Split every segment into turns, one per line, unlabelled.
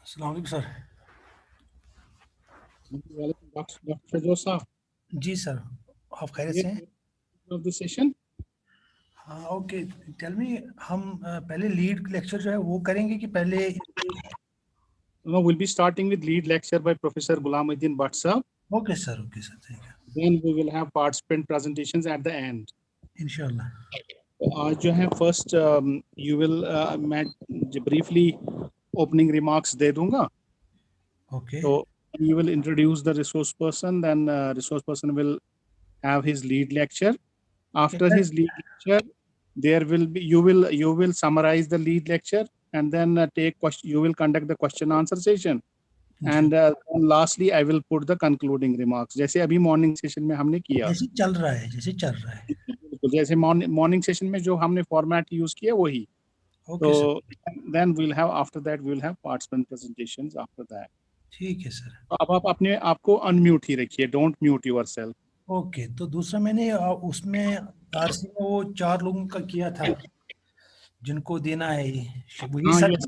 अस्सलाम वालेकुम sir.
Dr. Firdaus साहब,
जी सर, आप खैरियत
ये
से हैं?
of the session.
हाँ ओके। टेल मी, हम पहले लीड लेक्चर जो है वो करेंगे कि पहले?
No, we'll be starting with lead lecture by Professor Gulamuddin Bhatt sir.
Okay sir, ठीक है,
Then we will have participant presentations at the end.
इंशाल्लाह।
तो आज जो है first you will मैं briefly opening remarks दे दूंगा.
Okay
So you will introduce the resource person, then resource person will have his lead lecture. After his lead lecture, there will be you will summarize the lead lecture and then take question. You will conduct the question answer session. And lastly, I will put the concluding remarks. जैसे अभी morning session में हमने किया.
जैसे चल रहा है, जैसे चल रहा है।
तो जैसे morning session में जो हमने format use किया वही.
Okay sir,
So then we'll have after that we'll have participant presentations after that.
ठीक है सर।
तो अब आप अपने आपको unmute ही रखिए. Don't mute yourself.
ओके, तो दूसरा मैंने उसमें आरसी में वो 4 लोगों का किया था जिनको देना है ये वही sir.
Yes,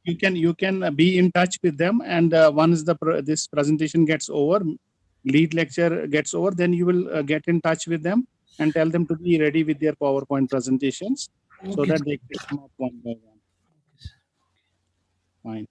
you can be in touch with them, and once this presentation gets over, lead lecture gets over, then you will get in touch with them and tell them to be ready with their PowerPoint presentations so
okay
that
sir,
they can come up one by one. Fine.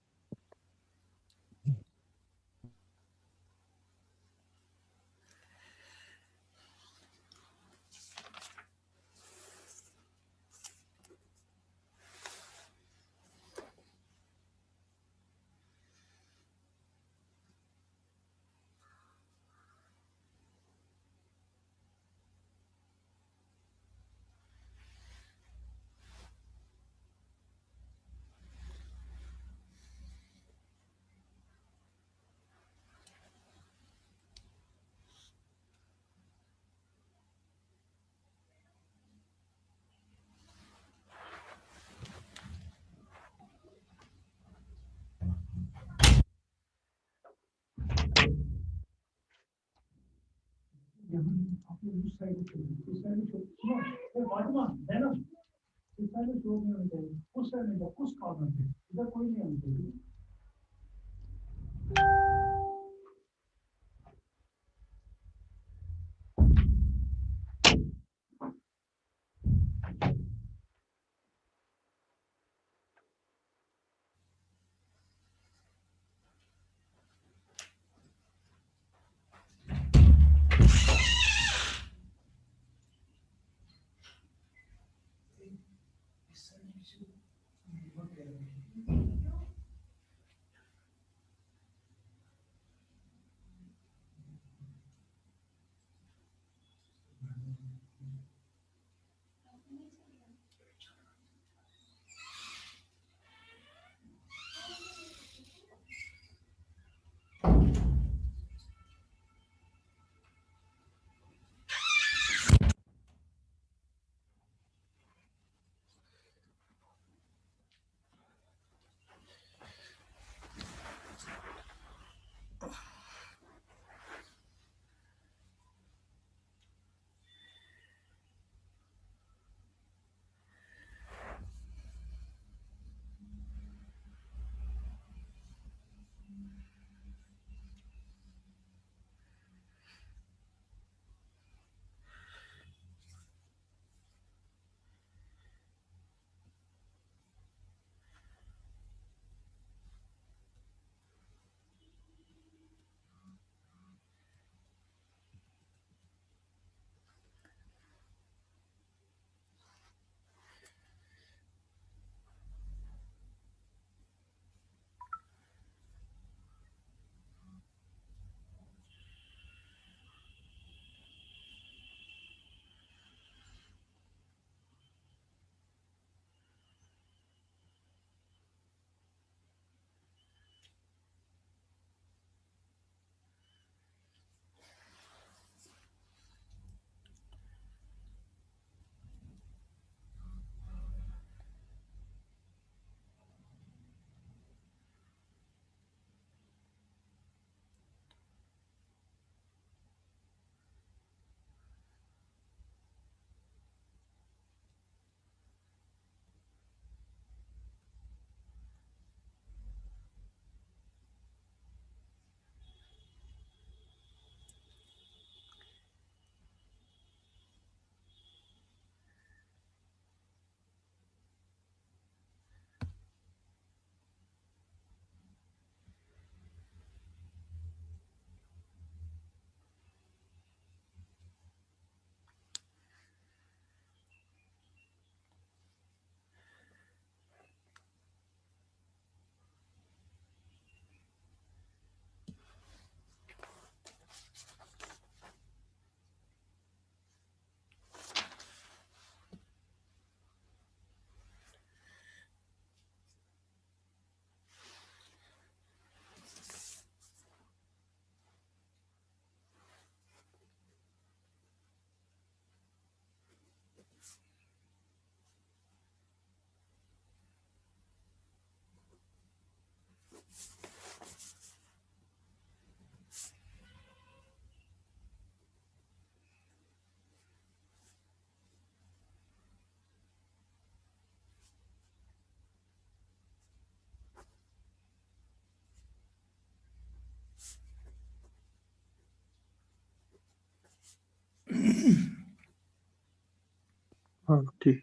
ठीक.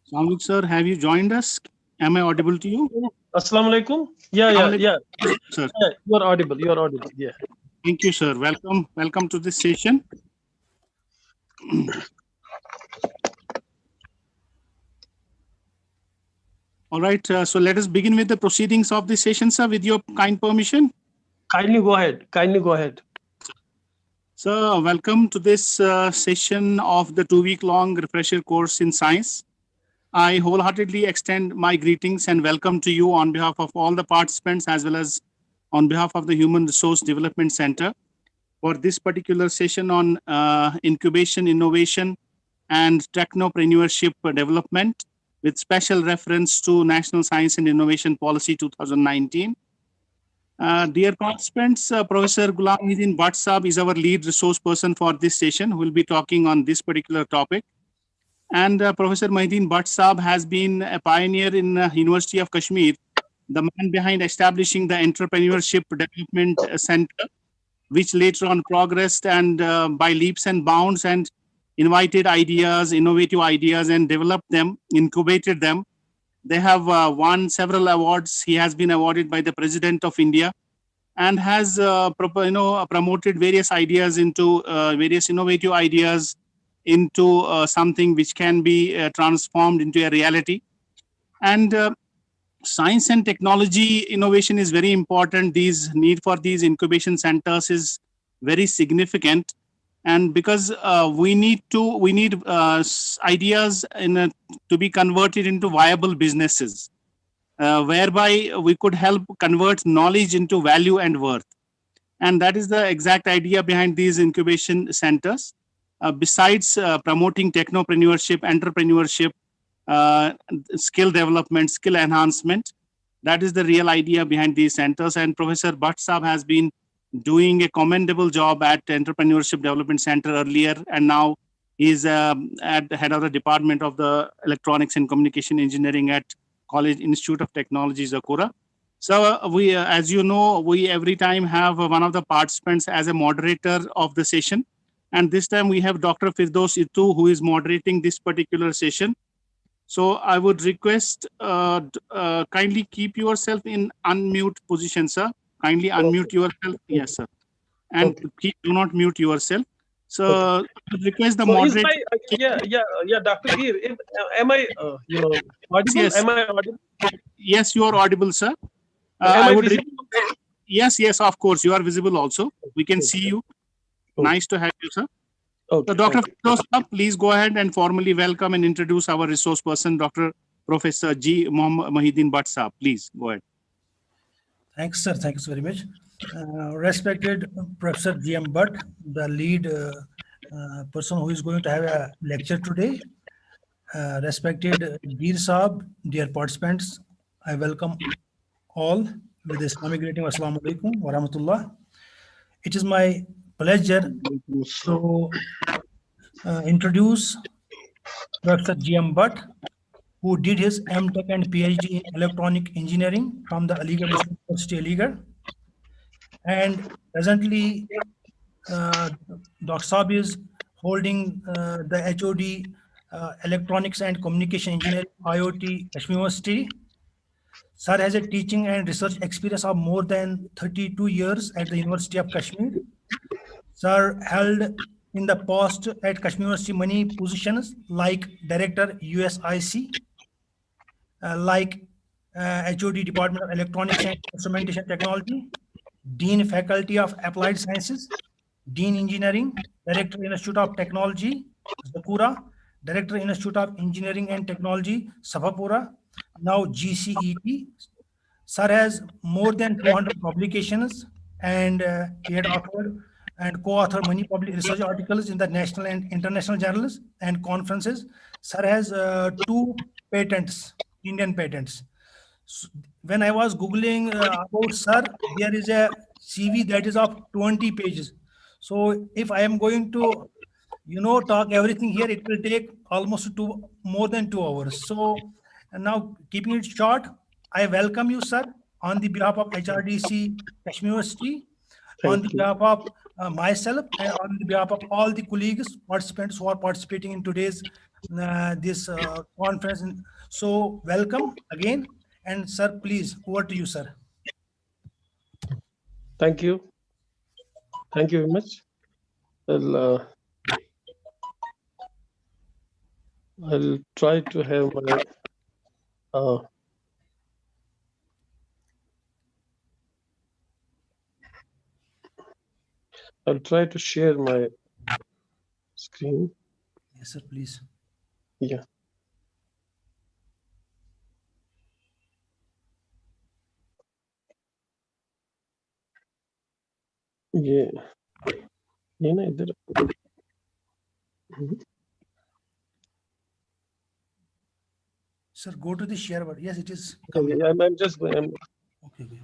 Sound sir, have you joined us? Am I audible to you?
Assalamu alaikum. Yeah,
Sir.
yeah. You are audible. You are audible. Yeah.
Thank you, sir. Welcome to this session. All right, so let us begin with the proceedings of this session, sir, with your kind permission.
Kindly go ahead. Kindly go ahead.
So, welcome to this session of the 2-week-long refresher course in science. I wholeheartedly extend my greetings and welcome to you on behalf of all the participants as well as on behalf of the Human Resource Development Center for this particular session on incubation, innovation, and technopreneurship development with special reference to National Science and Innovation Policy 2019. Dear participants, Professor Ghulam Muhyiddin Bhatt Saab is our lead resource person for this session who will be talking on this particular topic. And Professor Muhyiddin Bhatt Saab has been a pioneer in University of Kashmir, the man behind establishing the Entrepreneurship Development Center, which later on progressed and by leaps and bounds and invited ideas, innovative ideas, and developed them, incubated them. They have won several awards. He has been awarded by the President of India and has promoted various ideas into various innovative ideas into something which can be transformed into a reality. And science and technology innovation is very important. These need for these incubation centers is very significant. And because we need ideas to be converted into viable businesses, whereby we could help convert knowledge into value and worth. And that is the exact idea behind these incubation centers. Besides promoting technopreneurship, entrepreneurship, skill development, skill enhancement, that is the real idea behind these centers. And Professor Bhatt Saab has been doing a commendable job at Entrepreneurship Development Center earlier, and now he's at the head of the Department of the Electronics and Communication Engineering at College Institute of Technology, Zakura. So we, as you know, we every time have one of the participants as a moderator of the session. And this time we have Dr. Firdaus Itu, who is moderating this particular session. So I would request kindly keep yourself in unmute position, sir. Kindly unmute yourself. Yes, sir. And do not mute yourself. So I would request the moderator.
Dr. Gir, am I, audible?
Yes.
Am I audible?
Yes, you are audible, sir. Yes, of course, you are visible also. We can see you. Nice to have you, sir. So Dr. Firdaus, please go ahead and formally welcome and introduce our resource person, Dr. Professor G. Muhyiddin Bhatt Saab. Please go ahead.
Thanks, sir. Thanks very much. Respected Professor G.M. Bhatt, the lead person who is going to have a lecture today. Respected Gir Saab, dear participants, I welcome all with the Islamic greeting. Assalamu alaikum wa rahmatullah. It is my pleasure to introduce Professor G.M. Bhatt, who did his M.Tech and PhD in electronic engineering from the Aligarh University, Aligarh. And presently, Dr. Saab is holding the HOD Electronics and Communication Engineering, IoT, Kashmir University. Sir has a teaching and research experience of more than 32 years at the University of Kashmir. Sir held in the past at Kashmir University many positions like Director USIC, like HOD Department of Electronics and Instrumentation Technology, Dean Faculty of Applied Sciences, Dean Engineering, Director Institute of Technology, Zakura, Director Institute of Engineering and Technology, Safapura, now GCET. Sir has more than 200 publications and he had authored and co-authored many public research articles in the national and international journals and conferences. Sir has 2 patents, Indian patents. So when I was Googling about Sir, there is a CV that is of 20 pages. So if I am going to, talk everything here, it will take almost more than 2 hours. So and now keeping it short, I welcome you, sir, on the behalf of HRDC Kashmir University. on the
Thank you.
behalf of myself and on the behalf of all the colleagues, participants who are participating in today's this conference. So welcome again. And sir, please, over to you, sir.
Thank you. Thank you very much. Well, I'll try to have my I'll try to share my screen.
Yes, sir, please.
Yeah. Yeah. You know,
Sir, go to the share button. Yes, it is
okay,
coming.
I'm just going.
Okay, okay.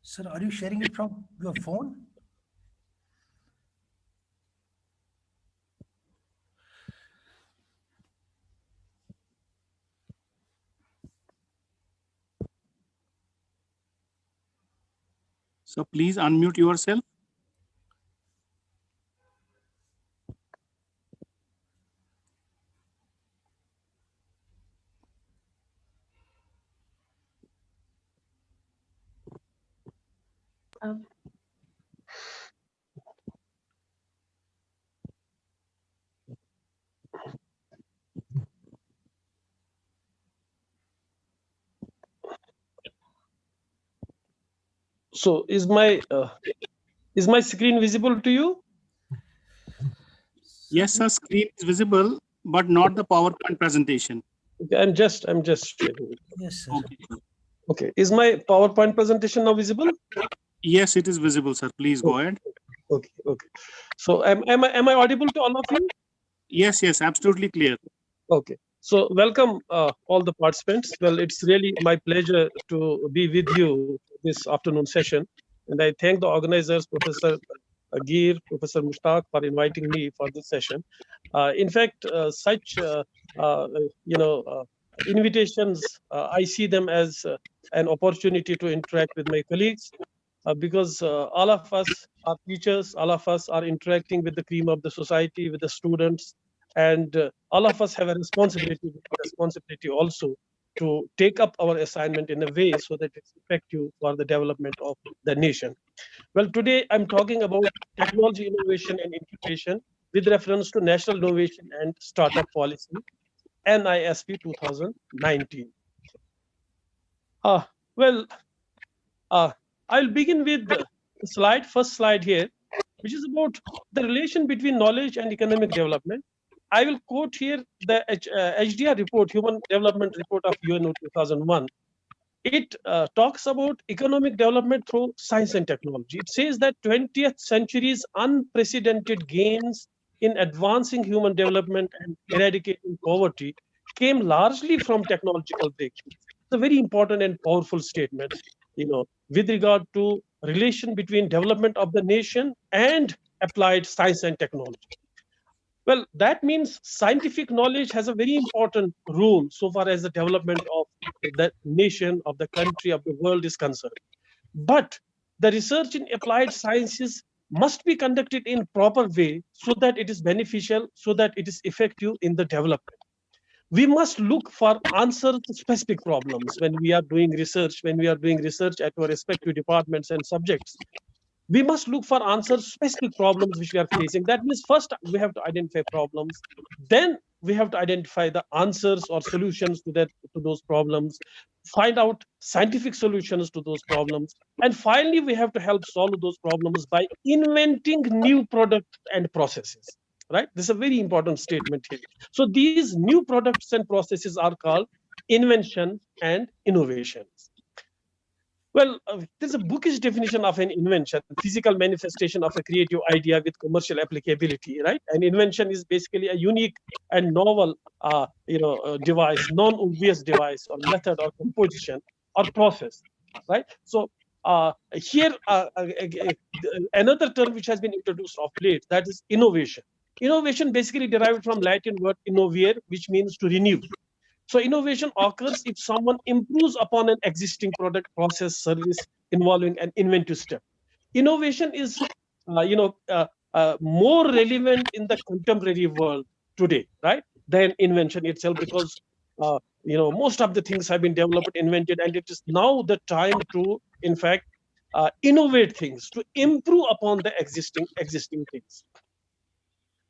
Sir, are you sharing it from your phone?
So please unmute yourself.
So is my screen visible to you?
Yes, sir, screen is visible, but not the PowerPoint presentation.
Okay, I'm just sharing it.
Yes, sir.
Okay, sir.
Okay, is my PowerPoint presentation now visible?
Yes, it is visible, sir. Please go ahead.
Okay, okay. So am I audible to all of you?
Yes, yes, absolutely clear.
Okay. So welcome all the participants. Well, it's really my pleasure to be with you this afternoon session, and I thank the organizers, Professor Agir, Professor Mushtaq, for inviting me for this session. In fact, such you know invitations, I see them as an opportunity to interact with my colleagues, because all of us are teachers, all of us are interacting with the cream of the society, with the students, and all of us have a responsibility also to take up our assignment in a way so that it's effective for the development of the nation. Well, today I'm talking about technology innovation and incubation with reference to National Innovation and Startup Policy, NISP 2019. Well, I'll begin with the first slide here, which is about the relation between knowledge and economic development. I will quote here the HDR report, Human Development Report of UNO 2001. It talks about economic development through science and technology. It says that 20th century's unprecedented gains in advancing human development and eradicating poverty came largely from technological breakthroughs. It's a very important and powerful statement, with regard to relation between development of the nation and applied science and technology. Well, that means scientific knowledge has a very important role so far as the development of the nation, of the country, of the world is concerned. But the research in applied sciences must be conducted in proper way so that it is beneficial, so that it is effective in the development. We must look for answers to specific problems when we are doing research, at our respective departments and subjects. We must look for answers specific problems which we are facing. That means first we have to identify problems, then we have to identify the answers or solutions to those problems. find out scientific solutions to those problems. And finally, we have to help solve those problems by inventing new products and processes, right? This is a very important statement here. So these new products and processes are called invention and innovations. Well, there's a bookish definition of an invention, physical manifestation of a creative idea with commercial applicability, right? An invention is basically a unique and novel, device, non-obvious device or method or composition or process, right? So here, another term which has been introduced of late, that is innovation. Innovation basically derived from Latin word innovare, which means to renew. So innovation occurs if someone improves upon an existing product, process, service involving an inventive step. Innovation is, more relevant in the contemporary world today, right, than invention itself, because most of the things have been developed, invented, and it is now the time to, in fact, innovate things to improve upon the existing things,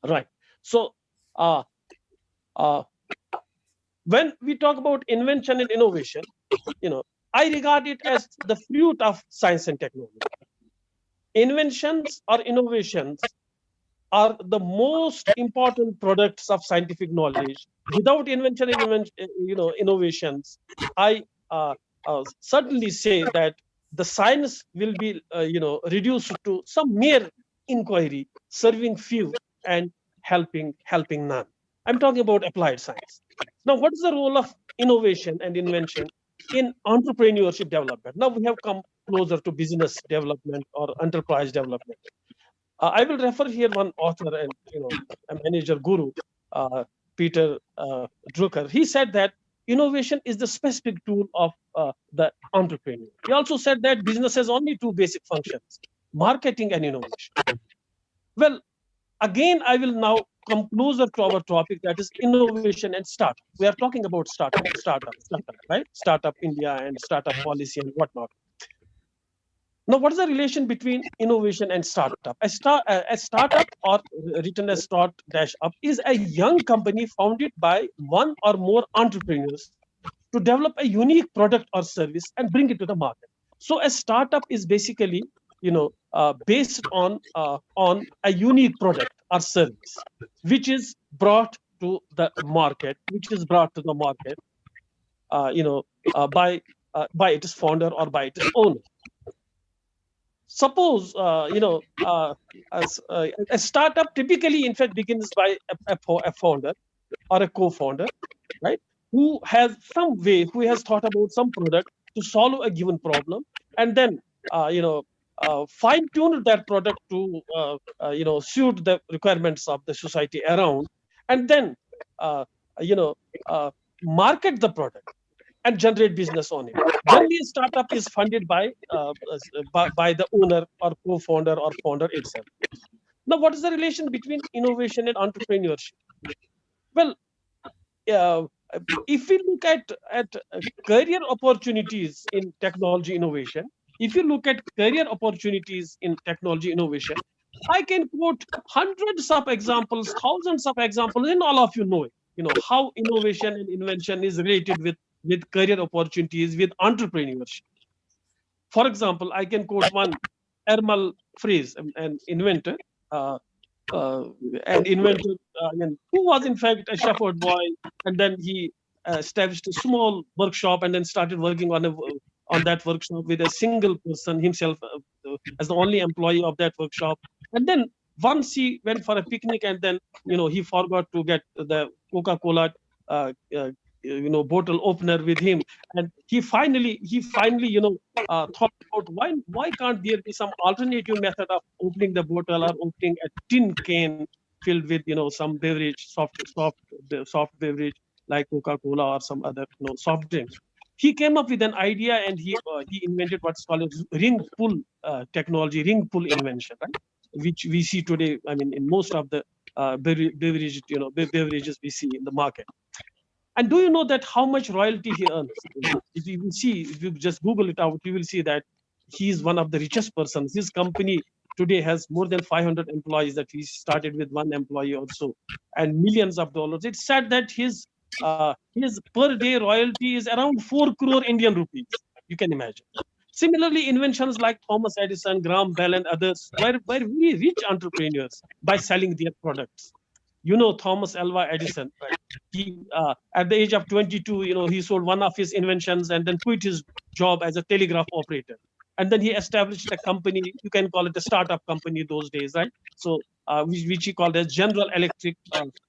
right? So. Uh, uh, when we talk about invention and innovation, I regard it as the fruit of science and technology. Inventions or innovations are the most important products of scientific knowledge. Without invention and innovations, I certainly say that the science will be reduced to some mere inquiry, serving few and helping none. I'm talking about applied science. Now, what is the role of innovation and invention in entrepreneurship development? Now we have come closer to business development or enterprise development. I will refer here one author and a manager guru, Peter Drucker. He said that innovation is the specific tool of the entrepreneur. He also said that business has only two basic functions: marketing and innovation. Well, again, I will now come closer to our topic, that is innovation and startup. We are talking about startup, right? Startup India and startup policy and whatnot. Now, what is the relation between innovation and startup? A startup, or written as start-up, is a young company founded by one or more entrepreneurs to develop a unique product or service and bring it to the market. So a startup is basically, based on a unique product or service, which is brought to the market, by its founder or by its owner. Suppose, a startup typically, in fact, begins by a founder or a co-founder, right? Who has thought about some product to solve a given problem, and then, fine-tune that product to, suit the requirements of the society around, and then, market the product and generate business on it. Generally, a startup is funded by the owner or co-founder or founder itself. Now, what is the relation between innovation and entrepreneurship? Well, if we look at career opportunities in technology innovation, I can quote hundreds of examples, thousands of examples, and all of you know it. How innovation and invention is related with career opportunities, with entrepreneurship. For example, I can quote one Ermal Fries, an inventor, uh, uh, who was in fact a shepherd boy, and then he established a small workshop and then started working on that workshop with a single person himself, as the only employee of that workshop. And then once he went for a picnic, and then he forgot to get the Coca-Cola bottle opener with him, and he finally thought about why can't there be some alternative method of opening the bottle, or opening a tin can filled with some beverage, soft beverage like Coca-Cola or some other soft drinks. He came up with an idea, and he invented what's called a ring pull technology, ring pull invention, right? Which we see today. I mean, in most of the beverages we see in the market. And do you know that how much royalty he earns? If you just Google it out, you will see that he is one of the richest persons. His company today has more than 500 employees that he started with one employee or so, and millions of dollars. It's said that his his per day royalty is around 4 crore Indian rupees. You can imagine. Similarly, inventions like Thomas Edison, Graham Bell, and others were very rich entrepreneurs by selling their products. You know Thomas Alva Edison, right? He at the age of 22, he sold one of his inventions and then quit his job as a telegraph operator. And then he established a company. You can call it a startup company those days, right? So which he called as General Electric.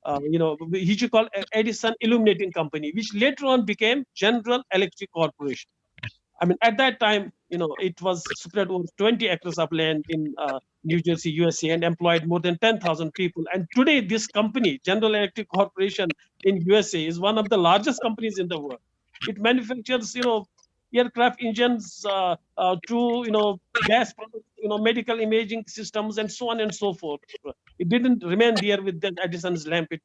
Which he called Edison Illuminating Company, which later on became General Electric Corporation. I mean, at that time, it was spread over 20 acres of land in New Jersey, USA, and employed more than 10,000 people. And today, this company, General Electric Corporation in USA, is one of the largest companies in the world. It manufactures, aircraft engines to, gas products, medical imaging systems, and so on and so forth. It didn't remain there with the Edison's lamp. It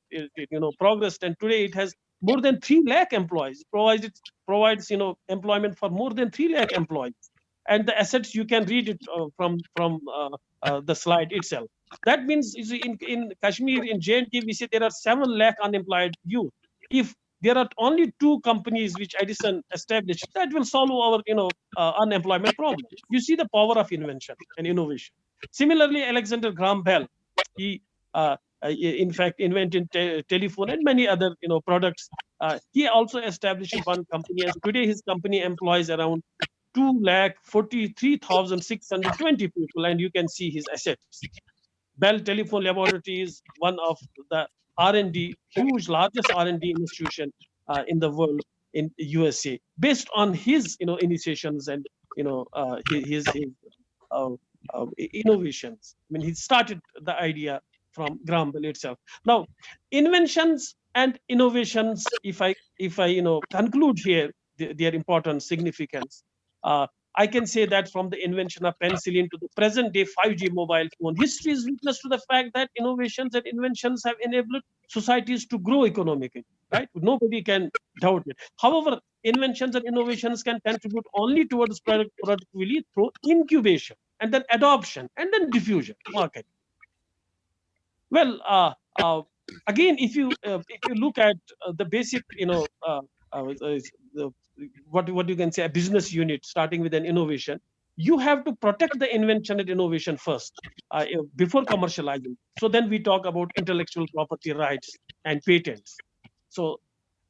progressed, and today it has more than 3 lakh employees. Provides employment for more than 3 lakh employees. And the assets, you can read it from the slide itself. That means in Kashmir, in J&K, we say there are 7 lakh unemployed youth. If there are only 2 companies which Edison established, that will solve our unemployment problem. You see the power of invention and innovation. Similarly, Alexander Graham Bell, he in fact invented telephone and many other products. He also established one company, and today his company employs around 2,43,620 people, and you can see his assets. Bell Telephone Laboratory is one of the R&D, largest R&D institution in the world in USA, based on his initiations and his innovations. I mean, he started the idea from Graham Bell itself. Now, inventions and innovations, if I conclude here their important significance, I can say that from the invention of penicillin to the present day 5G mobile phone, history is witness to the fact that innovations and inventions have enabled societies to grow economically, right? Nobody can doubt it. However, inventions and innovations can contribute only towards productivity through incubation, and then adoption, and then diffusion, market. Well, again, if you look at the basic, what you can say, a business unit starting with an innovation, you have to protect the invention and innovation first before commercializing. So then we talk about intellectual property rights and patents. So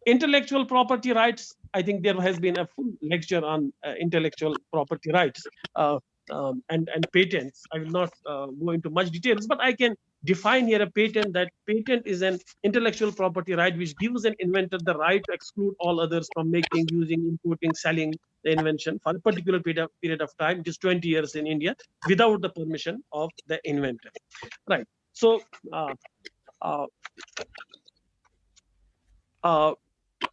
intellectual property rights, I think there has been a full lecture on intellectual property rights and patents. I will not go into much details, but I can define here a patent. That patent is an intellectual property right which gives an inventor the right to exclude all others from making, using, importing, selling the invention for a particular period of time, which is 20 years in India, without the permission of the inventor. Right. So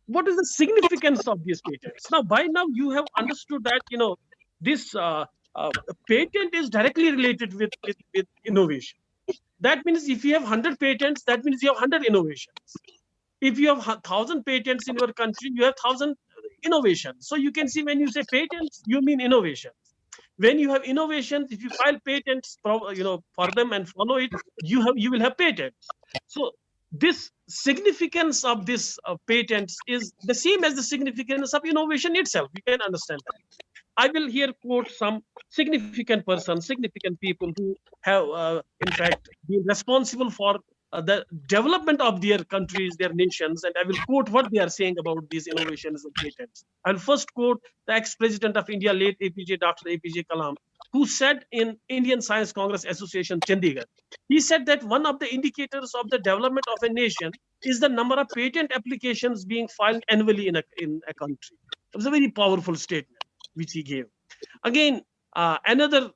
what is the significance of these patents? Now, by now you have understood that this patent is directly related with innovation. That means if you have 100 patents, that means you have 100 innovations. If you have 1,000 patents in your country, you have 1,000 innovations. So you can see, when you say patents, you mean innovations. When you have innovations, if you file patents, for them and follow it, you will have patents. So this significance of this patents is the same as the significance of innovation itself. You can understand that. I will here quote some significant persons, significant people who have, in fact, been responsible for the development of their countries, their nations, and I will quote what they are saying about these innovations and patents. I'll first quote the ex-president of India, late APJ, Dr. APJ Kalam, who said in Indian Science Congress Association, Chandigarh, he said that one of the indicators of the development of a nation is the number of patent applications being filed annually in a country. It was a very powerful statement which he gave. Again, another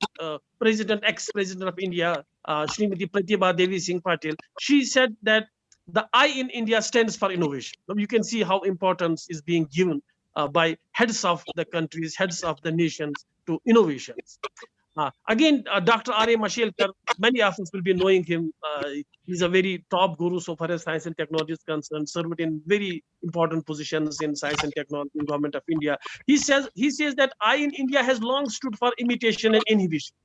ex-president of India, Srimati Pratibha Devi Singh Patil, she said that the I in India stands for innovation. Now you can see how importance is being given by heads of the countries, heads of the nations to innovations. Again, Dr. R.A. Mashelkar, many of us will be knowing him. He's a very top guru so far as science and technology is concerned, served in very important positions in science and technology in government of India. He says that I in India has long stood for imitation and inhibition.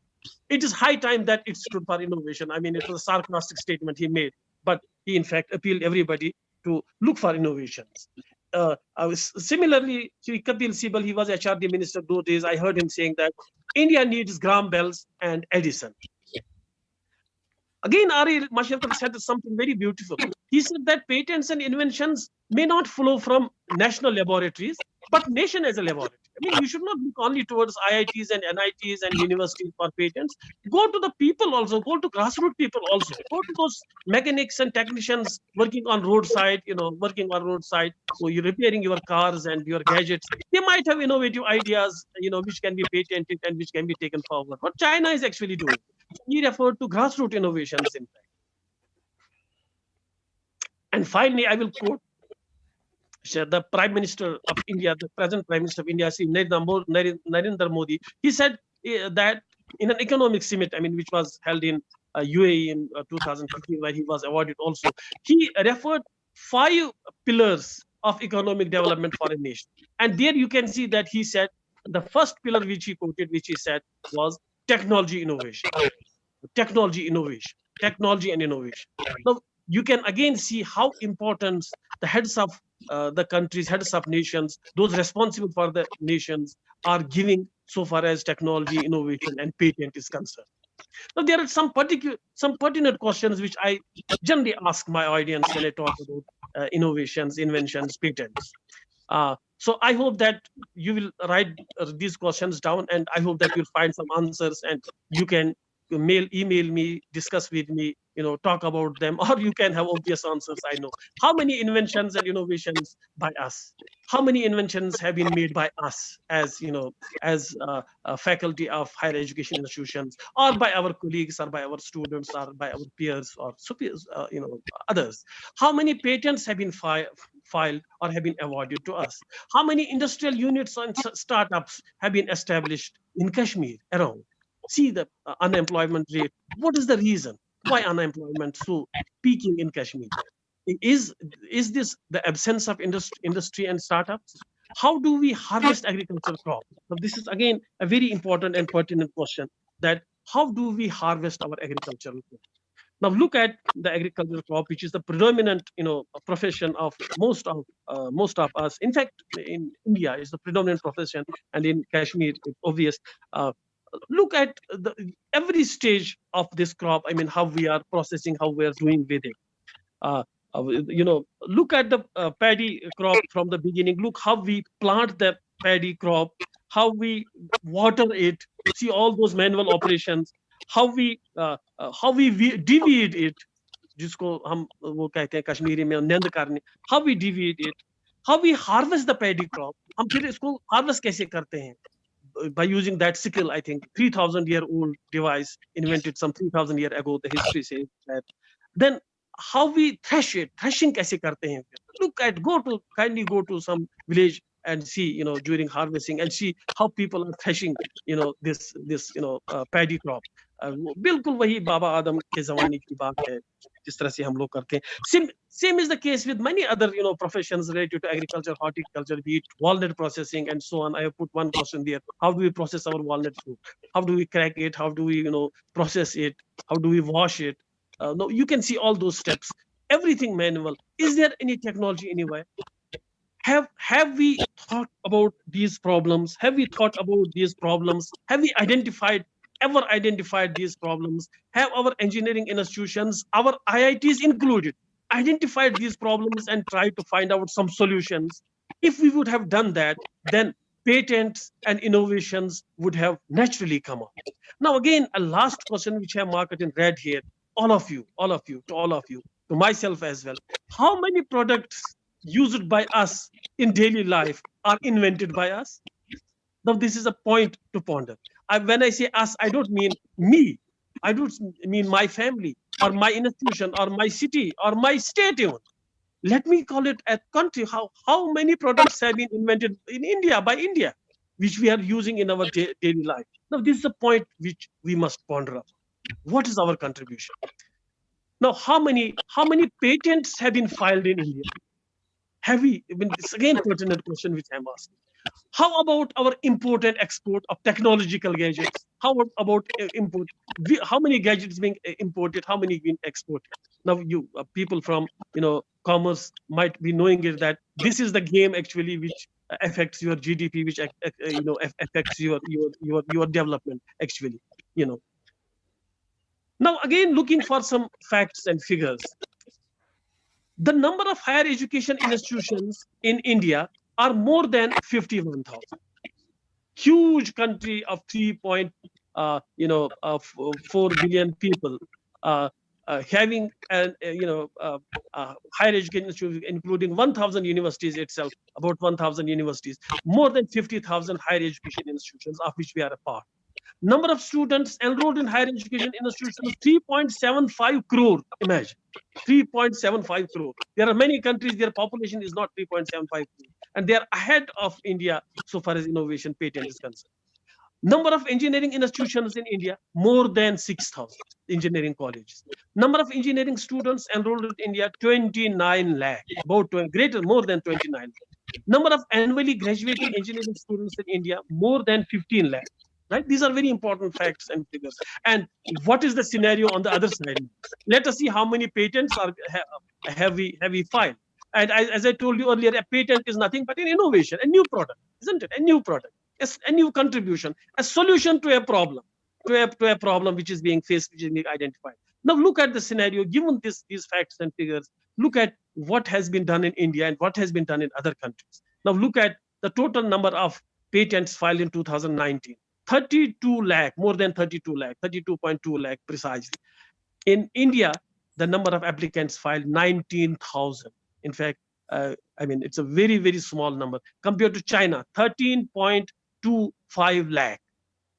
It is high time that it stood for innovation. I mean, it was a sarcastic statement he made, but he in fact appealed everybody. to look for innovations. Similarly, Shri Kapil Sibal, he was HRD minister those days. I heard him saying that India needs Graham Bells and Edison. Again, Ari Mashirkar said something very beautiful. He said that patents and inventions may not flow from national laboratories, but nation as a laboratory. I mean, you should not look only towards IITs and NITs and universities for patents. Go to the people also, go to grassroots people also, go to those mechanics and technicians working on roadside, working on roadside. So you're repairing your cars and your gadgets. They might have innovative ideas, which can be patented and which can be taken forward. What China is actually doing. We refer to grassroots innovations, in fact. And finally, I will quote the Prime Minister of India, the present Prime Minister of India, Sri Narendra Modi. He said that in an economic summit, which was held in UAE in 2015, where he was awarded also, he referred 5 pillars of economic development for a nation. And there you can see that he said the first pillar which he quoted, which he said was technology innovation. Technology innovation, technology and innovation. Now, you can again see how important the heads of the countries, heads of nations, those responsible for the nations are giving so far as technology, innovation, and patent is concerned. Now, there are some pertinent questions which I generally ask my audience when I talk about innovations, inventions, patents. So I hope that you will write these questions down, and I hope that you'll find some answers, and you can email me, discuss with me, talk about them, or you can have obvious answers. I know how many inventions and innovations by us, how many inventions have been made by us as as a faculty of higher education institutions, or by our colleagues, or by our students, or by our peers or superiors, others. How many patents have been filed or have been awarded to us? How many industrial units and startups have been established in Kashmir around? See the unemployment rate. What is the reason why unemployment so peaking in Kashmir? Is this the absence of industry and startups? How do we harvest agricultural crop? Now, this is again a very important and pertinent question. That how do we harvest our agricultural crop? Now look at the agricultural crop, which is the predominant, profession of most of us. In fact, in India, is the predominant profession, and in Kashmir, it's obvious. Look at every stage of this crop. How we are processing, how we are doing with it. Look at the paddy crop from the beginning. Look how we plant the paddy crop, how we water it. See all those manual operations. How we deviate it, जिसको हम वो कहते हैं कश्मीरी में नंद करने. How we deviate it, how we harvest the paddy crop. हम फिर इसको harvest कैसे करते हैं? By using that sickle, I think 3,000-year-old device invented some 3,000 years ago. The history says that. Then how we thresh it, threshing kaise karte hain? Kindly go to some village and see, during harvesting, and see how people are threshing, this paddy crop. बिल्कुल वही बाबा आदम के जमाने की बात है जिस तरह से हम लोग करते हैं. Same is the case with many other professions related to agriculture, horticulture, be it walnut processing and so on. I have put one question there: how do we process our walnut fruit? How do we crack it? How do we process it? How do we wash it? No, you can see all those steps. Everything manual. Is there any technology anywhere? Have we thought about these problems? Have we thought about these problems? Have we ever identified these problems? Have our engineering institutions, our IITs included, identified these problems and tried to find out some solutions? If we would have done that, then patents and innovations would have naturally come up. Now, again, a last question which I marked in red here. All of you, to myself as well. How many products used by us in daily life are invented by us? Now, this is a point to ponder. When I say us, I don't mean me. I don't mean my family or my institution or my city or my state even. Let me call it a country. How many products have been invented in India by India, which we are using in our daily life? Now, this is a point which we must ponder upon. What is our contribution? Now, how many patents have been filed in India? Have we? It's again pertinent question which I'm asking. How about our import and export of technological gadgets? How about import? How many gadgets being imported? How many being exported? Now, you people from commerce might be knowing it, that this is the game actually which affects your GDP, which affects your development actually. Now again, looking for some facts and figures. The number of higher education institutions in India are more than 51,000. Huge country of 4 billion people, having higher education institutions, including 1,000 universities itself, about 1,000 universities, more than 50,000 higher education institutions of which we are a part. Number of students enrolled in higher education institutions, 3.75 crore. Imagine, 3.75 crore. There are many countries, their population is not 3.75 crore, and they are ahead of India so far as innovation patent is concerned. Number of engineering institutions in India, more than 6,000 engineering colleges. Number of engineering students enrolled in India, 29 lakh, more than 29 lakh. Number of annually graduating engineering students in India, more than 15 lakh. Right? These are very important facts and figures. And what is the scenario on the other side? Let us see how many patents have we filed. And as I told you earlier, a patent is nothing but an innovation, a new product, isn't it? A new product, a new contribution, a solution to a problem, to a problem which is being faced, which is being identified. Now look at the scenario, given these facts and figures, look at what has been done in India and what has been done in other countries. Now look at the total number of patents filed in 2019. 32 lakh, more than 32 lakh, 32.2 lakh precisely. In India, the number of applicants filed, 19,000. In fact, it's a very, very small number compared to China, 13.25 lakh.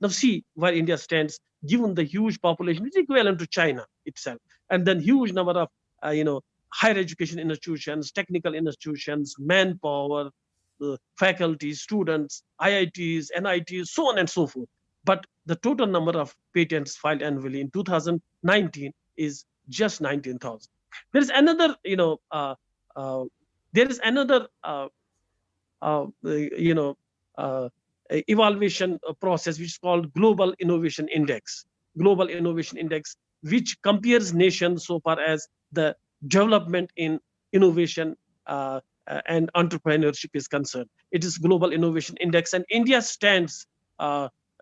Now see where India stands, given the huge population, which is equivalent to China itself, and then huge number of higher education institutions, technical institutions, manpower, faculty, students, IITs, NITs, so on and so forth. But the total number of patents filed annually in 2019 is just 19,000. There is another, evaluation process which is called Global Innovation Index. Global Innovation Index, which compares nations so far as the development in innovation and entrepreneurship is concerned. It is Global Innovation Index, and India stands,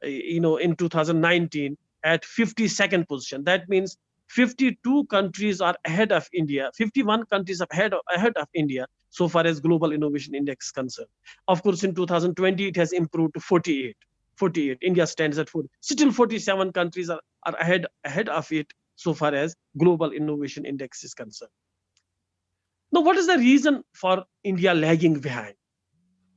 in 2019 at 52nd position. That means 52 countries are ahead of India, 51 countries are ahead of India so far as Global Innovation Index is concerned. Of course, in 2020, it has improved to 48. 48. India stands at 40. Still 47 countries are ahead of it so far as Global Innovation Index is concerned. Now, what is the reason for India lagging behind?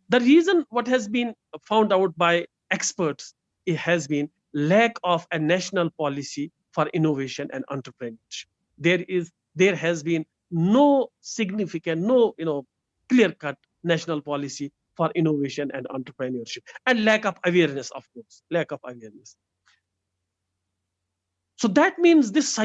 The reason, what has been found out by experts, it has been lack of a national policy for innovation and entrepreneurship. There has been no significant, clear-cut national policy for innovation and entrepreneurship, and lack of awareness, of course, lack of awareness. So that means this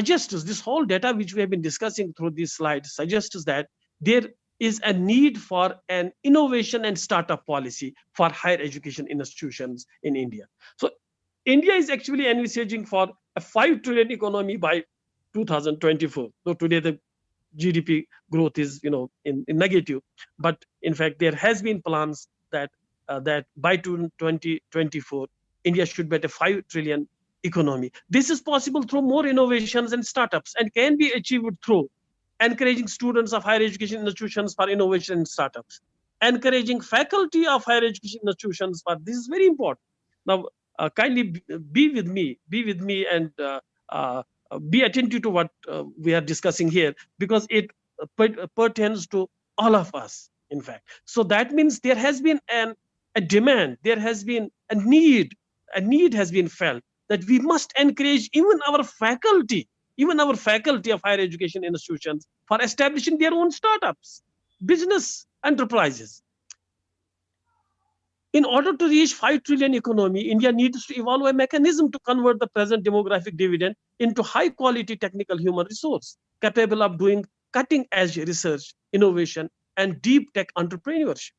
whole data which we have been discussing through these slides suggests that there is a need for an innovation and startup policy for higher education institutions in India. So India is actually envisaging for a 5 trillion economy by 2024. So today the GDP growth is in negative, but in fact there has been plans that by 2024 India should be at a 5 trillion economy. This is possible through more innovations and startups, and can be achieved through encouraging students of higher education institutions for innovation and startups, encouraging faculty of higher education institutions for this is very important. Now, kindly be with me and be attentive to what we are discussing here, because it pertains to all of us, in fact. So that means there has been a demand, there has been a need has been felt that we must encourage even our faculty of higher education institutions for establishing their own startups, business enterprises. In order to reach 5 trillion economy, India needs to evolve a mechanism to convert the present demographic dividend into high quality technical human resource capable of doing cutting edge research, innovation, and deep tech entrepreneurship.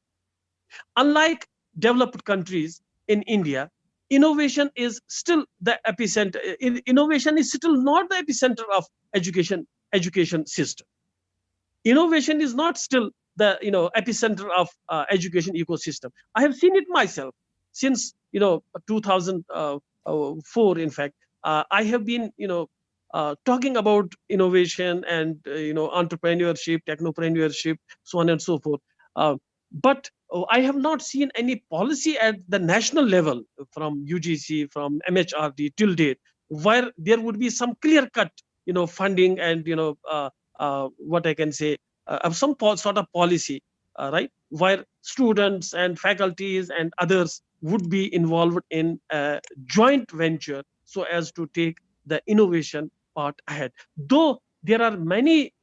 Unlike developed countries, in India, innovation is still the epicenter. Innovation is still not the epicenter of education system. innovation is not still the epicenter of education ecosystem. I have seen it myself since 2004. In fact, I have been talking about innovation and entrepreneurship, technopreneurship, so on and so forth. But I have not seen any policy at the national level from UGC, from MHRD till date, where there would be some clear-cut funding and what I can say, some sort of policy, right, where students and faculties and others would be involved in a joint venture so as to take the innovation part ahead. Though there are many,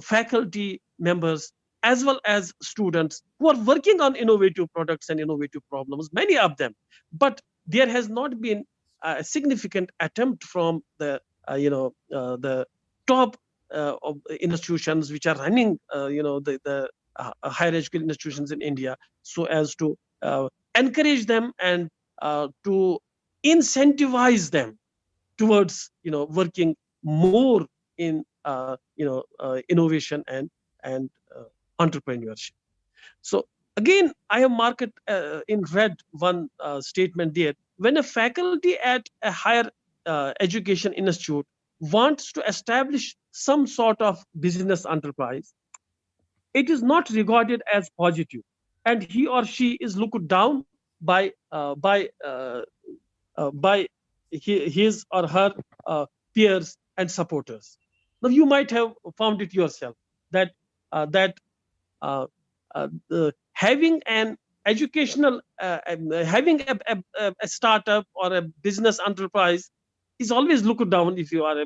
faculty members as well as students who are working on innovative products and innovative problems, many of them, but there has not been a significant attempt from the top of institutions which are running, the higher education institutions in India, so as to encourage them and to incentivize them towards working more in innovation and entrepreneurship. So again, I have marked in red one statement there. When a faculty at a higher education institute wants to establish some sort of business enterprise, it is not regarded as positive, and he or she is looked down by his or her peers and supporters. Now, you might have found it yourself that that having an educational, having a startup or a business enterprise is always looked down if you are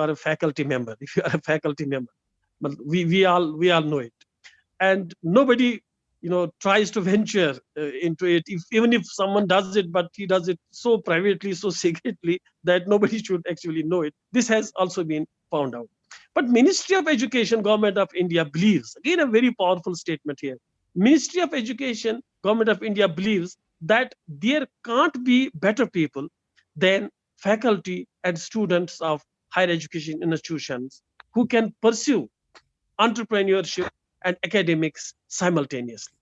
a faculty member. If you are a faculty member, but we all know it, and nobody tries to venture into it, even if someone does it, but he does it so privately, so secretly, that nobody should actually know it. This has also been found out. But Ministry of Education, Government of India believes, again a very powerful statement here, Ministry of Education, Government of India believes that there can't be better people than faculty and students of higher education institutions who can pursue entrepreneurship and academics simultaneously.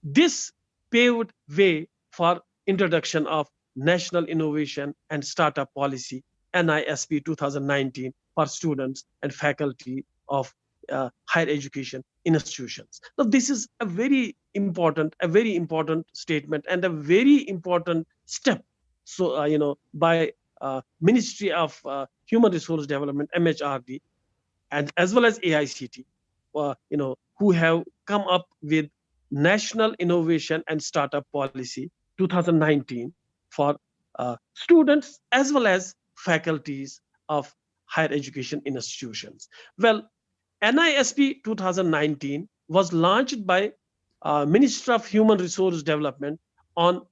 This paved way for introduction of National Innovation and Startup Policy, NISP 2019, for students and faculty of higher education institutions. Now, this is a very important statement and a very important step. So, by Ministry of Human Resource Development, MHRD, and as well as AICT, who have come up with National Innovation and Startup Policy 2019 for students as well as faculties of higher education institutions. Well, NISP 2019 was launched by Minister of Human Resource Development on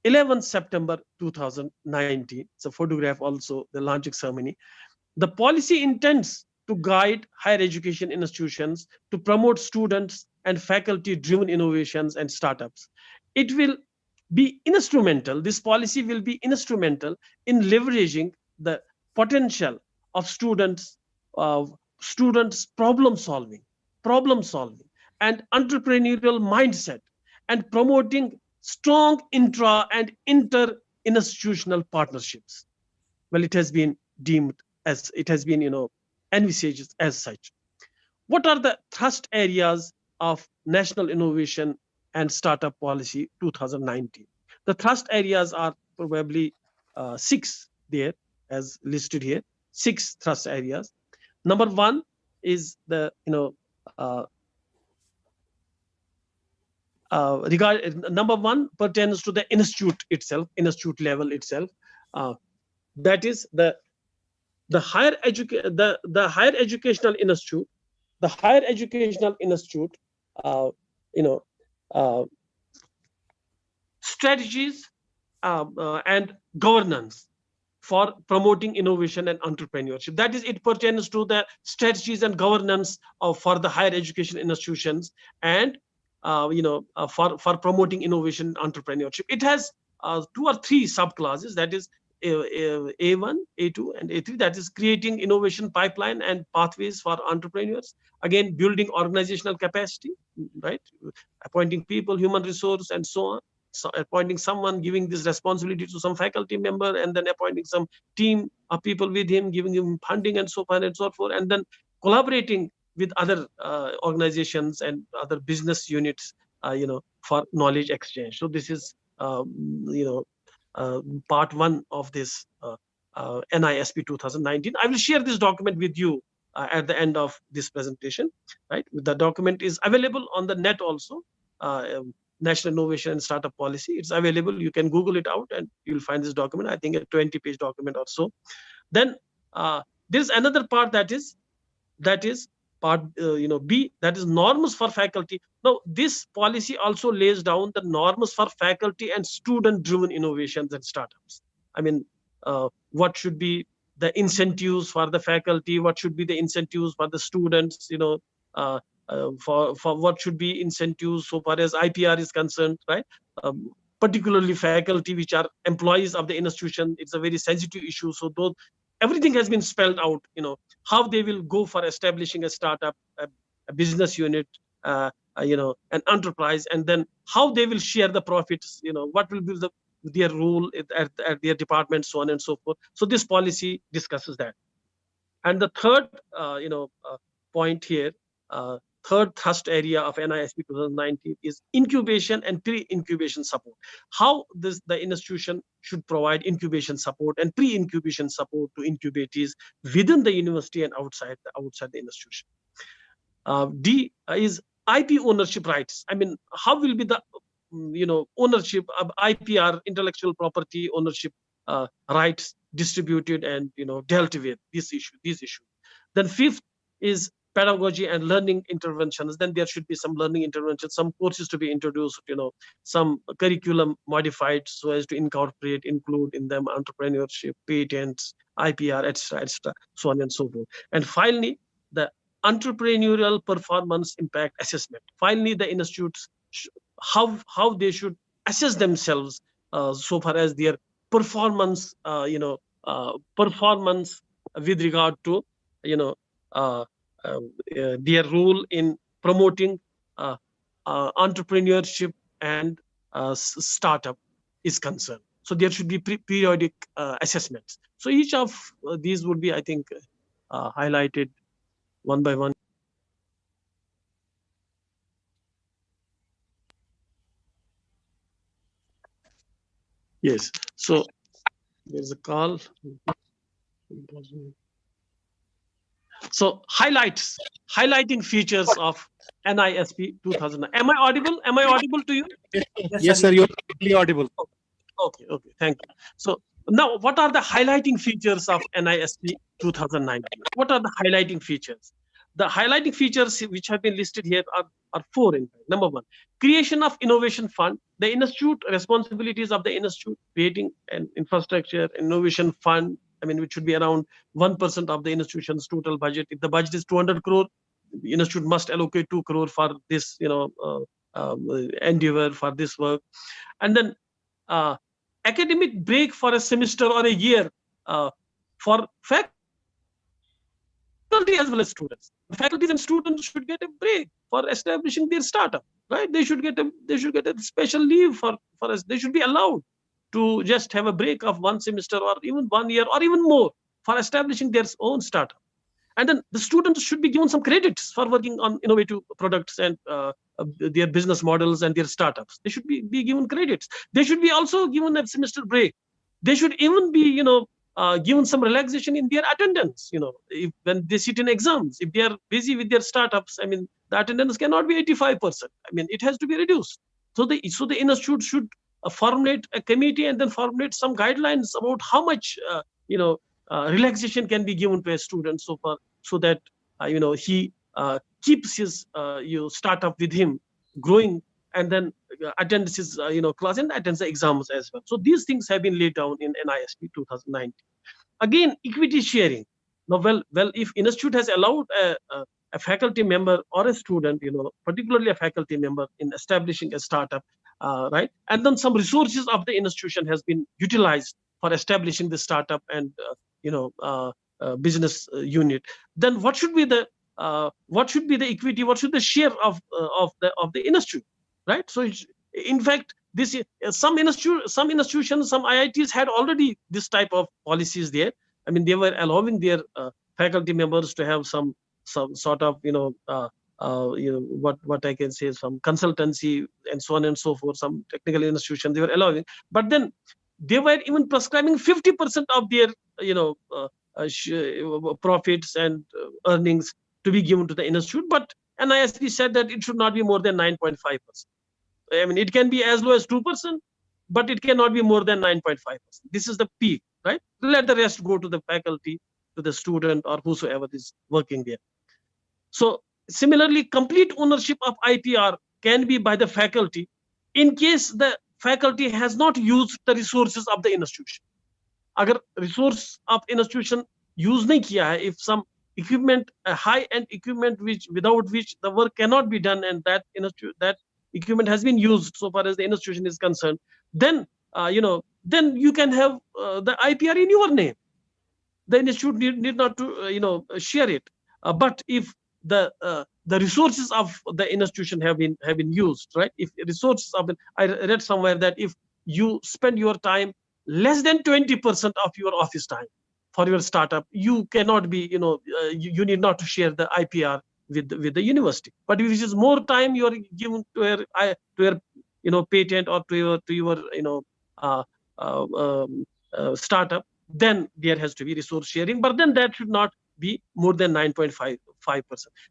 11 September 2019. It's a photograph also, the launching ceremony. The policy intends to guide higher education institutions to promote students and faculty-driven innovations and startups. It will be instrumental, this policy will be instrumental in leveraging the potential of students problem solving, and entrepreneurial mindset, and promoting strong intra and inter-institutional partnerships. Well, it has been deemed as, it has been, envisaged as such. What are the thrust areas of National Innovation and Startup Policy 2019? The thrust areas are probably 6 there, as listed here, 6 thrust areas. Number 1 is the, number 1 pertains to the institute itself, institute level itself. That is the higher educational institute, the higher educational institute, strategies and governance for promoting innovation and entrepreneurship. That is, it pertains to the strategies and governance for the higher education institutions, and for promoting innovation and entrepreneurship. It has 2 or 3 subclasses. That is, A1, A2, and A3. That is creating innovation pipeline and pathways for entrepreneurs. Again, building organizational capacity, right? Appointing people, human resource, and so on. So appointing someone, giving this responsibility to some faculty member, and then appointing some team of people with him, giving him funding and so on and so forth, and then collaborating with other organizations and other business units, for knowledge exchange. So this is, part one of this NISP 2019. I will share this document with you at the end of this presentation. Right, the document is available on the net also. National Innovation and Startup Policy. It's available. You can Google it out and you'll find this document. I think a 20-page document or so. Then there's another part that is part B, that is norms for faculty. Now this policy also lays down the norms for faculty and student driven innovations and startups. I mean, what should be the incentives for the faculty, what should be the incentives for the students, for what should be incentives so far as IPR is concerned, right? Particularly faculty which are employees of the institution. It's a very sensitive issue. So those, everything has been spelled out, how they will go for establishing a startup, a business unit, an enterprise, and then how they will share the profits, what will be their role at their department, so on and so forth. So this policy discusses that. And the third, point here, third thrust area of NISP 2019 is incubation and pre-incubation support. How the institution should provide incubation support and pre-incubation support to incubatees within the university and outside the institution. D is IP ownership rights. I mean, how will be the ownership of IPR, intellectual property ownership rights distributed and dealt with these issues. Then fifth is pedagogy and learning interventions. Then there should be some learning interventions, some courses to be introduced, some curriculum modified so as to include in them entrepreneurship, patents, IPR, etc., so on and so forth. And finally, the entrepreneurial performance impact assessment. Finally, the institutes how they should assess themselves so far as their performance, performance with regard to their role in promoting entrepreneurship and startup is concerned. So there should be periodic assessments. So each of these would be, I think, highlighted one by one. Yes. So there's a call. So highlighting features of NISP 2009. Am I audible? Am I audible to you?
Yes, sir. You're completely audible.
Okay. Thank you. So now, what are the highlighting features of NISP 2019? What are the highlighting features? The highlighting features which have been listed here are four in fact. Number one, creation of innovation fund. The institute responsibilities of the institute, creating an infrastructure innovation fund. I mean, which should be around 1% of the institution's total budget. If the budget is 200 crore, the institute must allocate 2 crore for this, endeavor, for this work. And then academic break for a semester or a year for faculty as well as students. Faculties and students should get a break for establishing their startup, right? They should get a special leave for us. They should be allowed to just have a break of 1 semester or even 1 year or even more for establishing their own startup. And then the students should be given some credits for working on innovative products and their business models and their startups. They should be given credits. They should be also given a semester break. They should even be, given some relaxation in their attendance. When they sit in exams, if they are busy with their startups, I mean, the attendance cannot be 85%. I mean, it has to be reduced. So the institute should formulate a committee and then formulate some guidelines about how much relaxation can be given to a student so that he keeps his startup with him growing, and then attends his class and attends the exams as well. So these things have been laid down in NISP 2019. Again, equity sharing. Now, well, if institute has allowed a faculty member or a student, particularly a faculty member, in establishing a startup, right, and then some resources of the institution has been utilized for establishing the startup and business unit, then what should be the equity, what should the share of the institute, right? So in fact, this some institutions, some IITs had already this type of policies there. I mean, they were allowing their faculty members to have some sort of what I can say, some consultancy and so on and so forth. Some technical institutions they were allowing, but then they were even prescribing 50% of their profits and earnings to be given to the institute. But NISP said that it should not be more than 9.5%. I mean, it can be as low as 2%, but it cannot be more than 9.5%. This is the peak, right? Let the rest go to the faculty, to the student, or whosoever is working there. So similarly, complete ownership of IPR can be by the faculty in case the faculty has not used the resources of the institution. अगर resource of institution use नहीं किया है, if some equipment, a high-end equipment without which the work cannot be done, and that equipment has been used so far as the institution is concerned, then then you can have the IPR in your name. The institute need not to share it. But if the resources of the institution have been used, right? If resources have been, I read somewhere that if you spend your time less than 20% of your office time for your startup, you cannot be, you need not to share the IPR with the university. But if it is more time you are given to your patent or to your startup, then there has to be resource sharing. But then that should not be more than 9.5%.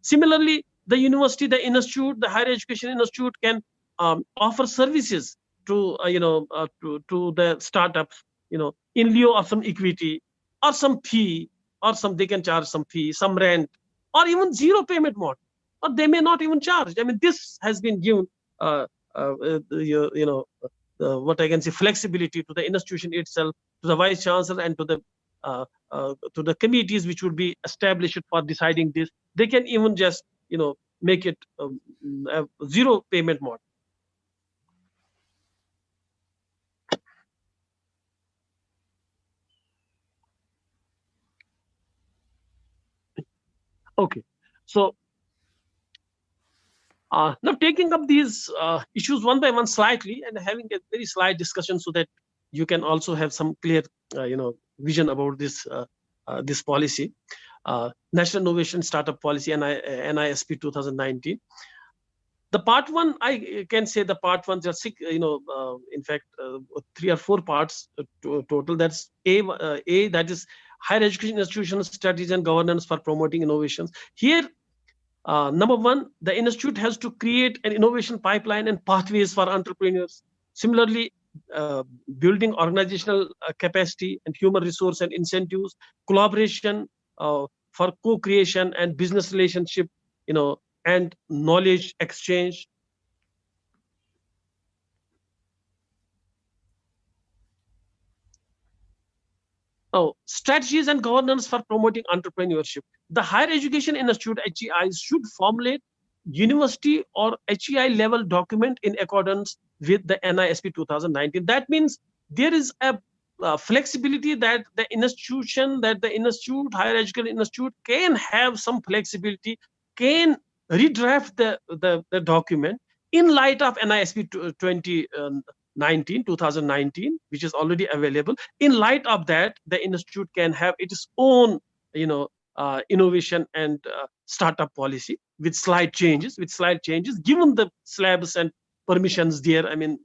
Similarly, the university, the institute, the higher education institute can offer services to the startups, in lieu of some equity or some fee, or they can charge some fee, some rent, or even zero payment mode, or they may not even charge. I mean, this has been given what I can say, flexibility to the institution itself, to the vice chancellor, and to the committees which would be established for deciding this. They can even just make it zero payment mode. Okay, so now taking up these issues one by one slightly and having a very slight discussion so that you can also have some clear vision about this policy, National Innovation Startup Policy, NISP 2019. The part one, I can say the part one, there are six, in fact, 3 or 4 parts total. That's A, that is higher education institutional strategies and governance for promoting innovations. Here, number one, the institute has to create an innovation pipeline and pathways for entrepreneurs. Similarly, building organizational capacity and human resource and incentives, collaboration for co-creation and business relationship, and knowledge exchange. Oh, strategies and governance for promoting entrepreneurship. The Higher Education Institute, HEIs, should formulate university or HEI level document in accordance with the NISP 2019. That means there is a flexibility that the institute, higher education institute, can have some flexibility, can redraft the document in light of NISP 2019, which is already available. In light of that, the institute can have its own, innovation and startup policy with slight changes. Given the syllabus and permissions there, I mean,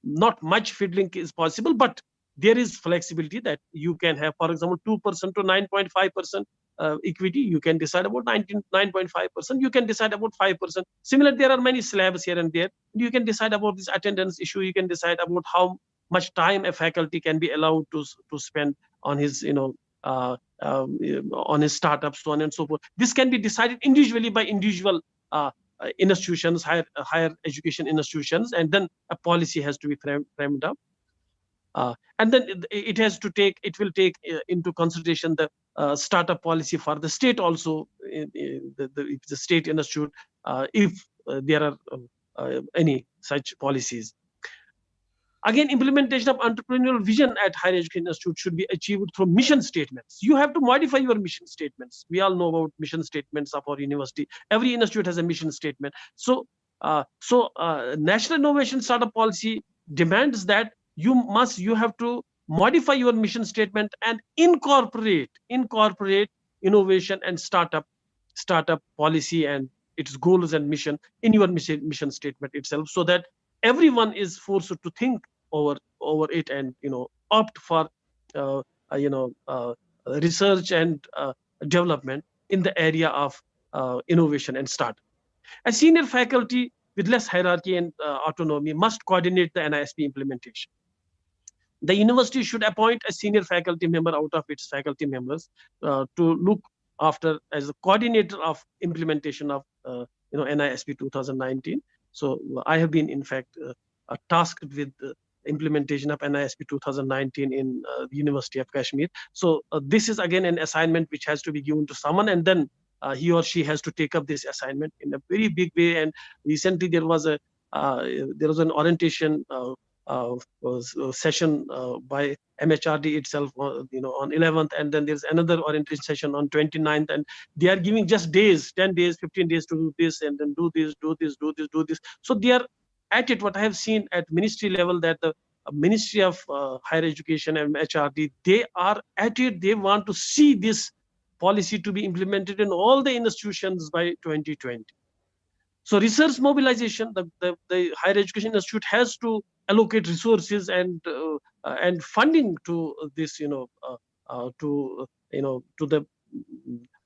not much fiddling is possible, but there is flexibility that you can have, for example, 2% to 9.5% equity. You can decide about 9.5%. You can decide about 5%. Similarly, there are many slabs here and there. You can decide about this attendance issue. You can decide about how much time a faculty can be allowed to spend on his, on his startups, so on and so forth. This can be decided individually by individual institutions, higher education institutions, and then a policy has to be framed up. And then it will take into consideration the startup policy for the state also, the state institute, if there are any such policies. Again, implementation of entrepreneurial vision at higher education institute should be achieved through mission statements. You have to modify your mission statements. We all know about mission statements of our university. Every institute has a mission statement. So national innovation startup policy demands that you have to modify your mission statement and incorporate innovation and startup policy and its goals and mission in your mission statement itself, so that everyone is forced to think over it and opt for uh, research and development in the area of innovation and startup. A senior faculty with less hierarchy and autonomy must coordinate the NISP implementation. The university should appoint a senior faculty member out of its faculty members to look after as a coordinator of implementation of NISP 2019. So I have been in fact tasked with the implementation of NISP 2019 in the University of Kashmir. So this is again an assignment which has to be given to someone, and then he or she has to take up this assignment in a very big way. And recently there was an orientation session by MHRD itself, on 11th, and then there's another orientation session on 29th, and they are giving just days, 10 days, 15 days to do this, and then do this. So they are at it. What I have seen at ministry level, that the Ministry of Higher Education and HRD, they are at it. They want to see this policy to be implemented in all the institutions by 2020. So research mobilization, the Higher Education Institute has to allocate resources and funding to this, to the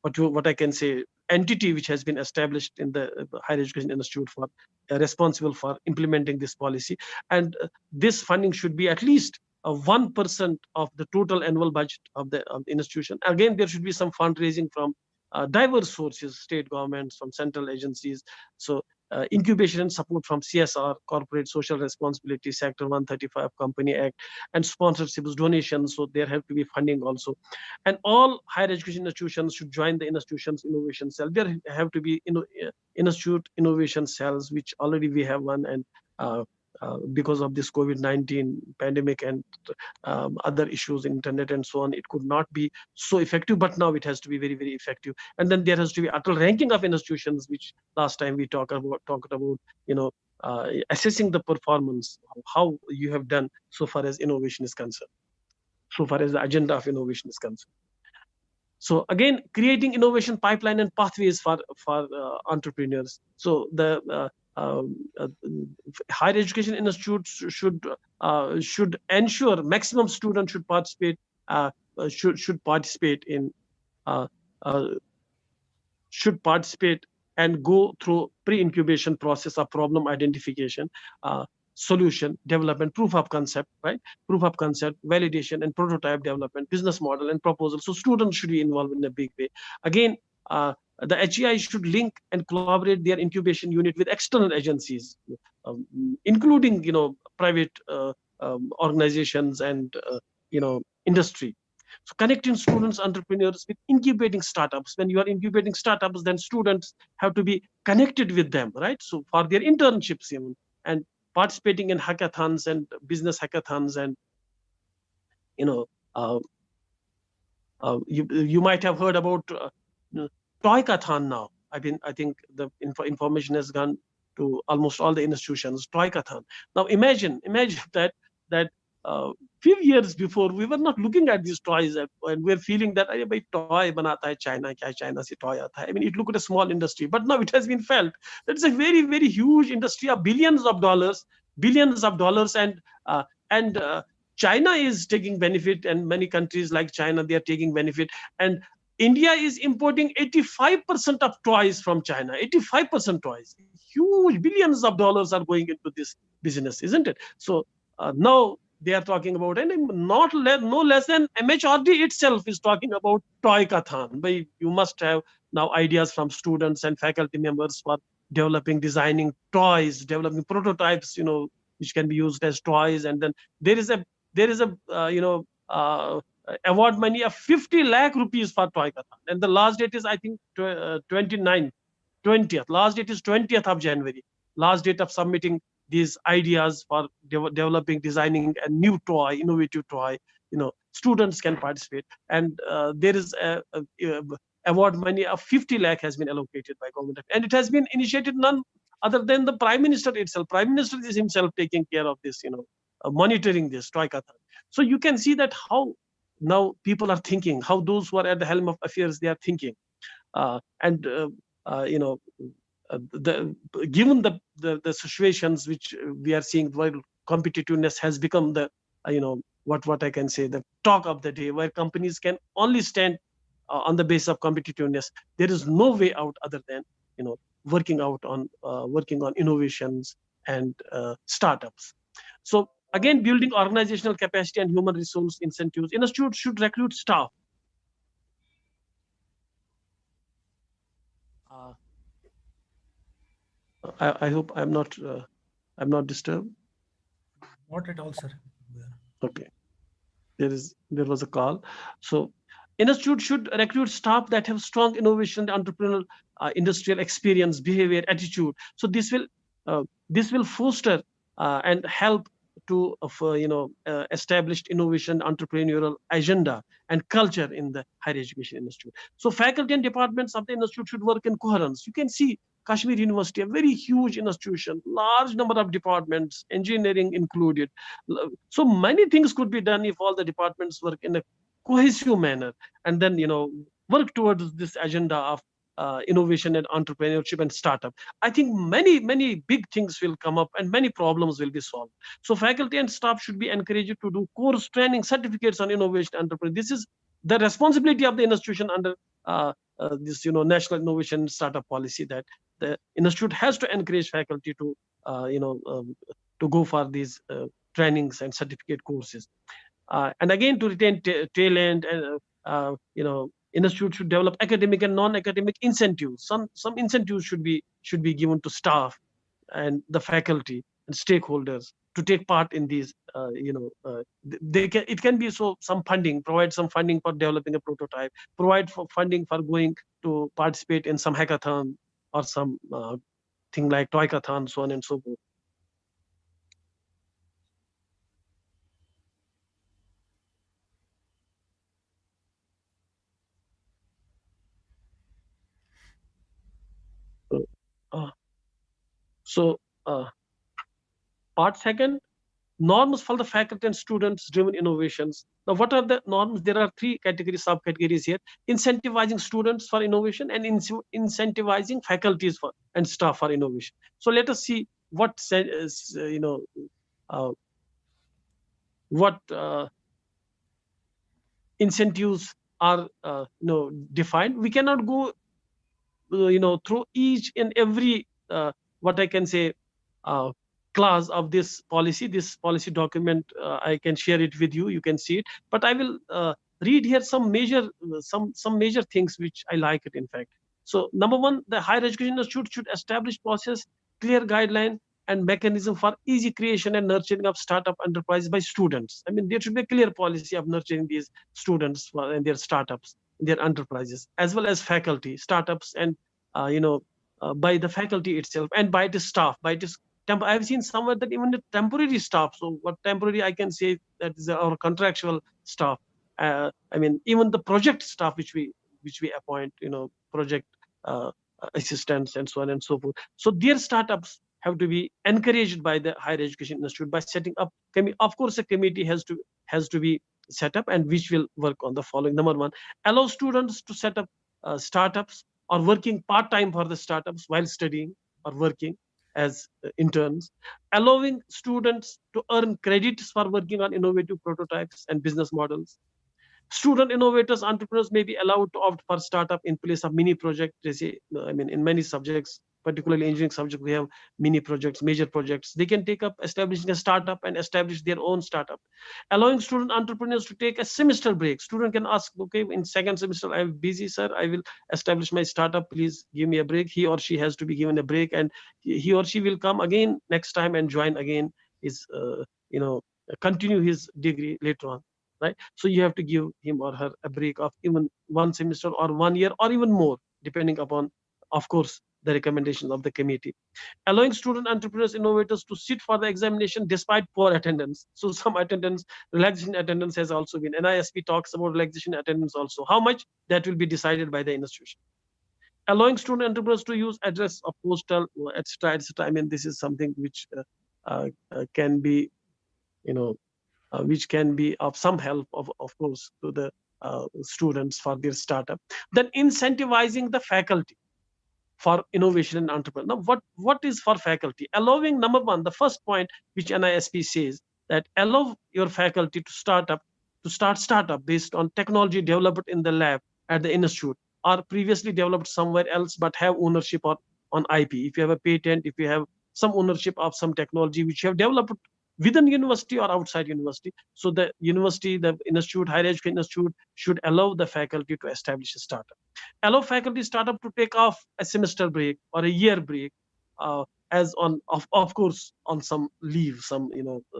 what I can say entity which has been established in the Higher Education Institute for responsible for implementing this policy, and this funding should be at least 1% of the total annual budget of the institution. Again, there should be some fundraising from diverse sources, state governments, from central agencies. So incubation and support from CSR, Corporate Social Responsibility, Sector 135 Company Act, and sponsorships, donations. So there have to be funding also. And all higher education institutions should join the institution's innovation cell. There have to be institute innovation cells, which already we have one, and because of this COVID-19 pandemic and other issues, internet and so on, it could not be so effective, but now it has to be very, very effective. And then there has to be utter ranking of institutions, which last time we talked about, assessing the performance, how you have done so far as innovation is concerned, so far as the agenda of innovation is concerned. So again, creating innovation pipeline and pathways for entrepreneurs. So the higher education institutes should ensure maximum students should participate and go through pre-incubation process of problem identification, solution development, proof of concept, validation and prototype development, business model and proposal. So students should be involved in a big way. Again, the HEI should link and collaborate their incubation unit with external agencies, including private organizations and industry. So connecting students, entrepreneurs with incubating startups. When you are incubating startups, then students have to be connected with them, right? So for their internships even, and participating in hackathons and business hackathons, and you might have heard about Toykathon now. I think the information has gone to almost all the institutions. Toykathon. Now imagine that few years before we were not looking at these toys, and we're feeling that toy banata hai China, kya China se toy aata hai. I mean, it looked at a small industry, but now it has been felt that it's a very, very huge industry of billions of dollars, and China is taking benefit, and many countries like China, they are taking benefit, and India is importing 85% of toys from China. 85% toys, huge billions of dollars are going into this business, isn't it? So now they are talking about, and no less than MHRD itself is talking about Toykathon. But you must have now ideas from students and faculty members for developing, designing toys, developing prototypes, which can be used as toys. And then there is a award money of 50 lakh rupees for Toykathon. And the last date is, I think, 20th. Last date is 20th of January. Last date of submitting these ideas for developing, designing a new toy, innovative toy. Students can participate, and there is a award money of 50 lakh has been allocated by government, and it has been initiated none other than the Prime Minister itself. Prime Minister is himself taking care of this, monitoring this toykathon. So you can see that how now people are thinking, how those who are at the helm of affairs, they are thinking. And you know the given the situations which we are seeing, where competitiveness has become the what I can say, the talk of the day, where companies can only stand on the base of competitiveness. There is no way out other than working on innovations and startups. So again, building organizational capacity and human resource incentives. Institute should recruit staff. I hope I'm not disturbed.
Not at all, sir.
Okay. There was a call. So institute should recruit staff that have strong innovation, entrepreneurial, industrial experience, behavior, attitude. So this will foster and help to established innovation, entrepreneurial agenda and culture in the higher education institute. So faculty and departments of the institute should work in coherence. You can see Kashmir University, a very huge institution, large number of departments, engineering included. So many things could be done if all the departments work in a cohesive manner, and then work towards this agenda of innovation and entrepreneurship and startup. I think many big things will come up and many problems will be solved. So faculty and staff should be encouraged to do course training, certificates on innovation and entrepreneurship. This is the responsibility of the institution under this national innovation startup policy, that the institute has to encourage faculty to to go for these trainings and certificate courses. And again, to retain talent, and institute should develop academic and non-academic incentives. Some incentives should be given to staff and the faculty and stakeholders to take part in these. It can be some funding, provide some funding for developing a prototype, provide for funding for going to participate in some hackathon or some thing like toykathon, so on and so forth. So, part second, norms for the faculty and students driven innovations. Now, what are the norms? There are three categories, subcategories here: incentivizing students for innovation and incentivizing faculties for and staff for innovation. So let us see what incentives are defined. We cannot go through each and every what I can say clause of this policy document. I can share it with you. You can see it, but I will read here some major things which I like it, in fact. So number one, the higher education institute should establish process, clear guideline and mechanism for easy creation and nurturing of startup enterprises by students. I mean, there should be a clear policy of nurturing these students and their startups, their enterprises, as well as faculty, startups, and by the faculty itself and by the staff, by this I've seen somewhere that even the temporary staff. So what temporary I can say, that is our contractual staff. I mean, even the project staff which we appoint, project assistants and so on and so forth. So their startups have to be encouraged by the higher education institute by setting up. Of course, a committee has to be set up, and which will work on the following. Number one, allow students to set up startups or working part-time for the startups while studying or working as interns, allowing students to earn credits for working on innovative prototypes and business models. Student innovators, entrepreneurs may be allowed to opt for startup in place of mini project. I mean, in many subjects, particularly engineering subject, we have mini projects, major projects. They can take up establishing a startup and establish their own startup. Allowing student entrepreneurs to take a semester break. Student can ask, okay, in second semester, I'm busy, sir. I will establish my startup. Please give me a break. He or she has to be given a break, and he or she will come again next time and join again his, continue his degree later on. Right? So you have to give him or her a break of even one semester or 1 year or even more, depending upon, of course, the recommendation of the committee. Allowing student entrepreneurs, innovators to sit for the examination despite poor attendance. So some attendance, relaxation attendance has also been, NISP talks about relaxation attendance also. How much, that will be decided by the institution. Allowing student entrepreneurs to use address of postal, etc., etc. I mean, this is something which can be, which can be of some help, of course, to the students for their startup. Then incentivizing the faculty for innovation and entrepreneur. Now, what is for faculty? Allowing, number one, the first point which NISP says, that allow your faculty to start startup based on technology developed in the lab at the institute, or previously developed somewhere else, but have ownership on IP. If you have a patent, if you have some ownership of some technology which you have developed within university or outside university, so the university, the institute, higher education institute should allow the faculty to establish a startup. Allow faculty startup to take off a semester break or a year break, as on of course on some leave, some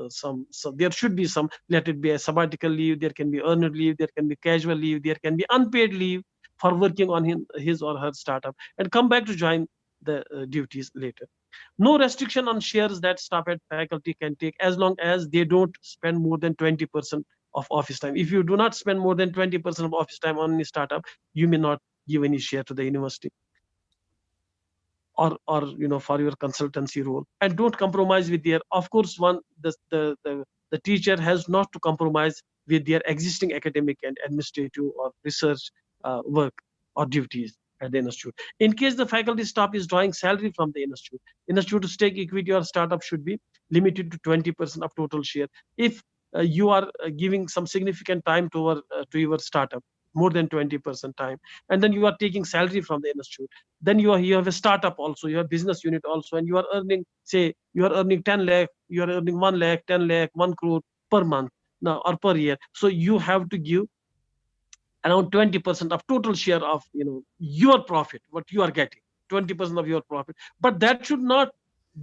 some there should be some, let it be a sabbatical leave, there can be earned leave, there can be casual leave, there can be unpaid leave for working on his or her startup, and come back to join the duties later. No restriction on shares that staff and faculty can take, as long as they don't spend more than 20% of office time. If you do not spend more than 20% of office time on any startup, you may not give any share to the university, or for your consultancy role. And don't compromise with their, of course, the teacher has not to compromise with their existing academic and administrative or research work or duties at the institute. In case the faculty staff is drawing salary from the institute stake equity or startup should be limited to 20% of total share. If you are giving some significant time to your startup, more than 20% time, and then you are taking salary from the institute, then you have a startup also, you have business unit also, and you are earning, say you are earning 10 lakh, you are earning 1 lakh, 10 lakh, 1 crore per month now or per year. So you have to give around 20% of total share of your profit, what you are getting, 20% of your profit. But that should not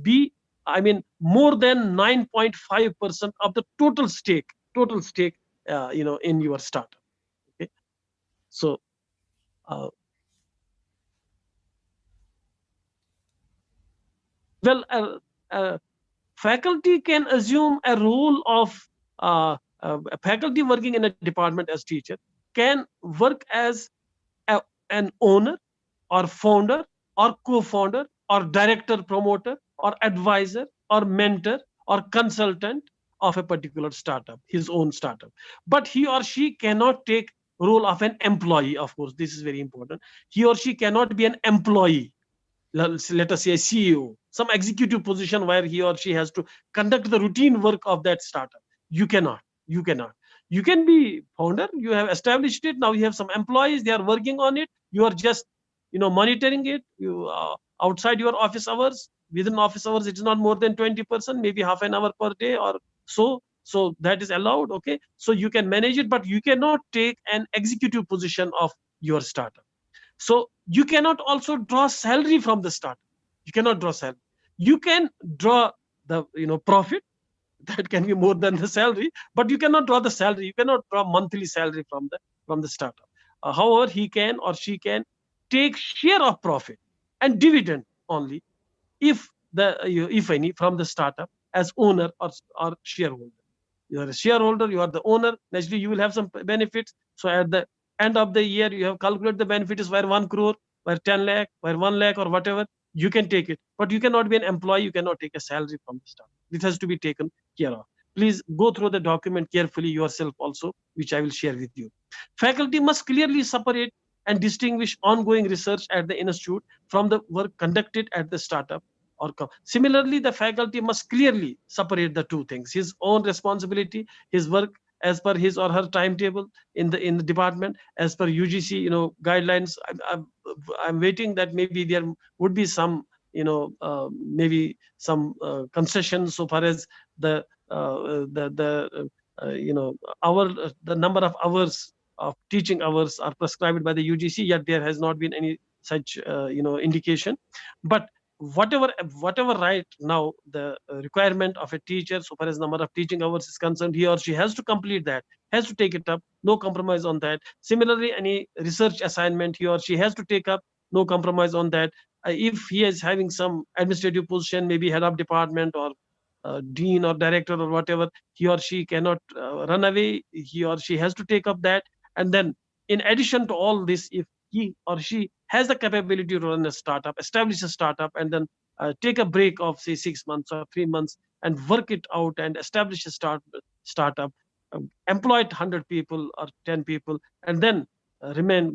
be, I mean, more than 9.5% of the total stake in your startup. Okay, so well, faculty can assume a role of a faculty working in a department as teacher can work as an owner or founder or co-founder or director promoter or advisor or mentor or consultant of a particular startup, his own startup. But he or she cannot take role of an employee. Of course, this is very important. He or she cannot be an employee, let us say a CEO, some executive position where he or she has to conduct the routine work of that startup. You cannot. You can be founder, you have established it, now you have some employees, they are working on it, you are just monitoring it. You outside your office hours, within office hours, it is not more than 20%, maybe half an hour per day or so that is allowed. Okay, so you can manage it, but you cannot take an executive position of your startup. So you cannot also draw salary from the startup. You cannot draw salary. You can draw the profit, that can be more than the salary, but you cannot draw the salary. You cannot draw monthly salary from the startup. However, he can or she can take share of profit and dividend only, if any, from the startup as owner or shareholder. You are a shareholder, you are the owner, naturally you will have some benefits. So at the end of the year, you have calculated the benefits where 1 crore, where 10 lakh, where 1 lakh or whatever, you can take it. But you cannot be an employee, you cannot take a salary from the startup. This has to be taken care of. Please go through the document carefully yourself also, which I will share with you. Faculty must clearly separate and distinguish ongoing research at the institute from the work conducted at the startup. Similarly, the faculty must clearly separate the two things: his own responsibility, his work as per his or her timetable in the department as per UGC guidelines. I'm waiting that maybe there would be some maybe some concessions so far as the the number of hours of teaching hours are prescribed by the UGC, yet there has not been any such indication. But whatever right now the requirement of a teacher so far as number of teaching hours is concerned, he or she has to complete that, has to take it up, no compromise on that. Similarly, any research assignment he or she has to take up, no compromise on that. if he is having some administrative position, maybe head of department or dean or director or whatever, he or she cannot run away. He or she has to take up that. And then in addition to all this, if he or she has the capability to run a startup, establish a startup, and then take a break of say 6 months or 3 months and work it out and establish a startup, employ 100 people or 10 people, and then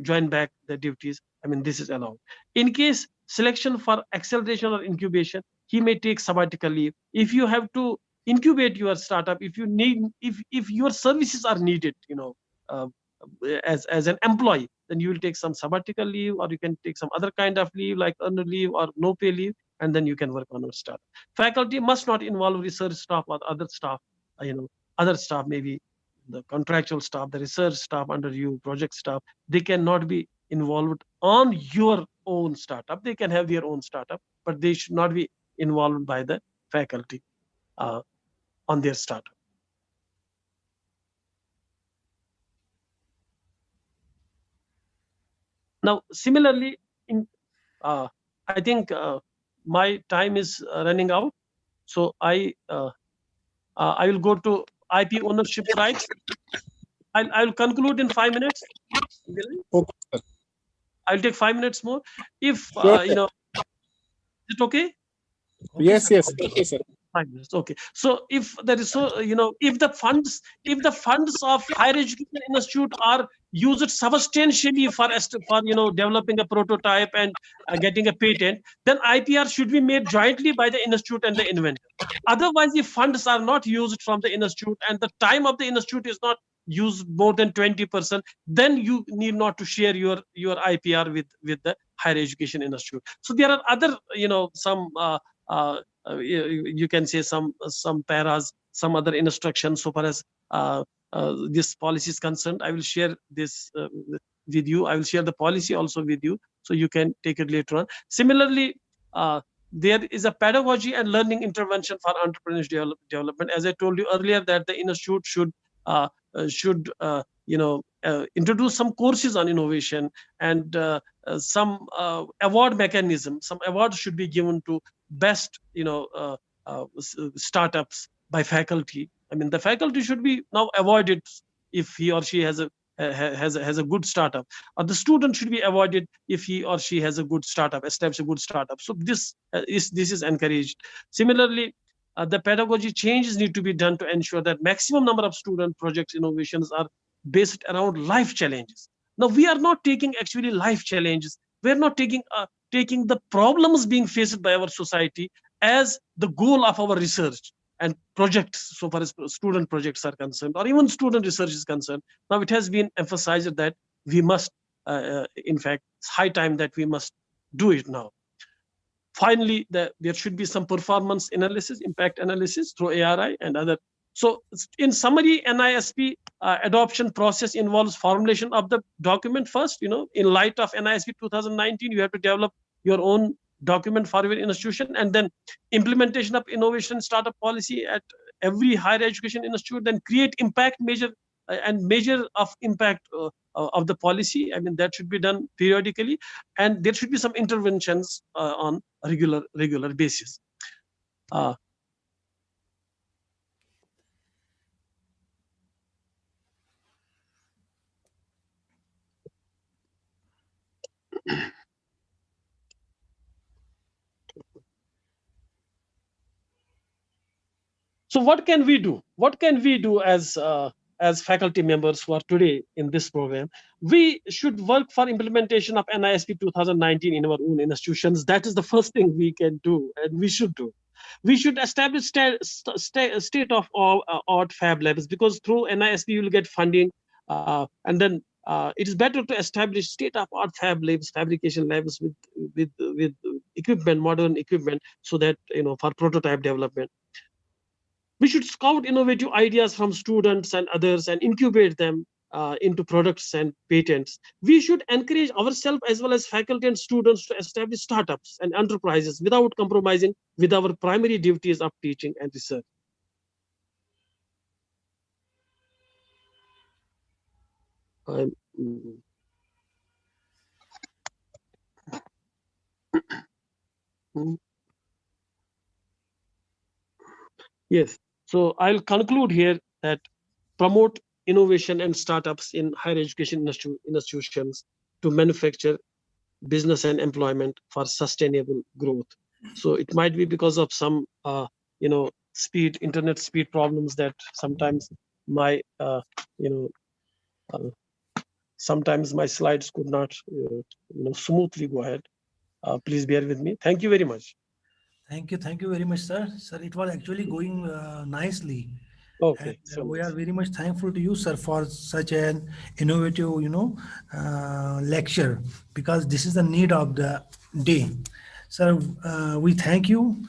join back the duties. I mean, this is allowed. In case selection for acceleration or incubation, he may take sabbatical leave. If you have to incubate your startup, if you need, if your services are needed, uh, as an employee, then you will take some sabbatical leave, or you can take some other kind of leave like earned leave or no pay leave, and then you can work on your startup. Faculty must not involve research staff or other staff, other staff, maybe the contractual staff, the research staff under you, project staff. They cannot be involved on your own startup. They can have their own startup, but they should not be involved by the faculty on their startup. Now, similarly, I think my time is running out, so I will go to IP ownership rights. I will conclude in 5 minutes.
Okay, sir.
I'll take 5 minutes more. If
Sure,
is it okay?
Okay,
yes,
sir.
yes. Okay, sir.
5 minutes. Okay. So if there is if the funds of higher education institute are used substantially for developing a prototype and getting a patent, then IPR should be made jointly by the institute and the inventor. Otherwise, if funds are not used from the institute and the time of the institute is not used more than 20%, then you need not to share your IPR with the higher education institute. So there are other some you can say some paras, some other instructions so far as this policy is concerned. I will share this with you. I will share the policy also with you, so you can take it later on. Similarly, there is a pedagogy and learning intervention for entrepreneurial development. As I told you earlier, that the institute should introduce some courses on innovation, and some award mechanism. Some awards should be given to best startups by faculty. I mean, the faculty should be now avoided if he or she has a good startup, or the student should be avoided if he or she has a good startup, establish a good startup. So this is encouraged. Similarly, the pedagogy changes need to be done to ensure that maximum number of student projects innovations are based around life challenges. Now we are not taking actually life challenges. We are not taking the problems being faced by our society as the goal of our research and projects, so far as student projects are concerned, or even student research is concerned. Now it has been emphasized that we must, in fact, it's high time that we must do it now. Finally, there should be some performance analysis, impact analysis through ARI and other. So in summary, NISP adoption process involves formulation of the document first. In light of NISP 2019, you have to develop your own document for your institution, and then implementation of innovation startup policy at every higher education institute, then create impact measure and measure of impact of the policy. I mean, that should be done periodically, and there should be some interventions on a regular basis. So what can we do? What can we do as faculty members who are today in this program? We should work for implementation of NISP 2019 in our own institutions. That is the first thing we can do, and we should do. We should establish state of art fab labs, because through NISP you will get funding, and then it is better to establish state of art fab labs, fabrication labs with equipment, modern equipment, so that for prototype development. We should scout innovative ideas from students and others and incubate them into products and patents. We should encourage ourselves as well as faculty and students to establish startups and enterprises without compromising with our primary duties of teaching and research. Mhm. Yes. So I'll conclude here that promote innovation and startups in higher education institutions to manufacture, business and employment for sustainable growth. So it might be because of some internet speed problems that sometimes my uh, sometimes my slides could not smoothly go ahead. Please bear with me. Thank you very much.
Thank you very much, sir. Sir, it was actually going nicely. And
Okay, so
we are
nice.
very much thankful to you, sir, for such an innovative, lecture, because this is the need of the day. Sir, we thank you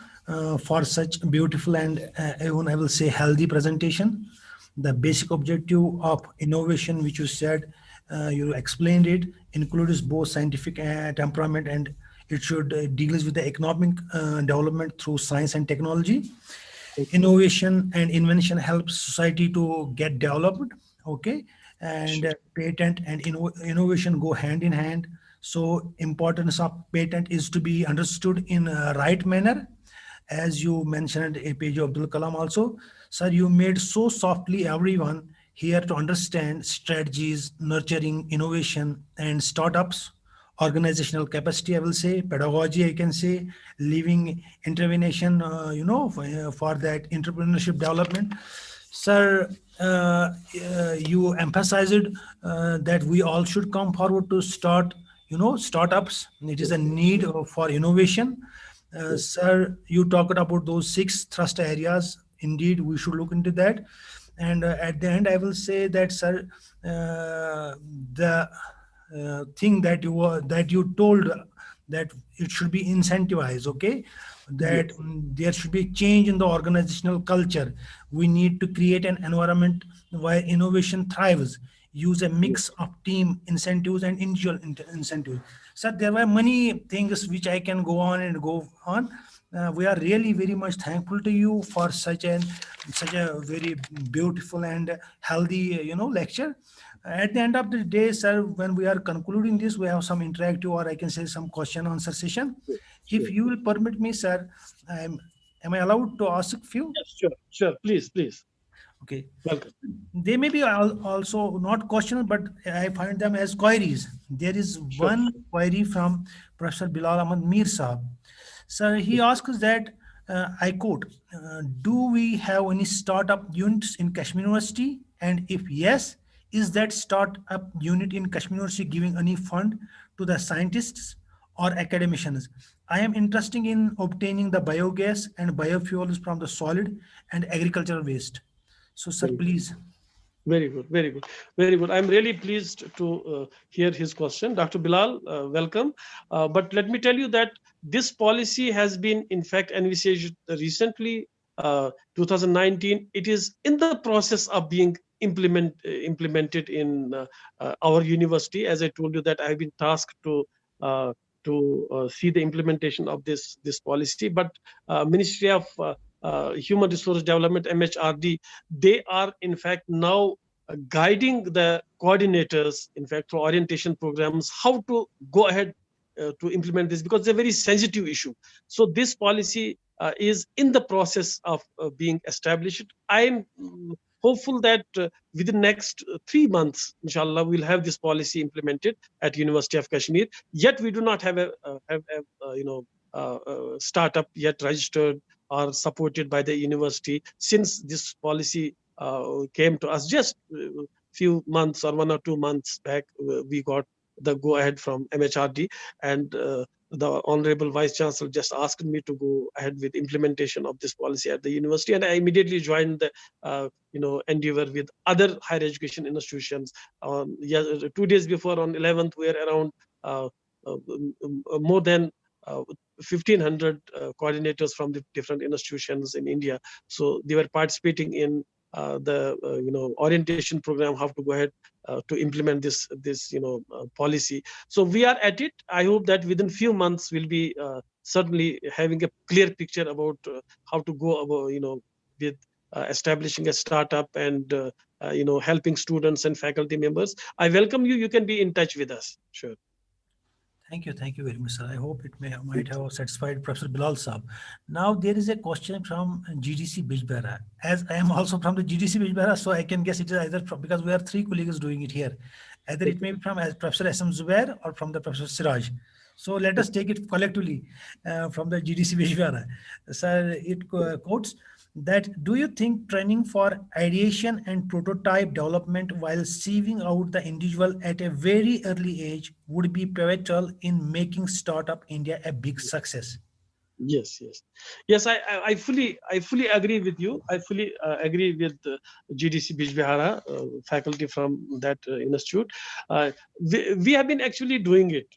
for such beautiful and even I will say healthy presentation. The basic objective of innovation, which you said, you explained it, includes both scientific temperament, and it should deals with the economic development through science and technology. Innovation and invention helps society to get developed. Okay. And
Sure.
patent and innovation go hand in hand. So importance of patent is to be understood in a right manner, as you mentioned APJ Abdul Kalam also. Sir, you made so softly everyone here to understand strategies, nurturing innovation and startups, organizational capacity, I will say, pedagogy, I can say, living intervention, for that entrepreneurship development. Sir, you emphasized that we all should come forward to start, startups. It is a need for innovation. Sir, you talked about those 6 thrust areas. Indeed, we should look into that. And at the end, I will say that, sir, the thing that you told, that it should be incentivized. Okay, that
Yes.
there should be change in the organizational culture. We need to create an environment where innovation thrives. Use a mix of team incentives and individual incentives. So there were many things which I can go on and go on. We are really very much thankful to you for such a very beautiful and healthy, lecture. At the end of the day, sir, when we are concluding this, we have some interactive, or I can say some question answer session. If
Sure.
you will permit me, sir, am I allowed to ask a few?
Yes, sure. Sure. Please, please.
Okay.
Welcome.
They may be also not questions, but I find them as queries. There is
Sure.
one query from Professor Bilal Ahmad Mir Sahab. Sir, he asks that, I quote, do we have any startup units in Kashmir University? And if yes, is that startup unit in Kashmir University giving any fund to the scientists or academicians? I am interested in obtaining the biogas and biofuels from the solid and agricultural waste. So, sir,
Very good.
please.
Very good. Very good. Very good. I'm really pleased to hear his question. Dr. Bilal, welcome. But let me tell you that this policy has been, in fact, envisaged recently, 2019. It is in the process of being implemented in our university. As I told you, that I've been tasked to see the implementation of this policy. But Ministry of Human Resource Development, MHRD, they are in fact now guiding the coordinators, in fact, through orientation programs, how to go ahead to implement this, because it's a very sensitive issue. So this policy is in the process of being established. I am hopeful that within next 3 months, inshallah, we'll have this policy implemented at University of Kashmir. Yet we do not have a startup yet registered or supported by the university, since this policy came to us just a few months or 1 or 2 months back. We got the go ahead from MHRD, and the honorable vice chancellor just asked me to go ahead with implementation of this policy at the university, and I immediately joined the endeavor with other higher education institutions. Yeah, 2 days before, on 11th, we are around more than 1,500 coordinators from the different institutions in India. So they were participating in the orientation program, how to go ahead to implement this policy. So we are at it. I hope that within few months we'll be certainly having a clear picture about how to go about with establishing a startup and helping students and faculty members. I welcome you. You can be in touch with us. Sure.
Thank you very much, sir. I hope it might have satisfied Professor Bilal Saab. Now there is a question from GDC Bijbera. As I am also from the GDC Bijbera, so I can guess it is either from, because we are three colleagues doing it here. Either it may be from Professor SM Zubair or from the Professor Siraj. So let us take it collectively from the GDC Bijbera. Sir, it quotes that, do you think training for ideation and prototype development while sieving out the individual at a very early age would be pivotal in making startup India a big success?
Yes. I fully agree with you. I fully agree with GDC Bijbihara faculty from that institute. We have been actually doing it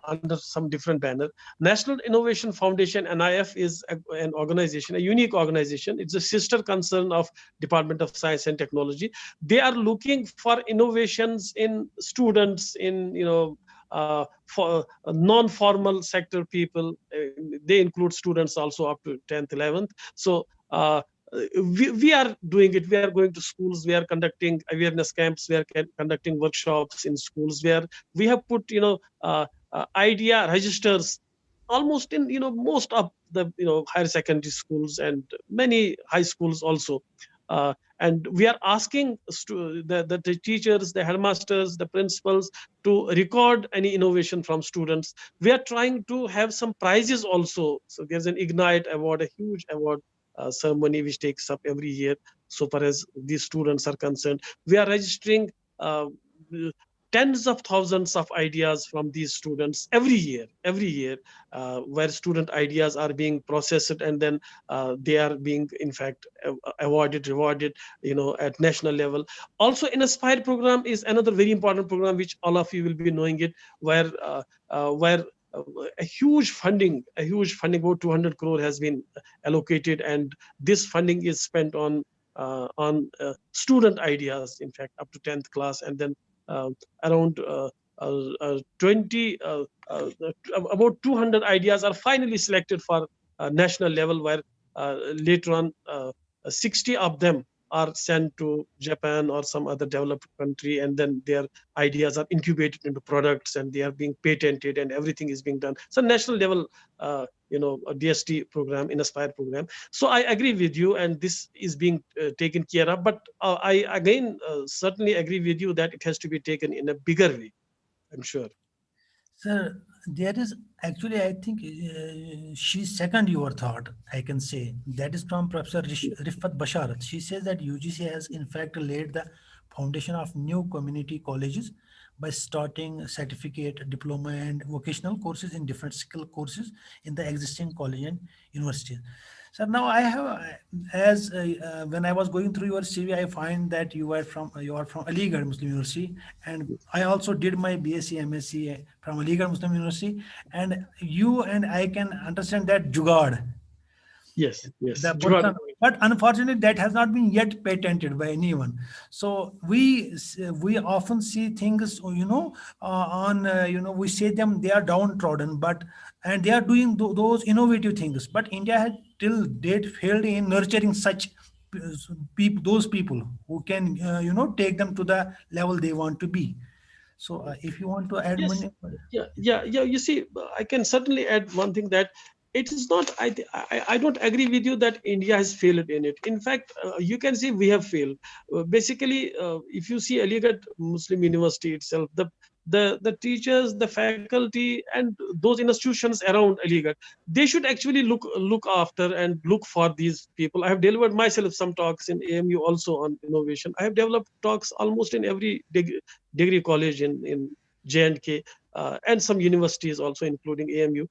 under some different banner. National Innovation Foundation (NIF) is an organization, a unique organization. It's a sister concern of Department of Science and Technology. They are looking for innovations in students, in for non-formal sector people. They include students also up to 10th, 11th. So we are doing it. We are going to schools. We are conducting awareness camps. We are conducting workshops in schools where we have put idea registers almost in most of the higher secondary schools and many high schools also. And we are asking the teachers, the headmasters, the principals to record any innovation from students. We are trying to have some prizes also. So there's an Ignite award, a huge award ceremony which takes up every year. So far as these students are concerned, we are registering tens of thousands of ideas from these students every year, where student ideas are being processed and then they are being, in fact, awarded, rewarded, at national level. Also, Inspire program is another very important program, which all of you will be knowing it, where a huge funding, about 200 crore has been allocated, and this funding is spent on student ideas, in fact, up to 10th class, and then around 20, about 200 ideas are finally selected for national level, where later on 60 of them are sent to Japan or some other developed country, and then their ideas are incubated into products and they are being patented and everything is being done. So national level, a DST program, Inspire program. So I agree with you, and this is being taken care of. But I again certainly agree with you that it has to be taken in a bigger way, I'm sure.
Sir, there is actually, I think she second your thought, I can say. That is from Professor Rifat Basharat. She says that UGC has in fact laid the foundation of new community colleges by starting certificate, diploma and vocational courses in different skill courses in the existing college and universities. So now I have, as when I was going through your CV, I find that you are from Aligarh Muslim University, and I also did my BSc MSc from Aligarh Muslim University, and you and I can understand that Jugaad.
Yes.
But unfortunately, that has not been yet patented by anyone. So we often see things, we say them, they are downtrodden, and they are doing those innovative things. But India had till date failed in nurturing such those people who can, take them to the level they want to be. So if you want to add
Yes.
money.
Yeah. You see, I can certainly add one thing, that it is not. I don't agree with you that India has failed in it. In fact, you can see we have failed. Basically, if you see Aligarh Muslim University itself, the teachers, the faculty, and those institutions around Aligarh, they should actually look after and look for these people. I have delivered myself some talks in AMU also on innovation. I have developed talks almost in every degree college in J&K, and some universities also, including AMU.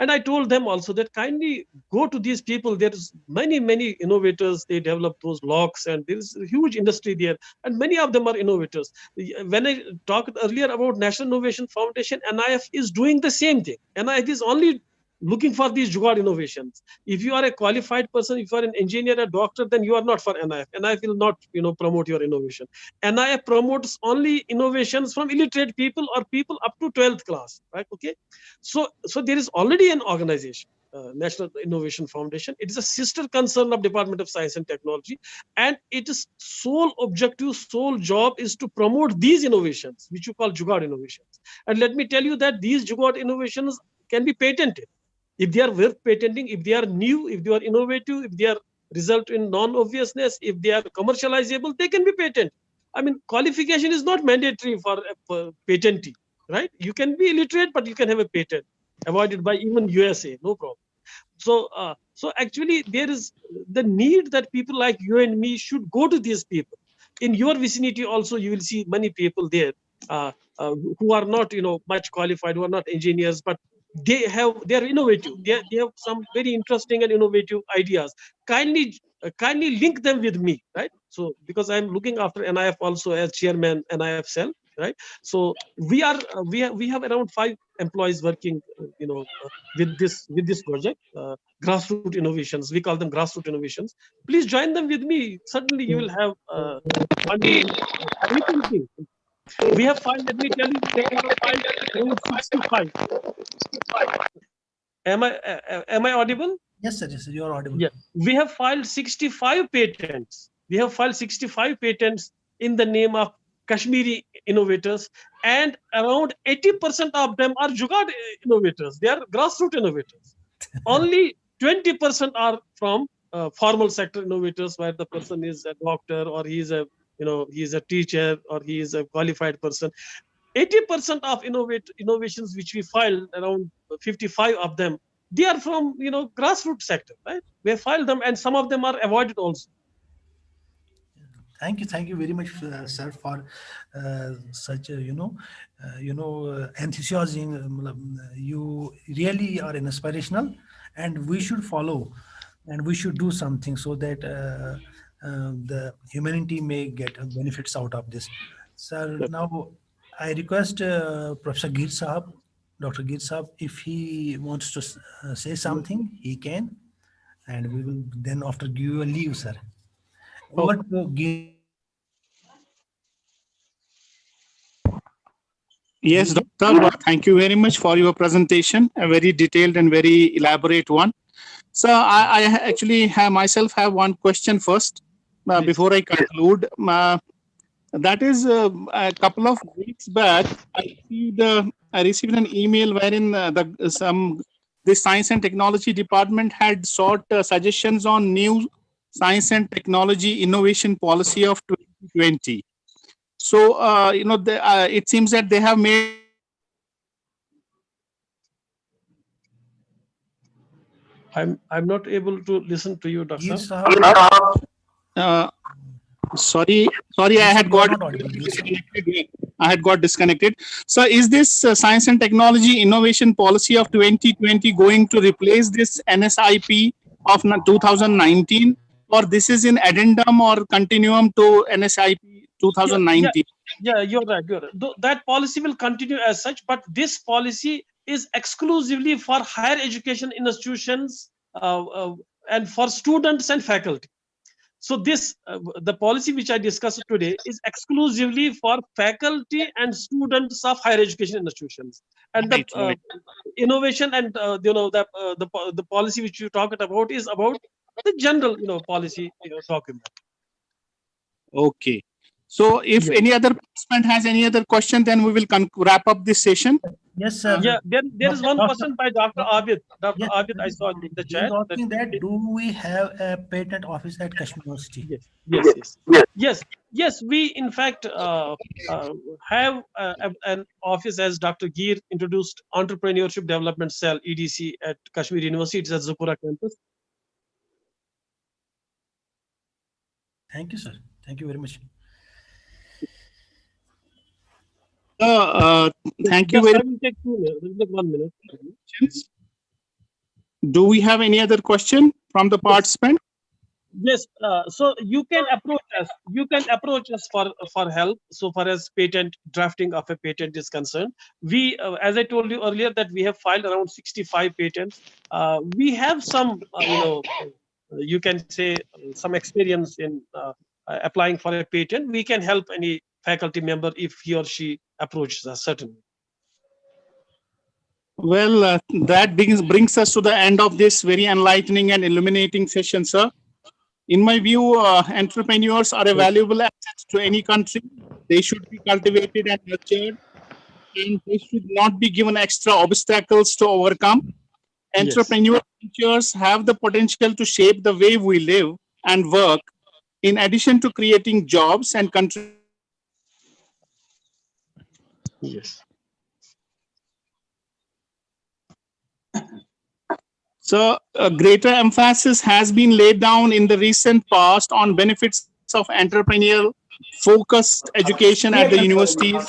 And I told them also that kindly go to these people. There's many innovators. They develop those locks, and there's a huge industry there, and many of them are innovators. When I talked earlier about National Innovation Foundation, NIF is doing the same thing. NIF is only looking for these jugaad innovations. If you are a qualified person, if you are an engineer, a doctor, then you are not for NIF. NIF will not, promote your innovation. NIF promotes only innovations from illiterate people or people up to 12th class, right? Okay. So there is already an organization. National Innovation Foundation. It is a sister concern of Department of Science and Technology, and its sole objective, sole job is to promote these innovations, which you call Jugaad innovations. And let me tell you that these Jugaad innovations can be patented. If they are worth patenting, if they are new, if they are innovative, if they are result in non-obviousness, if they are commercializable, they can be patented. I mean, qualification is not mandatory for patentee, right? You can be illiterate, but you can have a patent avoided by even USA, no problem. So actually, there is the need that people like you and me should go to these people. In your vicinity, also, you will see many people there who are not, much qualified, who are not engineers, but they are innovative. They have some very interesting and innovative ideas. Kindly link them with me, right? So because I'm looking after NIF also as chairman NIF cell, right? So we have around 5 employees working, with this project, grassroots innovations. We call them grassroots innovations. Please join them with me. Certainly, you will have funding and anything. We have filed. Let me tell you, we have filed around 65. Am I audible?
Yes, sir. Yes, sir. You are audible.
Yeah. We have filed 65 patents. We have filed 65 patents in the name of Kashmiri innovators, and around 80% of them are Jugaad innovators. They are grassroots innovators. Only 20% are from formal sector innovators, where the person is a doctor, or he is a teacher, or he is a qualified person. 80% of innovations which we filed, around 55 of them, they are from grassroots sector, right? We have filed them, and some of them are avoided also.
Thank you very much, sir, for such enthusiasm. You really are inspirational, and we should follow, and we should do something so that the humanity may get benefits out of this. Sir, now I request Professor Gir Sahab, Dr. Gir Sahab, if he wants to say something, he can, and we will then after give you a leave, sir. Over to Gir.
Yes, Doctor. Thank you very much for your presentation, a very detailed and very elaborate one. So I actually have one question first before I conclude. That is a couple of weeks back, I received an email wherein the Science and Technology Department had sought suggestions on new Science and Technology Innovation Policy of 2020. So, it seems that they have made.
I'm not able to listen to you, Dr.
Gir
Sahab.
Sahab,
Sorry, I had got disconnected. I had got disconnected. So, is this Science and Technology Innovation Policy of 2020 going to replace this NSIP of 2019, or this is in addendum or continuum to NSIP 2019?
Yeah, you're right. That policy will continue as such, but this policy is exclusively for higher education institutions and for students and faculty. So the policy which I discussed today is exclusively for faculty and students of higher education institutions. And the innovation and the policy which you talked about is about the general policy document.
Okay. So if any other participant has any other question, then we will wrap up this session.
Yes, sir.
Yeah, there is one question by Dr. Abid. Dr.
Yes,
Abid, I saw in the chat.
He's asking that do we have a patent office at Kashmir University?
Yes. We in fact have an office, as Dr. Gir introduced, Entrepreneurship Development Cell (EDC) at Kashmir University. It's at Zupura campus.
Thank you, sir. Thank you very much.
Thank you very much.
I will take 2 minutes. Will take 1 minute.
Do we have any other question from the participant?
Yes. So you can approach us. You can approach us for help so far as patent drafting of a patent is concerned. We, as I told you earlier, that we have filed around 65 patents. We have some, you can say some experience in applying for a patent. We can help any faculty member if he or she approaches us, certainly.
Well, that brings us to the end of this very enlightening and illuminating session, sir. In my view, entrepreneurs are a valuable asset to any country. They should be cultivated and nurtured, and they should not be given extra obstacles to overcome.
Yes.
Entrepreneur ventures have the potential to shape the way we live and work, in addition to creating jobs and contributing to the economic development of the country.
Yes.
So, a greater emphasis has been laid down in the recent past on benefits of entrepreneurial focused education at the universities,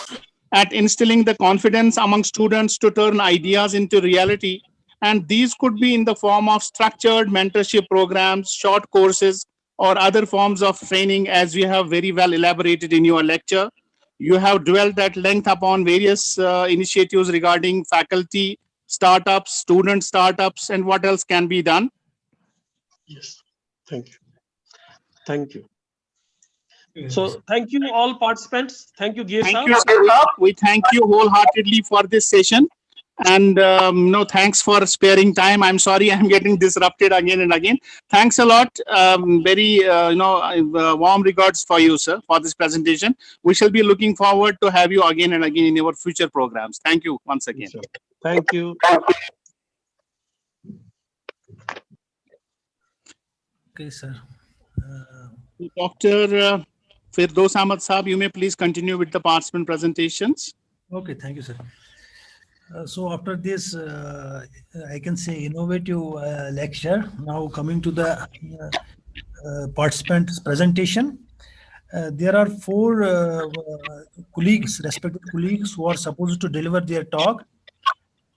at instilling the confidence among students to turn ideas into reality. And these could be in the form of structured mentorship programs, short courses, or other forms of training, as we have very well elaborated in your lecture. You have dwelt at length upon various initiatives regarding faculty, startups, student startups, and what else can be done.
Yes. Thank you. Thank you. So thank you all participants. Thank you, Gear
Thank
Saab.
you, sir. We thank you wholeheartedly for this session. And no, thanks for sparing time. I'm sorry I'm getting disrupted again and again. Thanks a lot. Very, warm regards for you, sir, for this presentation. We shall be looking forward to have you again and again in our future programs. Thank you once again.
Sure. Thank you.
Okay, sir.
Dr. Firdos Ahmad Saab, you may please continue with the participant presentations.
Okay, thank you, sir. So after this, I can say innovative lecture, now coming to the participants' presentation. There are four colleagues, respected colleagues, who are supposed to deliver their talk.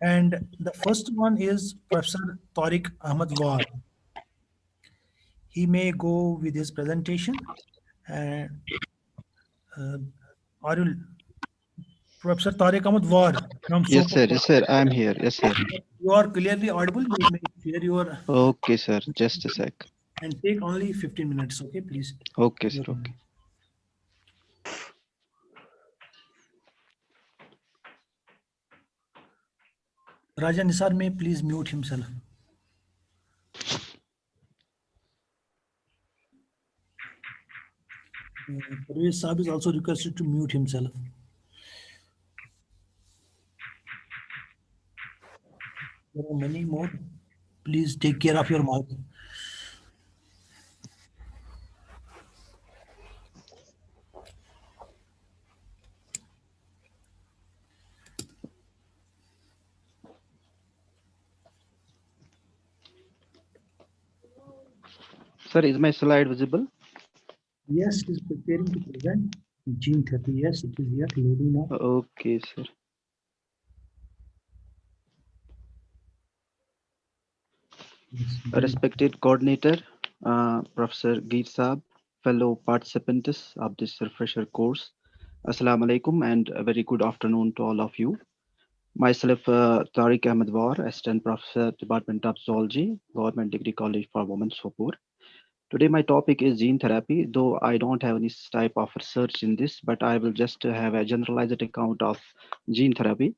And the first one is Professor Tariq Ahmad War. He may go with his presentation. And are you Professor Tariq Ahmad War from
Yes,
SOPA?
sir. Yes, sir. I'm here. Yes, sir.
You are clearly audible. You may share your
Okay, sir. Just a sec.
and take only 15 minutes. Okay, please.
Okay, sir. Okay.
Raja Nisar may please mute himself. Parvez Saab is also requested to mute himself. There are many more. Please take care of your mouth.
Sir, is my slide visible?
Yes, he is preparing to present gene therapy. Yes, it is here loading now.
Okay, sir.
Yes,
Respected coordinator, Professor Geet Saab, fellow participants of this refresher course. Assalamu alaikum and a very good afternoon to all of you. Myself, Tariq Ahmed War, Assistant Professor, Department of Zoology, Government Degree College for Women, Sopur. Today, my topic is gene therapy, though I don't have any type of research in this, but I will just have a generalized account of gene therapy.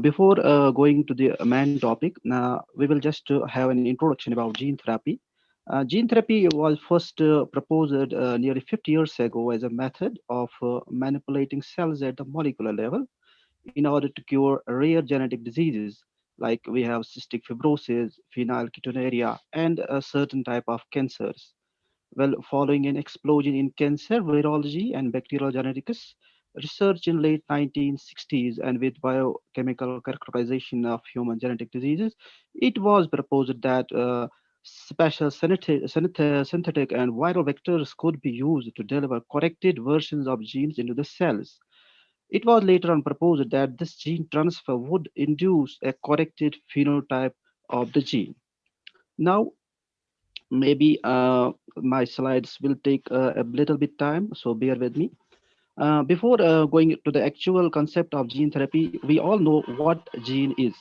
Before going to the main topic, we will just have an introduction about gene therapy. Gene therapy was first proposed nearly 50 years ago as a method of manipulating cells at the molecular level in order to cure rare genetic diseases like we have cystic fibrosis, phenylketonuria, and a certain type of cancers. Well, following an explosion in cancer virology and bacterial genetics, research in late 1960s and with biochemical characterization of human genetic diseases, it was proposed that special synthetic and viral vectors could be used to deliver corrected versions of genes into the cells. It was later on proposed that this gene transfer would induce a corrected phenotype of the gene. Now, maybe my slides will take a little bit time, so bear with me. Before going to the actual concept of gene therapy, we all know what gene is.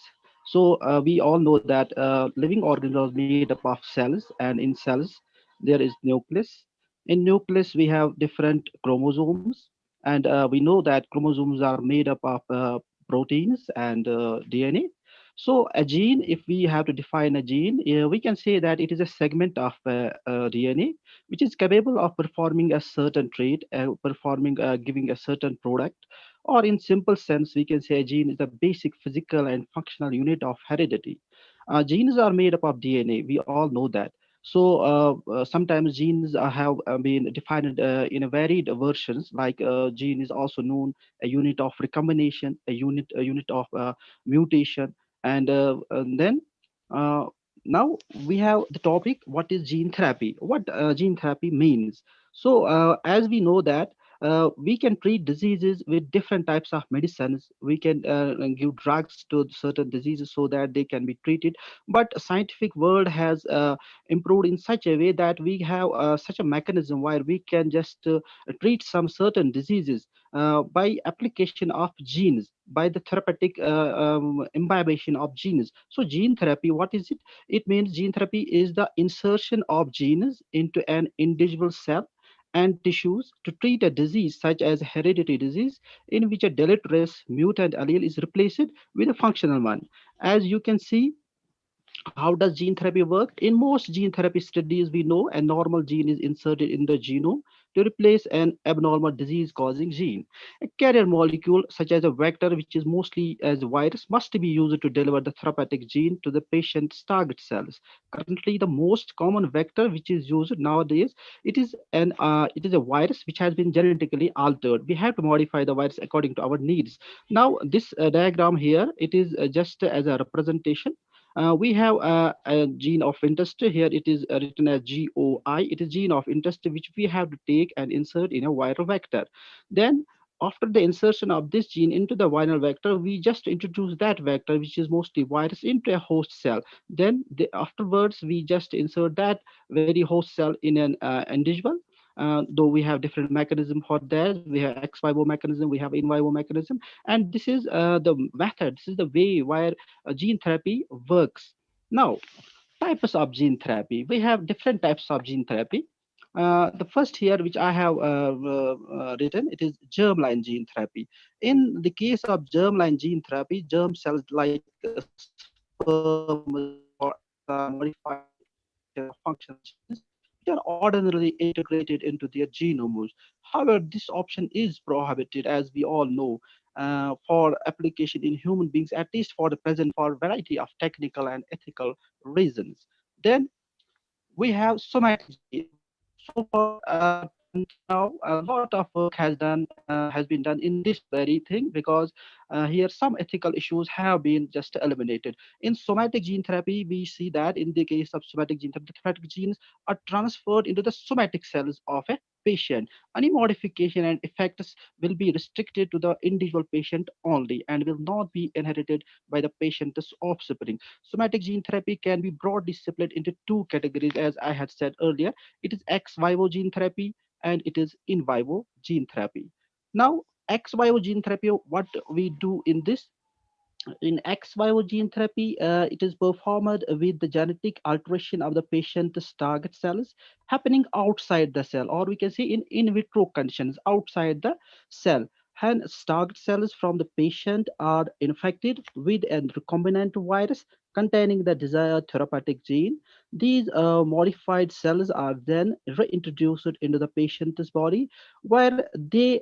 So we all know that living organisms are made up of cells, and in cells there is nucleus. In nucleus we have different chromosomes, and we know that chromosomes are made up of proteins and DNA. So a gene, if we have to define a gene, we can say that it is a segment of DNA which is capable of performing a certain trait, giving a certain product, or in simple sense, we can say a gene is the basic physical and functional unit of heredity. Genes are made up of DNA. We all know that. So sometimes genes have been defined in a varied versions. Like gene is also known a unit of recombination, a unit of mutation, and then uh, now we have the topic: what is gene therapy? What gene therapy means? So as we know that we can treat diseases with different types of medicines. We can give drugs to certain diseases so that they can be treated. But scientific world has improved in such a way that we have such a mechanism where we can just treat some certain diseases by application of genes, by the therapeutic imbibation of genes. So gene therapy, what is it? It means gene therapy is the insertion of genes into an individual cell and tissues to treat a disease such as hereditary disease in which a deleterious mutant allele is replaced with a functional one. As you can see, how does gene therapy work? In most gene therapy studies, we know a normal gene is inserted in the genome to replace an abnormal disease causing gene. A carrier molecule, such as a vector, which is mostly as a virus, must be used to deliver the therapeutic gene to the patient's target cells. Currently, the most common vector which is used nowadays, it is a virus which has been genetically altered. We have to modify the virus according to our needs. Now, this diagram here, it is just as a representation. We have a gene of interest here. It is written as GOI. It is gene of interest which we have to take and insert in a viral vector. Then after the insertion of this gene into the viral vector, we just introduce that vector, which is mostly virus, into a host cell. Then afterwards, we just insert that very host cell in an individual. Though we have different mechanism for that, we have ex vivo mechanism, we have in vivo mechanism, and this is the method. This is the way where gene therapy works. Now, types of gene therapy. We have different types of gene therapy. The first here, which I have written, it is germline gene therapy. In the case of germline gene therapy, germ cells like sperm or eggs are modified by the application of functional genes, which are ordinarily integrated into their genomes. However, this option is prohibited, as we all know, for application in human beings, at least for the present, for a variety of technical and ethical reasons. Then we have somatic gene. So far, until now, a lot of work has been done in this very thing, because here some ethical issues have been just eliminated. In somatic gene therapy, we see that in the case of somatic gene therapy, the somatic genes are transferred into the somatic cells of a patient. Any modification and effects will be restricted to the individual patient only and will not be inherited by the patient's offspring. Somatic gene therapy can be broadly split into two categories, as I had said earlier. It is ex vivo gene therapy and it is in vivo gene therapy. Now, ex vivo gene therapy, what we do in this? In ex vivo gene therapy, it is performed with the genetic alteration of the patient's target cells happening outside the cell, or we can say in vitro conditions outside the cell. Hence, target cells from the patient are infected with a recombinant virus containing the desired therapeutic gene. These modified cells are then reintroduced into the patient's body, where they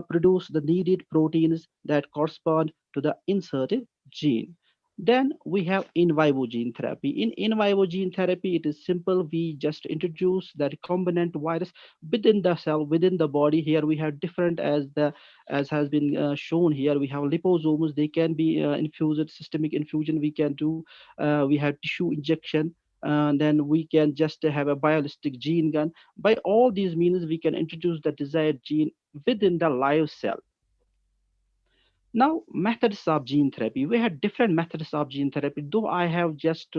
produce the needed proteins that correspond to the inserted gene. Then we have in vivo gene therapy. In vivo gene therapy, it is simple. We just introduce the recombinant virus within the cell, within the body. Here we have different, as has been shown here. We have liposomes. They can be infused, systemic infusion. We can do. We have tissue injection. Then we can just have a biologistic gene gun. By all these means, we can introduce the desired gene within the live cell. Now, methods of gene therapy. We had different methods of gene therapy, though I have just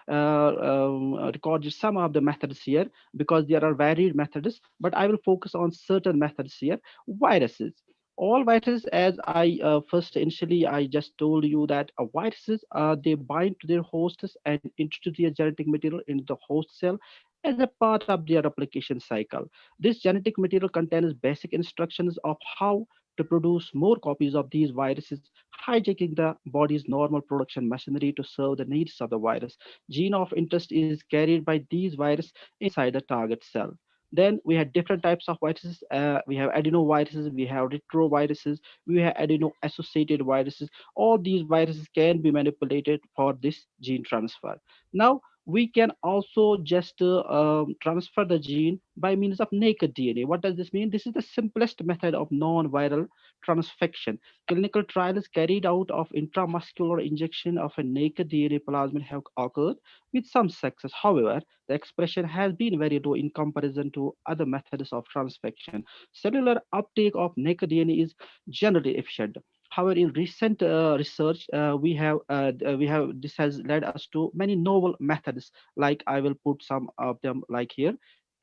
recorded some of the methods here because there are varied methods, but I will focus on certain methods here. Viruses. All viruses, as I first initially, I just told you that viruses, they bind to their hosts and introduce their genetic material into the host cell as a part of their replication cycle. This genetic material contains basic instructions of how to produce more copies of these viruses, hijacking the body's normal production machinery to serve the needs of the virus. Gene of interest is carried by these viruses inside the target cell. Then we had different types of viruses. We have adenoviruses, we have retroviruses, we have adeno-associated viruses. All these viruses can be manipulated for this gene transfer. Now, we can also just transfer the gene by means of naked DNA. What does this mean? This is the simplest method of non-viral transfection. Clinical trials carried out of intramuscular injection of a naked DNA plasmid have occurred with some success. However, the expression has been very low in comparison to other methods of transfection. Cellular uptake of naked DNA is generally efficient. However, in recent research, we have this has led us to many novel methods. Like I will put some of them like here,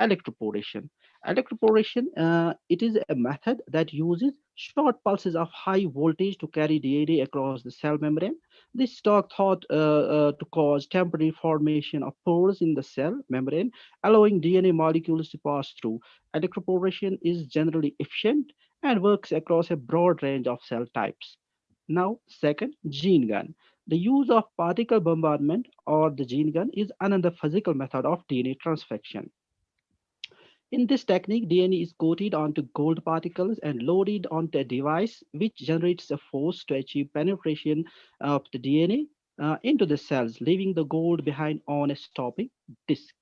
electroporation. Electroporation, it is a method that uses short pulses of high voltage to carry DNA across the cell membrane. This talk thought to cause temporary formation of pores in the cell membrane, allowing DNA molecules to pass through. Electroporation is generally efficient and works across a broad range of cell types. Now, second, gene gun. The use of particle bombardment or the gene gun is another physical method of DNA transfection. In this technique, DNA is coated onto gold particles and loaded onto a device which generates a force to achieve penetration of the DNA into the cells, leaving the gold behind on a stopping disc.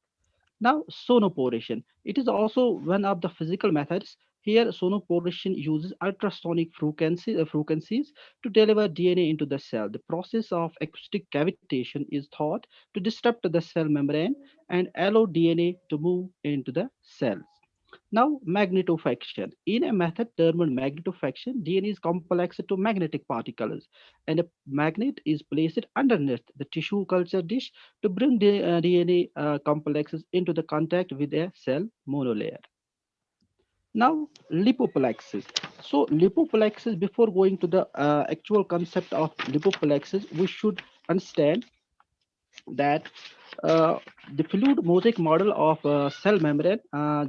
Now, sonoporation. It is also one of the physical methods. Here, sonoporation uses ultrasonic frequencies to deliver DNA into the cell. The process of acoustic cavitation is thought to disrupt the cell membrane and allow DNA to move into the cells. Now, magnetofaction. In a method termed magnetofaction, DNA is complexed to magnetic particles, and a magnet is placed underneath the tissue culture dish to bring the DNA complexes into the contact with a cell monolayer. Now, lipoplexis. So, lipoplexis, before going to the actual concept of lipoplexis, we should understand that uh, the fluid mosaic model of cell membrane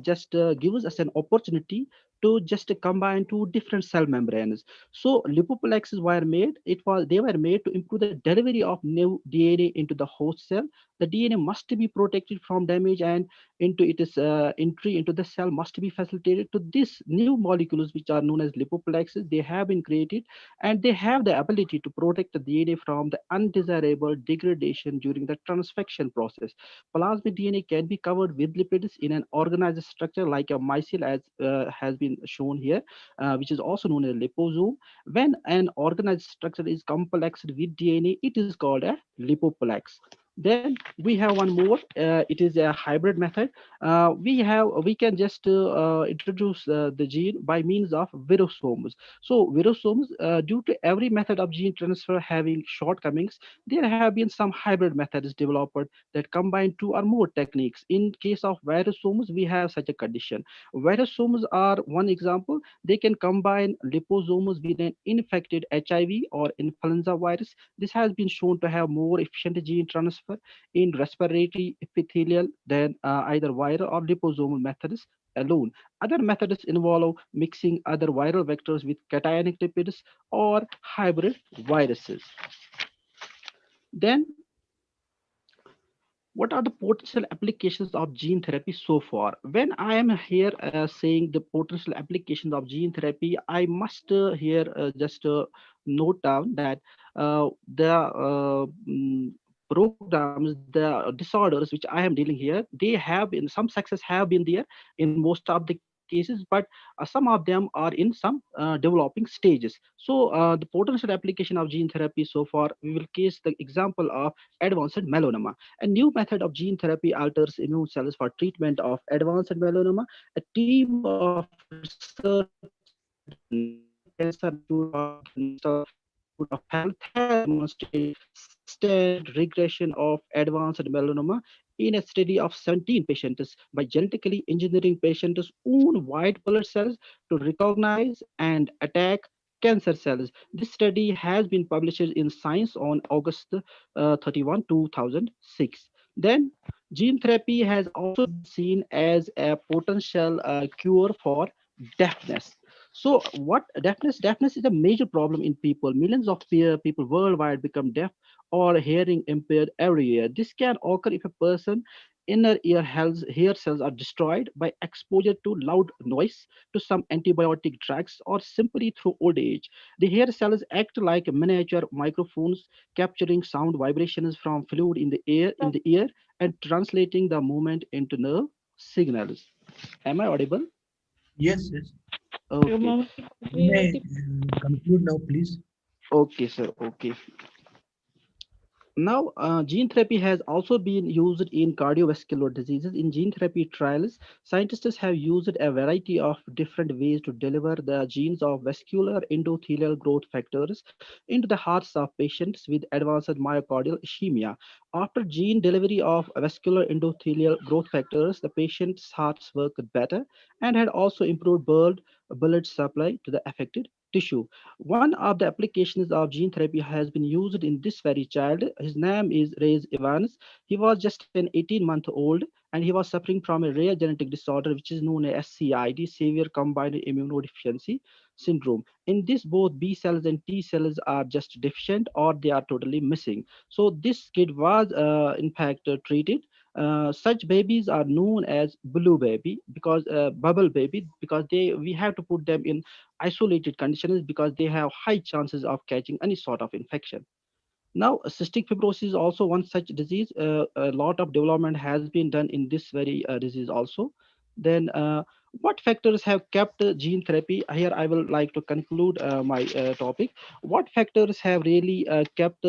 just gives us an opportunity to just combine two different cell membranes. So lipoplexes were made. They were made to improve the delivery of new DNA into the host cell. The DNA must be protected from damage, and into its entry into the cell must be facilitated. To these new molecules, which are known as lipoplexes, they have been created, and they have the ability to protect the DNA from the undesirable degradation during the transfection process. Plasmid DNA can be covered with lipids in an organized structure like a micelle, as has been shown here, which is also known as liposome. When an organized structure is complexed with DNA, it is called a lipoplex. Then we have one more. It is a hybrid method. We can just introduce the gene by means of virosomes. So virosomes, due to every method of gene transfer having shortcomings, there have been some hybrid methods developed that combine two or more techniques. In case of virosomes, we have such a condition. Virosomes are one example. They can combine liposomes with an infected HIV or influenza virus. This has been shown to have more efficient gene transfer in respiratory epithelial than either viral or liposomal methods alone. Other methods involve mixing other viral vectors with cationic lipids or hybrid viruses. Then, what are the potential applications of gene therapy so far? When I am here saying the potential applications of gene therapy, I must here just note down that the programs, the disorders which I am dealing here, they have been, some success have been there in most of the cases, but some of them are in some developing stages. So the potential application of gene therapy so far, we will case the example of advanced melanoma. A new method of gene therapy alters immune cells for treatment of advanced melanoma. A team of researchers at National Cancer Institute of National Institute of Health has demonstrated sustained regression of advanced melanoma in a study of 17 patients by genetically engineering patients' own white blood cells to recognize and attack cancer cells. This study has been published in Science on August 31, 2006. Then, gene therapy has also been seen as a potential cure for deafness. So what deafness is a major problem in people. Millions of people worldwide become deaf or hearing impaired every year. This can occur if a person inner hair cells are destroyed by exposure to loud noise, to some antibiotic drugs, or simply through old age. The hair cells act like miniature microphones, capturing sound vibrations from fluid in the ear and translating the movement into nerve signals. Am I audible?
Yes, yes.
Okay.
You may conclude now, please.
Okay, sir. Okay. Now, gene therapy has also been used in cardiovascular diseases. In gene therapy trials, scientists have used a variety of different ways to deliver the genes of vascular endothelial growth factors into the hearts of patients with advanced myocardial ischemia. After gene delivery of vascular endothelial growth factors, the patient's hearts worked better and had also improved blood supply to the affected tissue. One of the applications of gene therapy has been used in this very child. His name is Reyes Evans. He was just an 18-month-old and he was suffering from a rare genetic disorder which is known as SCID, severe combined immunodeficiency syndrome. In this, both B cells and T cells are just deficient or they are totally missing. So this kid was in fact treated. Such babies are known as blue baby because bubble baby because they we have to put them in isolated conditions because they have high chances of catching any sort of infection. Now, cystic fibrosis is also one such disease. A lot of development has been done in this very disease also. Then, what factors have kept gene therapy? Here, I will like to conclude my topic. What factors have really kept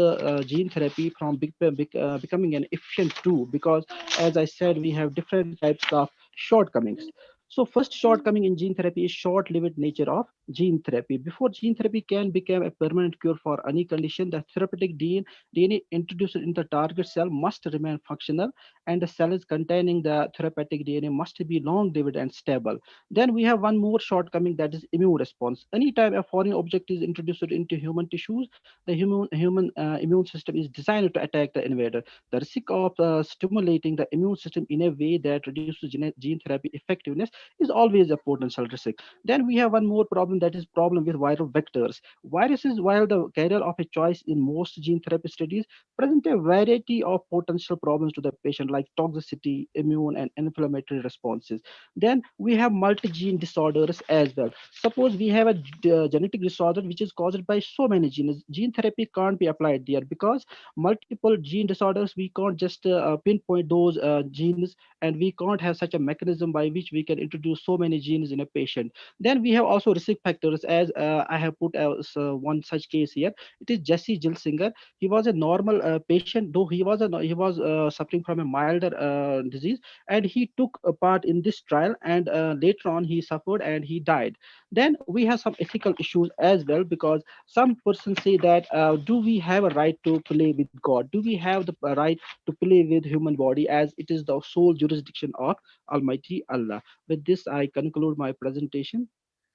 gene therapy from becoming an efficient tool? Because, as I said, we have different types of shortcomings. So, first shortcoming in gene therapy is short-lived nature of gene therapy. Before gene therapy can become a permanent cure for any condition, the therapeutic DNA introduced in the target cell must remain functional, and the cells containing the therapeutic DNA must be long-lived and stable. Then we have one more shortcoming, that is immune response. Anytime a foreign object is introduced into human tissues, the human immune system is designed to attack the invader. The risk of stimulating the immune system in a way that reduces gene therapy effectiveness is always a potential risk. Then we have one more problem, that is problem with viral vectors. Viruses, while the carrier of a choice in most gene therapy studies, present a variety of potential problems to the patient like toxicity, immune and inflammatory responses. Then we have multi-gene disorders as well. Suppose we have a genetic disorder which is caused by so many genes. Gene therapy can't be applied there because multiple gene disorders, we can't just pinpoint those genes, and we can't have such a mechanism by which we can introduce so many genes in a patient. Then we have also risk factors, as I have put one such case here. It is Jesse Gilsinger. He was a normal patient, though he was suffering from a milder disease, and he took a part in this trial, and later on he suffered and he died. Then we have some ethical issues as well, because some persons say that do we have a right to play with God? Do we have the right to play with human body, as it is the sole jurisdiction of Almighty Allah? With this, I conclude my presentation.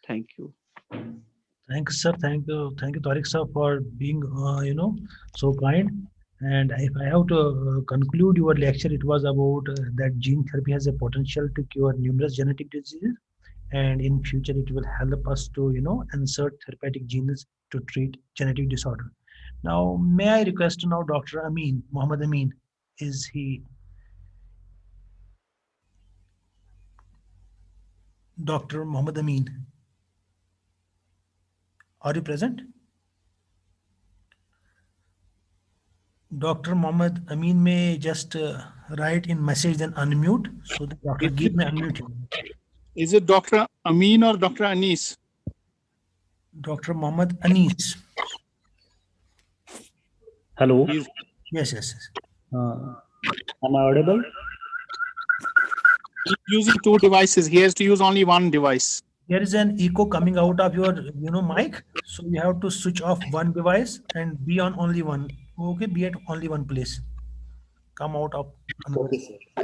Thank you.
Thanks, sir. Thank you, Tariq sir, for being, so kind. And if I have to conclude your lecture, it was about that gene therapy has a potential to cure numerous genetic diseases, and in future it will help us to, insert therapeutic genes to treat genetic disorder. Now, may I request now Dr. Amin, Muhammad Amin, is he Dr. Muhammad Amin? Are you present? Dr. Mohammed Amin may just write in message then unmute so that Dr.
Is
Geet may unmute him.
is it Dr. Amin or Dr. Anis?
Dr. Mohammed Anis.
Hello,
He's
Yes, yes, yes.
am I audible?
using two devices. He has to use only one device.
There is an echo coming out of your, mic. So you have to switch off one device and be on only one. Okay, be at only one place. Come out of another
Okay, sir.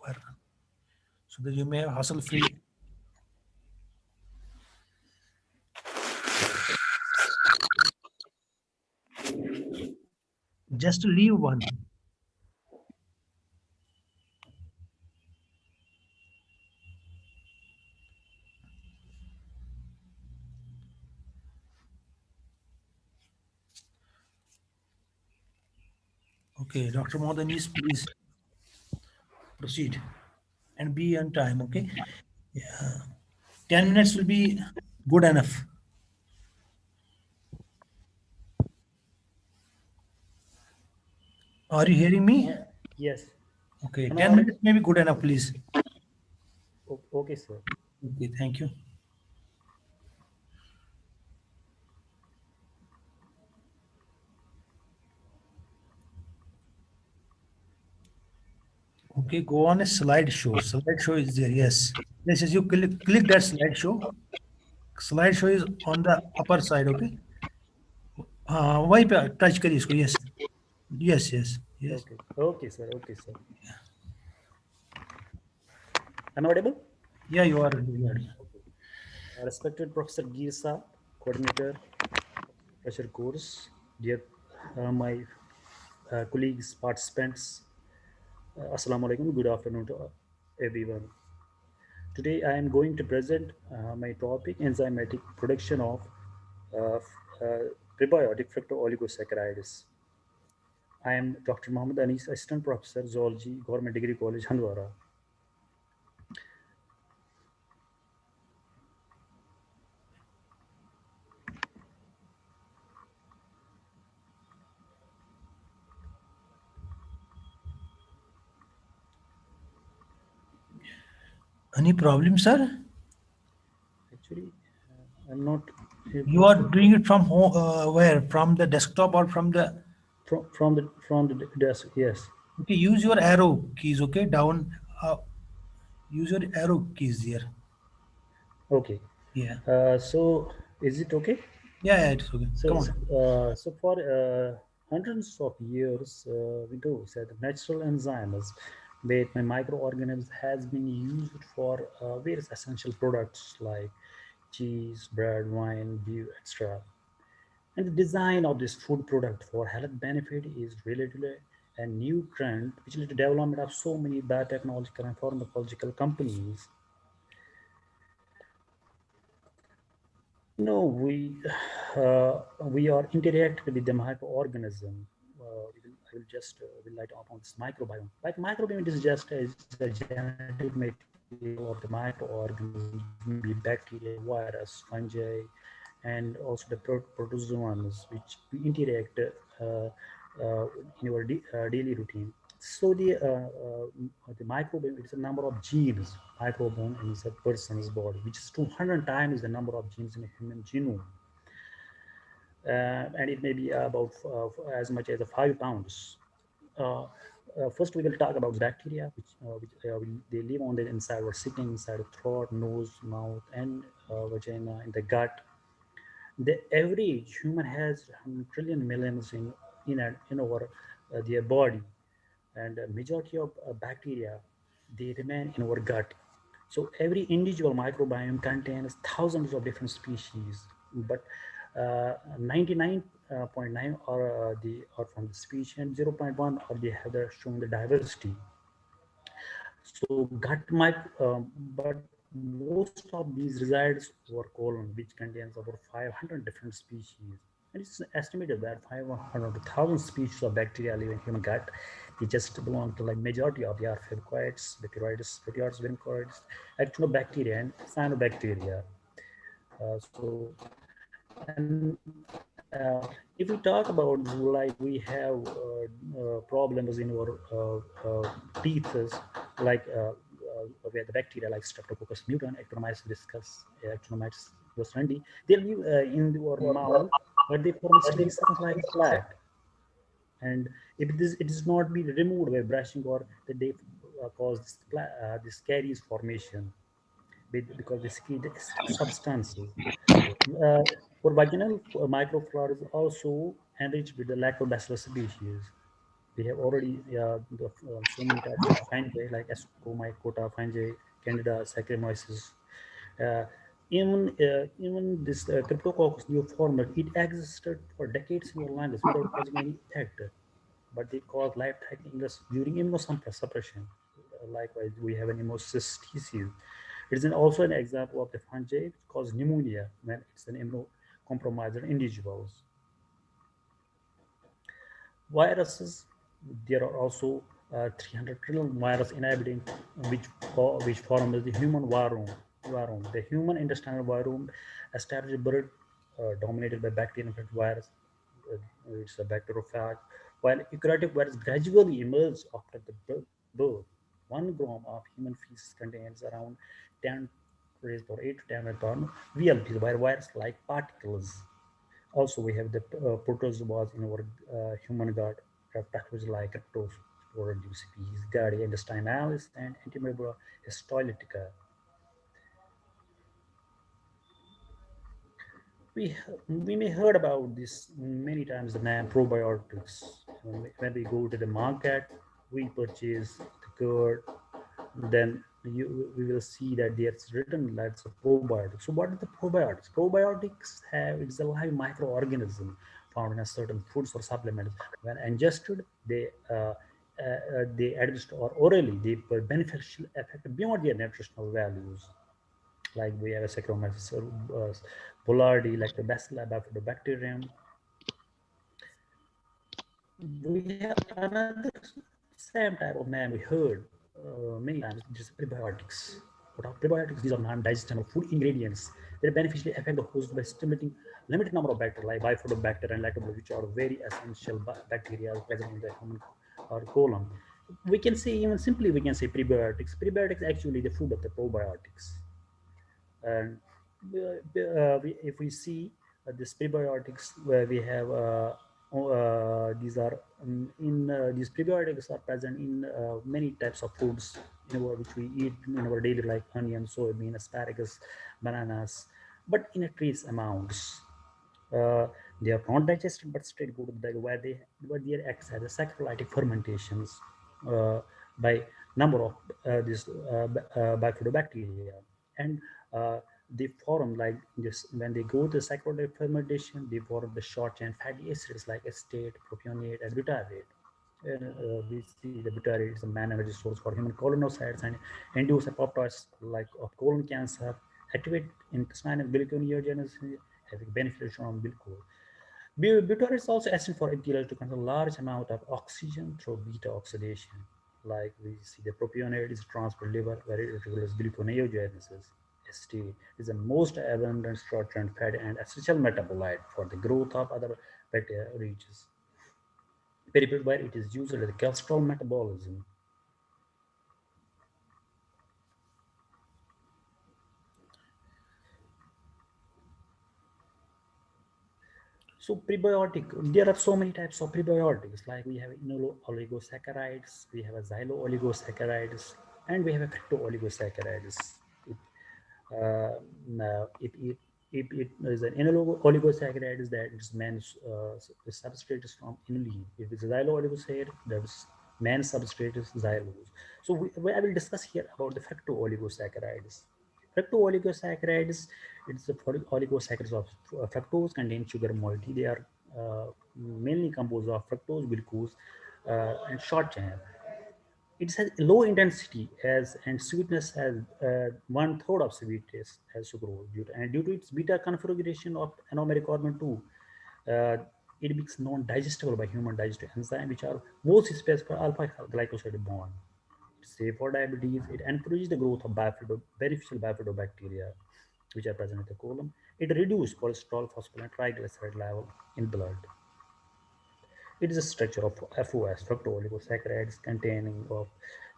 wire, so that you may have hassle free. Just leave one. Okay, Dr. Modanis, please proceed and be on time, okay? Yeah. 10 minutes will be good enough. Are you hearing me?
Yes.
Okay,
Am I
10
audible?
minutes may be good enough, please.
Okay, sir.
Okay, thank you. Okay, go on a slideshow. Slideshow is there, yes. Yes, yes, you click that slideshow. Slideshow is on the upper side, okay? वहीं पे touch करिए इसको, yes. Yes, yes, yes.
Okay. Okay, sir. Okay, sir. Am I audible?
Yeah, you are.
Respected Professor Girsa, coordinator, pressure course, dear my colleagues, participants, Assalamu alaikum, good afternoon to everyone. Today I am going to present my topic, enzymatic production of uh, prebiotic fructooligosaccharides. I am Dr. Mohammed Anis, Assistant Professor, Zoology, Government Degree College, Handwara.
Any problem, sir?
Actually, I'm not
You
able
are doing it from home, where? From the desktop or from the...
from the desk. Yes.
Okay, use your arrow keys, okay? Down, use your arrow keys here.
Okay.
Yeah.
So is it okay?
Yeah, it's okay.
So,
Come on.
so for hundreds of years, we do say the natural enzymes, with my microorganisms, has been used for various essential products like cheese, bread, wine, beer, etc. And the design of this food product for health benefit is relatively a new trend, which led to development of so many biotechnological and pharmacological companies. No, we are interacted with the microorganism. I will just light up on this microbiome. Like microbiome is just a genetic material of the microorganisms, maybe bacteria, virus, fungi, and also the protozoans, which we interact in our daily routine. So the microbiome is a number of genes. Microbiome is a person's body, which is 200 times the number of genes in a human genome. And it may be about as much as 5 pounds. First, we will talk about bacteria, they live on the inside or sitting inside the throat, nose, mouth, and vagina, in the gut. The average human has 100 trillion millions in our their body, and a majority of bacteria, they remain in our gut. So every individual microbiome contains thousands of different species, but 99.9 are from the species, and 0.1 are they have shown the diversity. So gut might, but most of these resides over colon, which contains over 500 different species. And it's estimated that 500 to 1,000 species of bacteria live in human gut. They just belong to like majority of the arthropods, bacteroides, proteoids, vincoids, actinobacteria, and cyanobacteria. So, and if we talk about like we have problems in our teeth, like where the bacteria like Streptococcus mutant, Actinomyces viscus, Actinomyces rostrandi, they live in our mouth, but they form sticky substance like flat. And if it is not be removed by brushing, or that they cause this caries formation because they secrete substances. For vaginal microflora is also enriched with the lactobacillus species. We have already so many types of fungi like Ascomycota fungi, Candida, Saccharomyces. Uh, even this Cryptococcus neoformans, it existed for decades in your lungs without causing any effect, but they cause life-threatening illness during immunosuppression. Likewise, we have an immunocystitis. It is also an example of the fungi which cause pneumonia when it's an immunocompromised individuals. Viruses, There are also 300 trillion virus inhabiting which form the human virome. The human intestinal virome established bird dominated by bacterial infected virus. It's a bacteriophage, while eukaryotic virus gradually emerge after the birth. 1 gram of human feces contains around 10 raised power 8 to 10 raised power VLPs, where virus like particles. Also, we have the protozoas in our human gut, pathways like Cryptospora species, Gardia intestinalis, and Antimicrobial histolytica. We may heard about this many times, the name probiotics. When we go to the market, we purchase the curd, then we will see that there's written lots of probiotics. So what are the probiotics? Probiotics it's a live microorganism found in a certain foods or supplements. When ingested, they administer or orally they beneficial effect beyond their nutritional values. Like we have a Saccharomyces boulardii, like the Bacillus bifidobacterium. We have another same type of name we heard many times, which is prebiotics. What are prebiotics? These are non-digestible food ingredients that beneficially affect the host by stimulating limited number of bacteria like bifidobacteria and lactobacillus, which are very essential bacteria present in the human or colon. We can say even simply we can say prebiotics. Prebiotics actually the food of the probiotics. And if we see this prebiotics, where we have these are in these prebiotics are present in many types of foods which we eat in our daily life: onion, soybean, asparagus, bananas, but in a trace amounts. They are not digested but straight go to the bag, where they act as a saccharolytic fermentations by number of bifidobacteria, and they form like this when they go to saccharolytic fermentation. They form the short chain fatty acids like acetate, propionate, and butyrate. We see the butyrate is a main energy source for human colonocytes and induce apoptosis like of colon cancer, activate intestinal gluconeogenesis, having beneficial on glucose. Butyrate is also essential for epithelial to control large amount of oxygen through beta oxidation. Like we see the propionate is transport liver where it regulates gluconeogenesis. ST is the most abundant short-chain fatty and essential metabolite for the growth of other bacteria reaches. Peripheral where it is used in the cholesterol metabolism. So prebiotic, there are so many types of prebiotics. Like we have oligosaccharides, we have a xylo-oligosaccharides, and we have a fructo-oligosaccharides. If it is an oligosaccharides, that is man's the substrate is from inulin. If it's xylo-oligosaccharide, that's main substrate is xylose. So I will discuss here about the fructo-oligosaccharides. Fructo-oligosaccharides, it's the oligosaccharides of fructose contain sugar moiety. They are mainly composed of fructose, glucose, and short chain. It has low intensity as and sweetness has 1/3 of sweetness as sucrose, and due to its beta configuration of anomeric carbon 2, uh, it becomes non-digestible by human digestive enzyme, which are most specific for alpha glycoside bond. It's safe for diabetes. It encourages the growth of beneficial bifidobacteria, which are present in the colon. It reduces cholesterol, phosphorus, and triglyceride level in blood. It is a structure of FOS, fructooligosaccharides, containing of,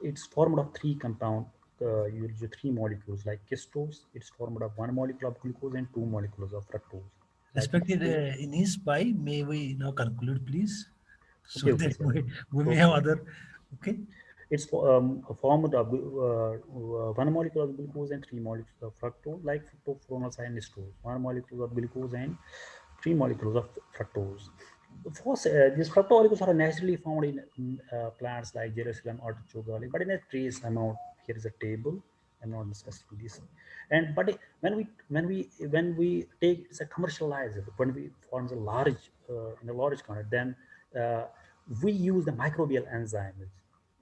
it's formed of three compound, usually three molecules like histose. It's formed of one molecule of glucose and two molecules of fructose.
Respected Ines, by may we now conclude, please? So
Okay,
that
sir.
we may have other. Okay.
It's formed of one molecule of glucose and three molecules of fructose, like fructose and histose. One molecule of glucose and three molecules of fructose. These fructooligos are naturally found in plants like Jerusalem artichoke garlic, but in a trace amount. Here is a table. I'm not discussing this. And but when we take it's a commercialized, when we forms a large in a large quantity, then uh, we use the microbial enzymes.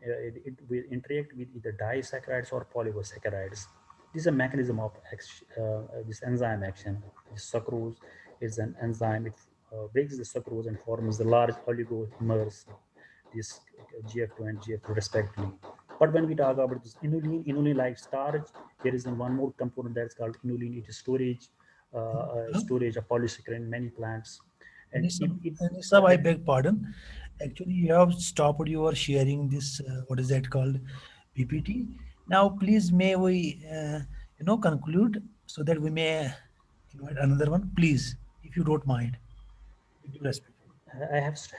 It will interact with either disaccharides or polysaccharides. This is a mechanism of this enzyme action. This sucrose is an enzyme. It breaks the sucrose and forms the large oligomers. this GF2 and GF2 respectively. But when we talk about this inulin-like starch, there is one more component that's called inulin. It is storage of polysaccharide in many plants. And
Nisab, I beg pardon. Actually, you have stopped your sharing this, what is that called, PPT. Now, please, may we, conclude so that we may invite another one, please, if you don't mind. With due respect.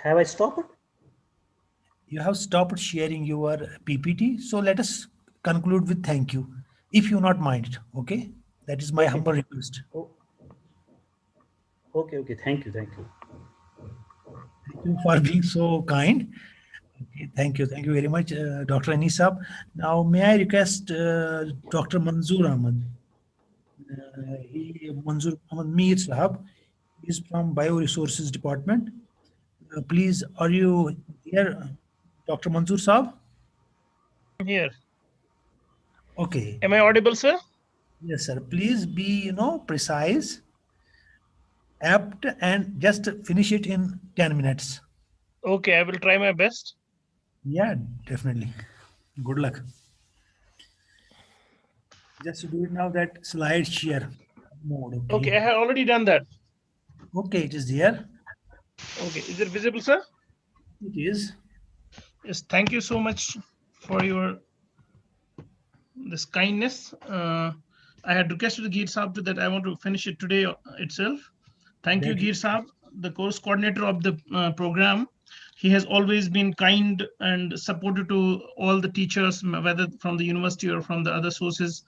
have I stopped?
You have stopped sharing your PPT, so let us conclude with thank you, if you not mind. Okay, that is my
Okay.
humble request.
Oh, okay. Thank you.
Thank you for being so kind. Okay, thank you very much, Dr. Anisab. Now, may I request Dr. Manzoor Ahmed? Manzoor Ahmed Mir Sahab is from Bioresources Department. Please, are you here, Dr. Manzoor Sahab?
I'm here.
Okay.
Am I audible, sir?
Yes, sir. Please be, precise, apt, and just finish it in 10 minutes.
Okay, I will try my best.
Yeah, definitely. Good luck. Just do it now, that slide share mode.
Okay, I have already done that.
Okay, it is there.
Okay, is it visible, sir?
It is.
Yes, thank you so much for this kindness. I had requested Geer Saab that I want to finish it today itself. Thank you, Geer Saab, the course coordinator of the program. He has always been kind and supportive to all the teachers, whether from the university or from the other sources,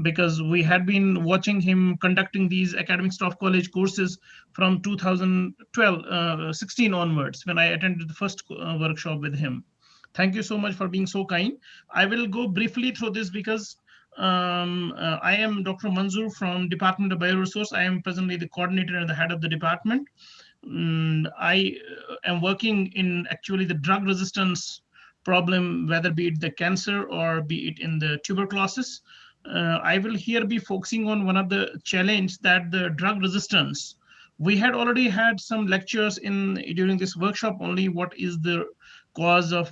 because we had been watching him conducting these academic staff college courses from 16 onwards, when I attended the first workshop with him. Thank you so much for being so kind. I will go briefly through this because I am Dr. Manzoor from Department of Bioresource. I am presently the coordinator and the head of the department. I am working in actually the drug resistance problem, whether be it the cancer or be it in the tuberculosis. I will here be focusing on one of the challenge that the drug resistance. We had already had some lectures during this workshop only what is the cause of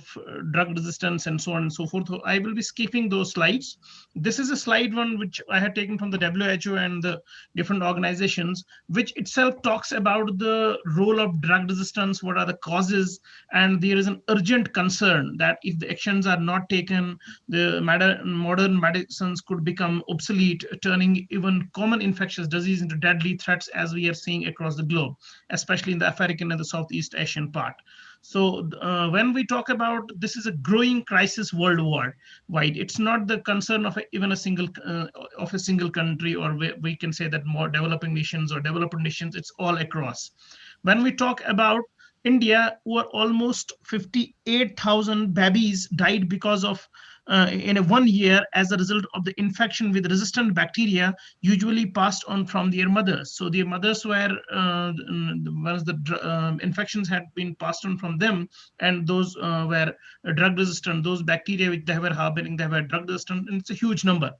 drug resistance and so on and so forth. So I will be skipping those slides. This is a slide one which I had taken from the WHO and the different organizations, which itself talks about the role of drug resistance, what are the causes, and there is an urgent concern that if the actions are not taken, the modern medicines could become obsolete, turning even common infectious disease into deadly threats as we are seeing across the globe, especially in the African and the Southeast Asian part. So when we talk about this is a growing crisis worldwide, it's not the concern of even a single country, or we can say that more developing nations or developed nations. It's all across. When we talk about India, where almost 58,000 babies died because of in a 1 year as a result of the infection with resistant bacteria, usually passed on from their mothers. So their mothers were once the infections had been passed on from them, and those were drug resistant. Those bacteria which they were harboring, they were drug resistant, and it's a huge number.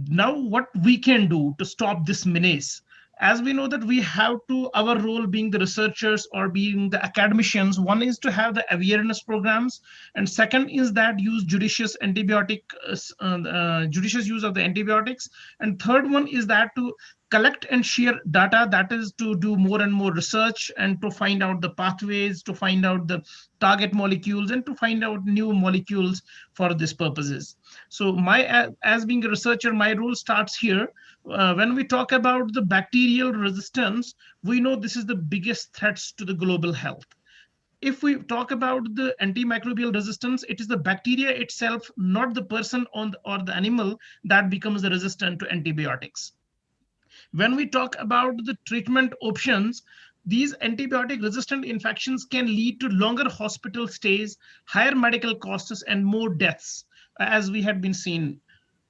Now, what we can do to stop this menace? As we know that we have to, our role being the researchers or being the academicians, one is to have the awareness programs, and second is that use judicious judicious use of the antibiotics, and third one is that to collect and share data, that is to do more and more research and to find out the pathways, to find out the target molecules, and to find out new molecules for these purposes. So as being a researcher, my role starts here. When we talk about the bacterial resistance, we know this is the biggest threats to the global health. If we talk about the antimicrobial resistance, it is the bacteria itself, not the person or the animal, that becomes resistant to antibiotics. When we talk about the treatment options, these antibiotic resistant infections can lead to longer hospital stays, higher medical costs, and more deaths, as we had been seen.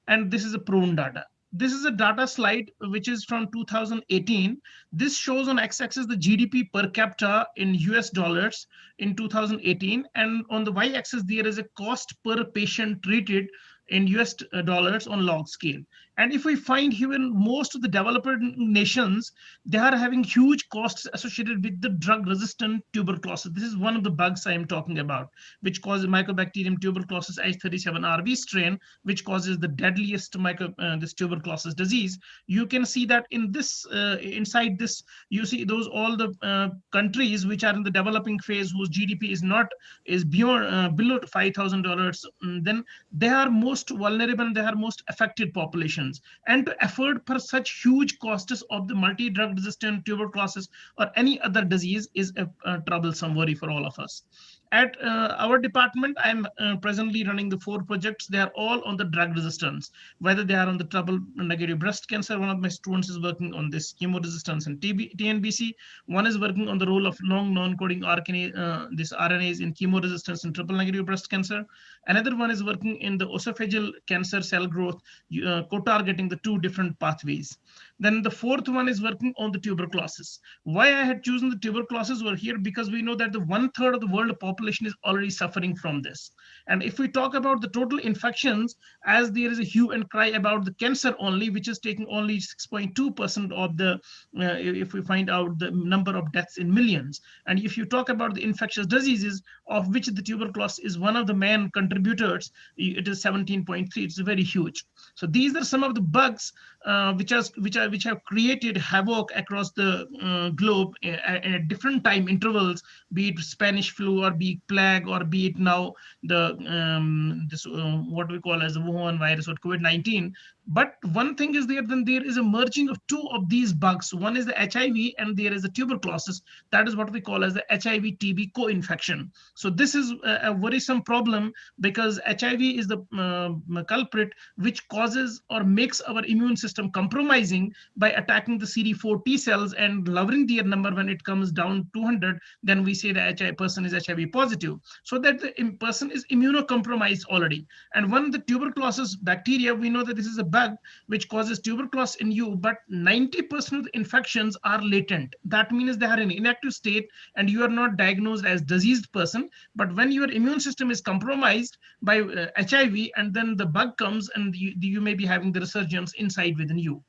And this is a prone data. This is a data slide which is from 2018. This shows on x-axis the GDP per capita in US dollars in 2018, and on the y-axis there is a cost per patient treated in US dollars on log scale. And if we find even most of the developed nations, they are having huge costs associated with the drug-resistant tuberculosis. This is one of the bugs I am talking about, which causes Mycobacterium tuberculosis H37RV strain, which causes the deadliest this tuberculosis disease. You can see that in this, inside this, you see those all the countries which are in the developing phase, whose GDP is beyond below $5,000. Then they are most vulnerable and they are most affected populations. And to afford for such huge costs of the multi-drug resistant tuberculosis or any other disease is a troublesome worry for all of us. At our department, I'm presently running the 4 projects. They are all on the drug resistance, whether they are on the triple-negative breast cancer. One of my students is working on this chemoresistance and TNBC. One is working on the role of long non-coding this RNAs in chemoresistance and triple-negative breast cancer. Another one is working in the esophageal cancer cell growth, co-targeting the 2 different pathways. Then the 4th one is working on the tuberculosis. Why I had chosen the tuberculosis over here, because we know that the 1/3 of the world population is already suffering from this. And if we talk about the total infections, as there is a hue and cry about the cancer only, which is taking only 6.2% of the, if we find out the number of deaths in millions. And if you talk about the infectious diseases, of which the tuberculosis is one of the main contributors, it is 17.3. It's very huge. So these are some of the bugs which have created havoc across the globe at different time intervals, be it Spanish flu or be it plague or be it now the what we call as the Wuhan virus or COVID-19. But one thing is then there is a merging of 2 of these bugs. One is the HIV and there is a tuberculosis. That is what we call as the HIV-TB co-infection. So this is a worrisome problem, because HIV is the culprit which causes or makes our immune system compromising by attacking the CD4 T cells and lowering their number. When it comes down 200, then we say the HIV person is HIV positive. So that the person is immunocompromised already. And when the tuberculosis bacteria, we know that this is a bug which causes tuberculosis in you, but 90% of the infections are latent. That means they are in inactive state and you are not diagnosed as diseased person. But when your immune system is compromised by HIV and then the bug comes and you may be having the resurgence inside within you.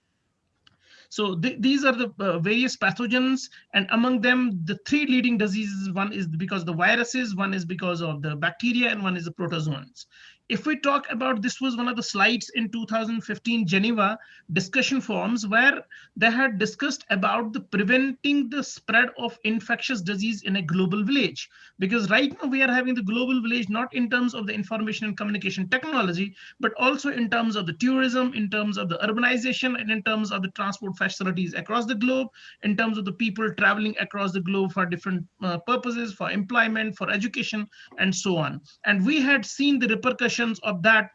So these are the various pathogens, and among them, the 3 leading diseases, one is because of the viruses, one is because of the bacteria, and one is the protozoans. If we talk about, this was one of the slides in 2015 Geneva discussion forums where they had discussed about the preventing the spread of infectious disease in a global village. Because right now we are having the global village, not in terms of the information and communication technology, but also in terms of the tourism, in terms of the urbanization, and in terms of the transport facilities across the globe, in terms of the people traveling across the globe for different purposes, for employment, for education, and so on. And we had seen the repercussions of that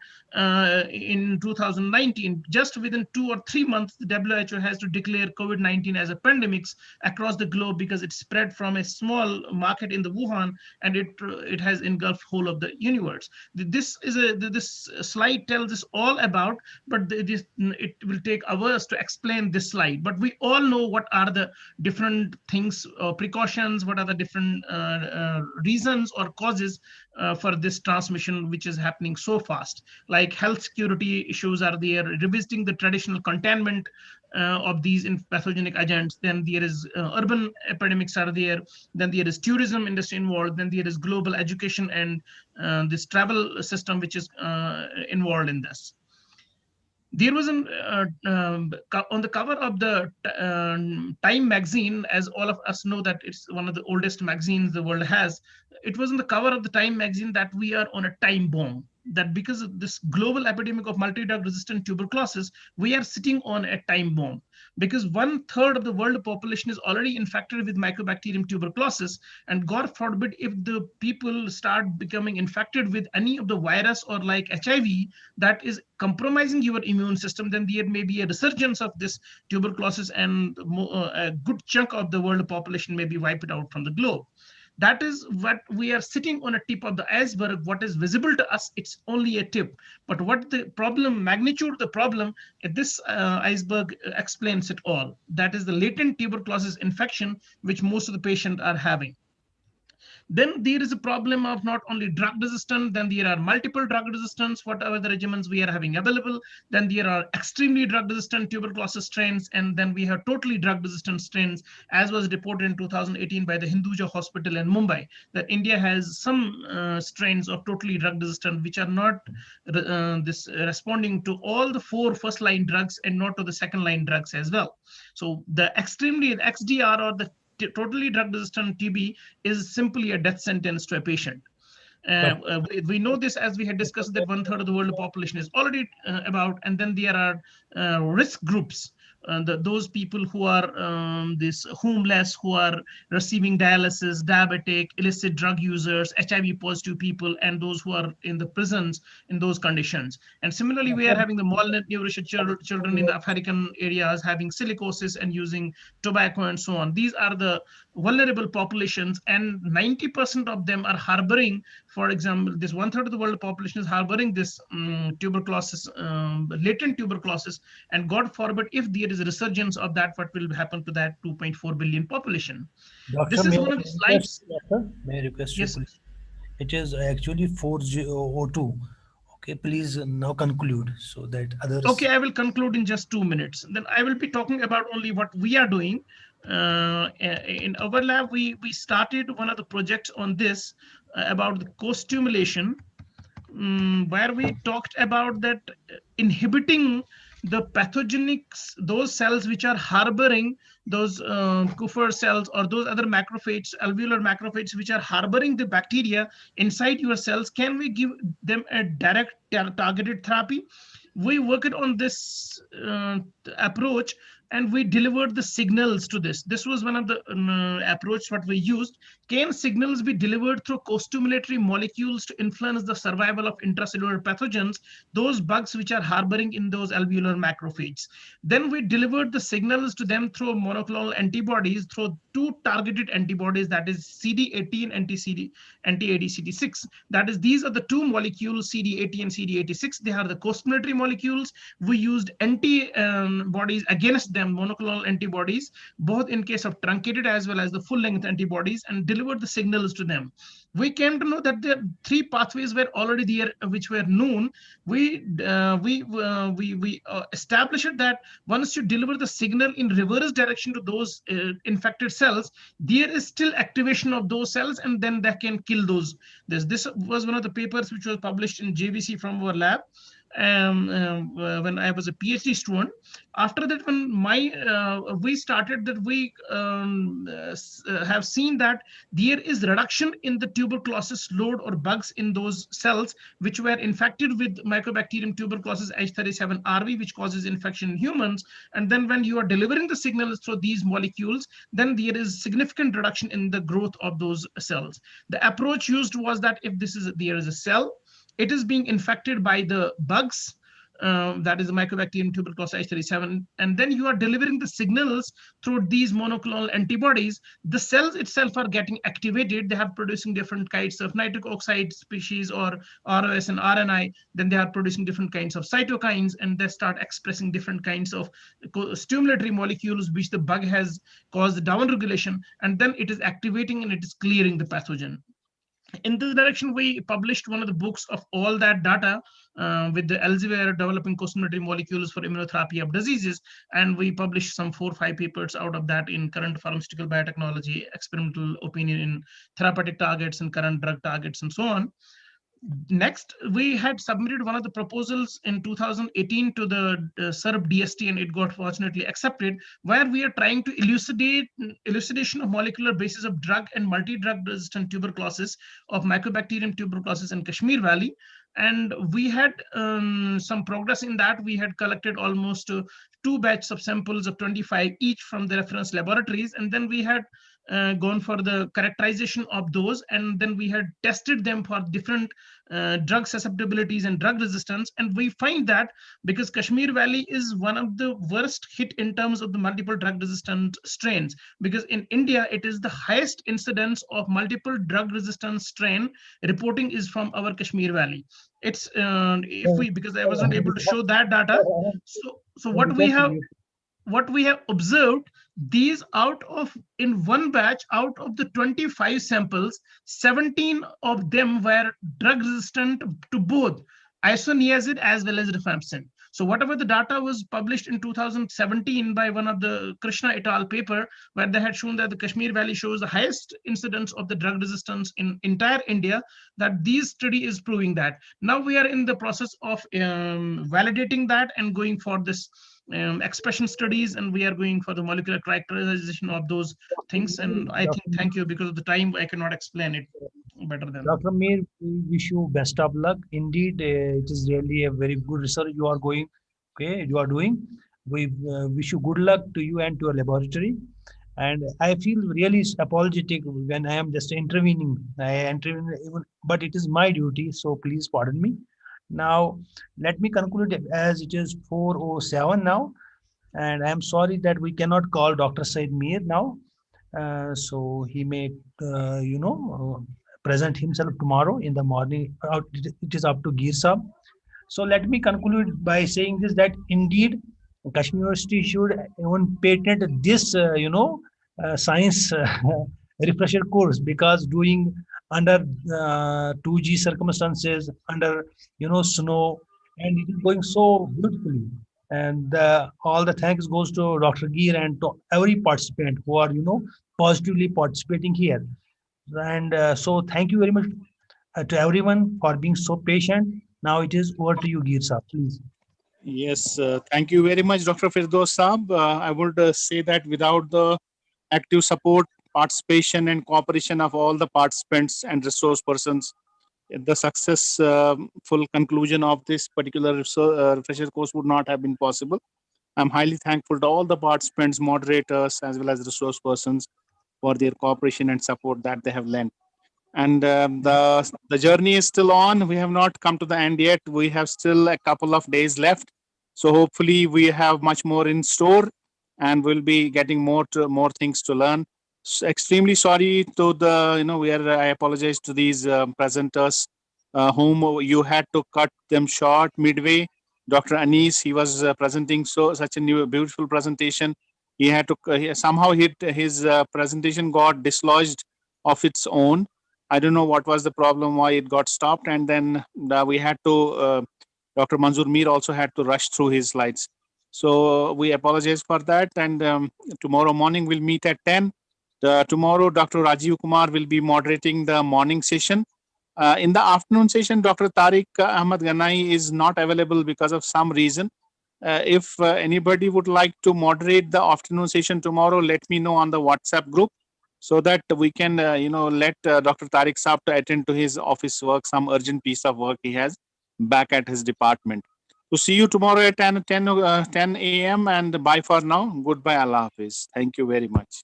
in 2019. Just within 2 or 3 months, the WHO has to declare COVID-19 as a pandemic across the globe, because it spread from a small market in the Wuhan and it has engulfed whole of the universe. This slide tells us all about, but it will take hours to explain this slide. But we all know what are the different things, precautions, what are the different reasons or causes for this transmission, which is happening so fast. Like health security issues are there, revisiting the traditional containment of these pathogenic agents. Then there is urban epidemics are there. Then there is tourism industry involved. Then there is global education and this travel system, which is involved in this. There was on the cover of the Time magazine, as all of us know that it's one of the oldest magazines the world has. It was on the cover of the Time magazine that we are on a time bomb. That because of this global epidemic of multi-drug resistant tuberculosis, we are sitting on a time bomb, because 1/3 of the world population is already infected with Mycobacterium tuberculosis. And God forbid, if the people start becoming infected with any of the virus or like HIV that is compromising your immune system, then there may be a resurgence of this tuberculosis and a good chunk of the world population may be wiped out from the globe. That is what we are sitting on a tip of the iceberg. What is visible to us, it's only a tip. But what the problem, magnitude of the problem, this iceberg explains it all. That is the latent tuberculosis infection, which most of the patients are having. Then there is a problem of not only drug resistant, then there are multiple drug resistance, whatever the regimens we are having available. Then there are extremely drug resistant tuberculosis strains, and then we have totally drug resistant strains, as was reported in 2018 by the Hinduja Hospital in Mumbai, that India has some strains of totally drug resistant, which are not responding to all the 4 first line drugs and not to the second line drugs as well. So the extremely XDR, or the totally drug resistant TB, is simply a death sentence to a patient. We know this, as we had discussed, that 1/3 of the world population is already about, and then there are risk groups. Those people who are this homeless, who are receiving dialysis, diabetic, illicit drug users, HIV positive people, and those who are in the prisons in those conditions. And similarly, we are having the malnourished children in the African areas having silicosis and using tobacco and so on. These are the vulnerable populations, and 90% of them are harboring, for example, this 1/3 of the world population is harboring this tuberculosis, latent tuberculosis, and God forbid, if there is a resurgence of that, what will happen to that 2.4 billion population?
Doctor,
This is one of the slides.
May I request
Yes.
you, please? It is actually 4002. Okay, please now conclude so that others.
Okay, I will conclude in just 2 minutes. Then I will be talking about only what we are doing. In our lab, we started one of the projects on this about the co-stimulation, where we talked about that inhibiting the pathogenic, those cells which are harboring those Kupffer cells or those other macrophages, alveolar macrophages, which are harboring the bacteria inside your cells. Can we give them a direct targeted therapy? We worked on this approach, and we delivered the signals to this. This was one of the approach what we used. Can signals be delivered through co-stimulatory molecules to influence the survival of intracellular pathogens, those bugs which are harboring in those alveolar macrophages? Then we delivered the signals to them through monoclonal antibodies, through 2 targeted antibodies, that is CD80 and anti-ADCD6. That is, these are the 2 molecules, CD80 and CD86. They are the co-stimulatory molecules. We used antibodies against them, monoclonal antibodies, both in case of truncated as well as the full-length antibodies, and delivered the signals to them. We came to know that the 3 pathways were already there, which were known. We established that once you deliver the signal in reverse direction to those infected cells, there is still activation of those cells, and then they can kill those. This was one of the papers which was published in JVC from our lab. When I was a PhD student. After that, when we started that, we have seen that there is reduction in the tuberculosis load or bugs in those cells which were infected with Mycobacterium tuberculosis H37RV, which causes infection in humans. And then when you are delivering the signals through these molecules, then there is significant reduction in the growth of those cells. The approach used was that if there is a cell, it is being infected by the bugs, that is the Mycobacterium tuberculosis H37, and then you are delivering the signals through these monoclonal antibodies. The cells itself are getting activated. They are producing different kinds of nitric oxide species or ROS and RNI. Then they are producing different kinds of cytokines, and they start expressing different kinds of stimulatory molecules which the bug has caused the downregulation, and then it is activating and it is clearing the pathogen. In this direction, we published one of the books of all that data with the Elsevier developing co-stimulatory molecules for immunotherapy of diseases. And we published some 4 or 5 papers out of that in Current Pharmaceutical Biotechnology, Experimental Opinion in Therapeutic Targets and Current Drug Targets, and so on. Next, we had submitted one of the proposals in 2018 to the SERP DST, and it got fortunately accepted, where we are trying to elucidation of molecular basis of drug and multi-drug resistant tuberculosis of Mycobacterium tuberculosis in Kashmir Valley. And we had some progress in that. We had collected almost 2 batches of samples of 25 each from the reference laboratories, and then we had gone for the characterization of those, and then we had tested them for different drug susceptibilities and drug resistance. And we find that because Kashmir Valley is one of the worst hit in terms of the multiple drug resistant strains, because in India it is the highest incidence of multiple drug resistant strain reporting is from our Kashmir Valley. It's because I wasn't able to show that data. So what we have what we have observed, these in one batch, out of the 25 samples, 17 of them were drug resistant to both isoniazid as well as rifampicin. So whatever the data was published in 2017 by one of the Krishna et al. Paper, where they had shown that the Kashmir Valley shows the highest incidence of the drug resistance in entire India, that these study is proving that. Now we are in the process of validating that and going for this expression studies, and we are going for the molecular characterization of those things. And I think, thank you, because of the time, I cannot explain it better than
Dr. Mir, we wish you best of luck. Indeed, it is really a very good research you are going. Okay, you are doing. We wish you good luck to you and to your laboratory. And I feel really apologetic when I am just intervening. I intervene even, but it is my duty. So please pardon me. Now, let me conclude as it is 4:07 now, and I am sorry that we cannot call Dr. Said Mir now. So he may, present himself tomorrow in the morning. It is up to Gir Saab. So let me conclude by saying this, that indeed Kashmir University should even patent this, science refresher course, because doing under 2G circumstances, under snow, and it is going so beautifully. And all the thanks goes to Dr. Geer and to every participant who are positively participating here. And so thank you very much to everyone for being so patient. Now it is over to you, Geer Saab, please.
Yes, thank you very much, Dr. Firdaus Saab. I would say that without the active support, participation, and cooperation of all the participants and resource persons, the successful conclusion of this particular refresher course would not have been possible. I'm highly thankful to all the participants, moderators, as well as resource persons for their cooperation and support that they have lent. And the journey is still on. We have not come to the end yet. We have still a couple of days left. So hopefully we have much more in store, and we'll be getting more things to learn. So extremely sorry to the I apologize to these presenters whom you had to cut them short midway. Dr. Anis, he was presenting such a new beautiful presentation. He had to somehow his presentation got dislodged of its own. I don't know what was the problem, why it got stopped, and then we had to. Dr. Manzoor Mir also had to rush through his slides. So we apologize for that. And tomorrow morning we'll meet at 10. Tomorrow, Dr. Rajiv Kumar will be moderating the morning session. In the afternoon session, Dr. Tariq Ahmad Ganai is not available because of some reason. If anybody would like to moderate the afternoon session tomorrow, let me know on the WhatsApp group, so that we can, let Dr. Tariq Saab to attend to his office work, some urgent piece of work he has back at his department. So see you tomorrow at 10 a.m. and bye for now. Goodbye. Allah Hafiz. Thank you very much.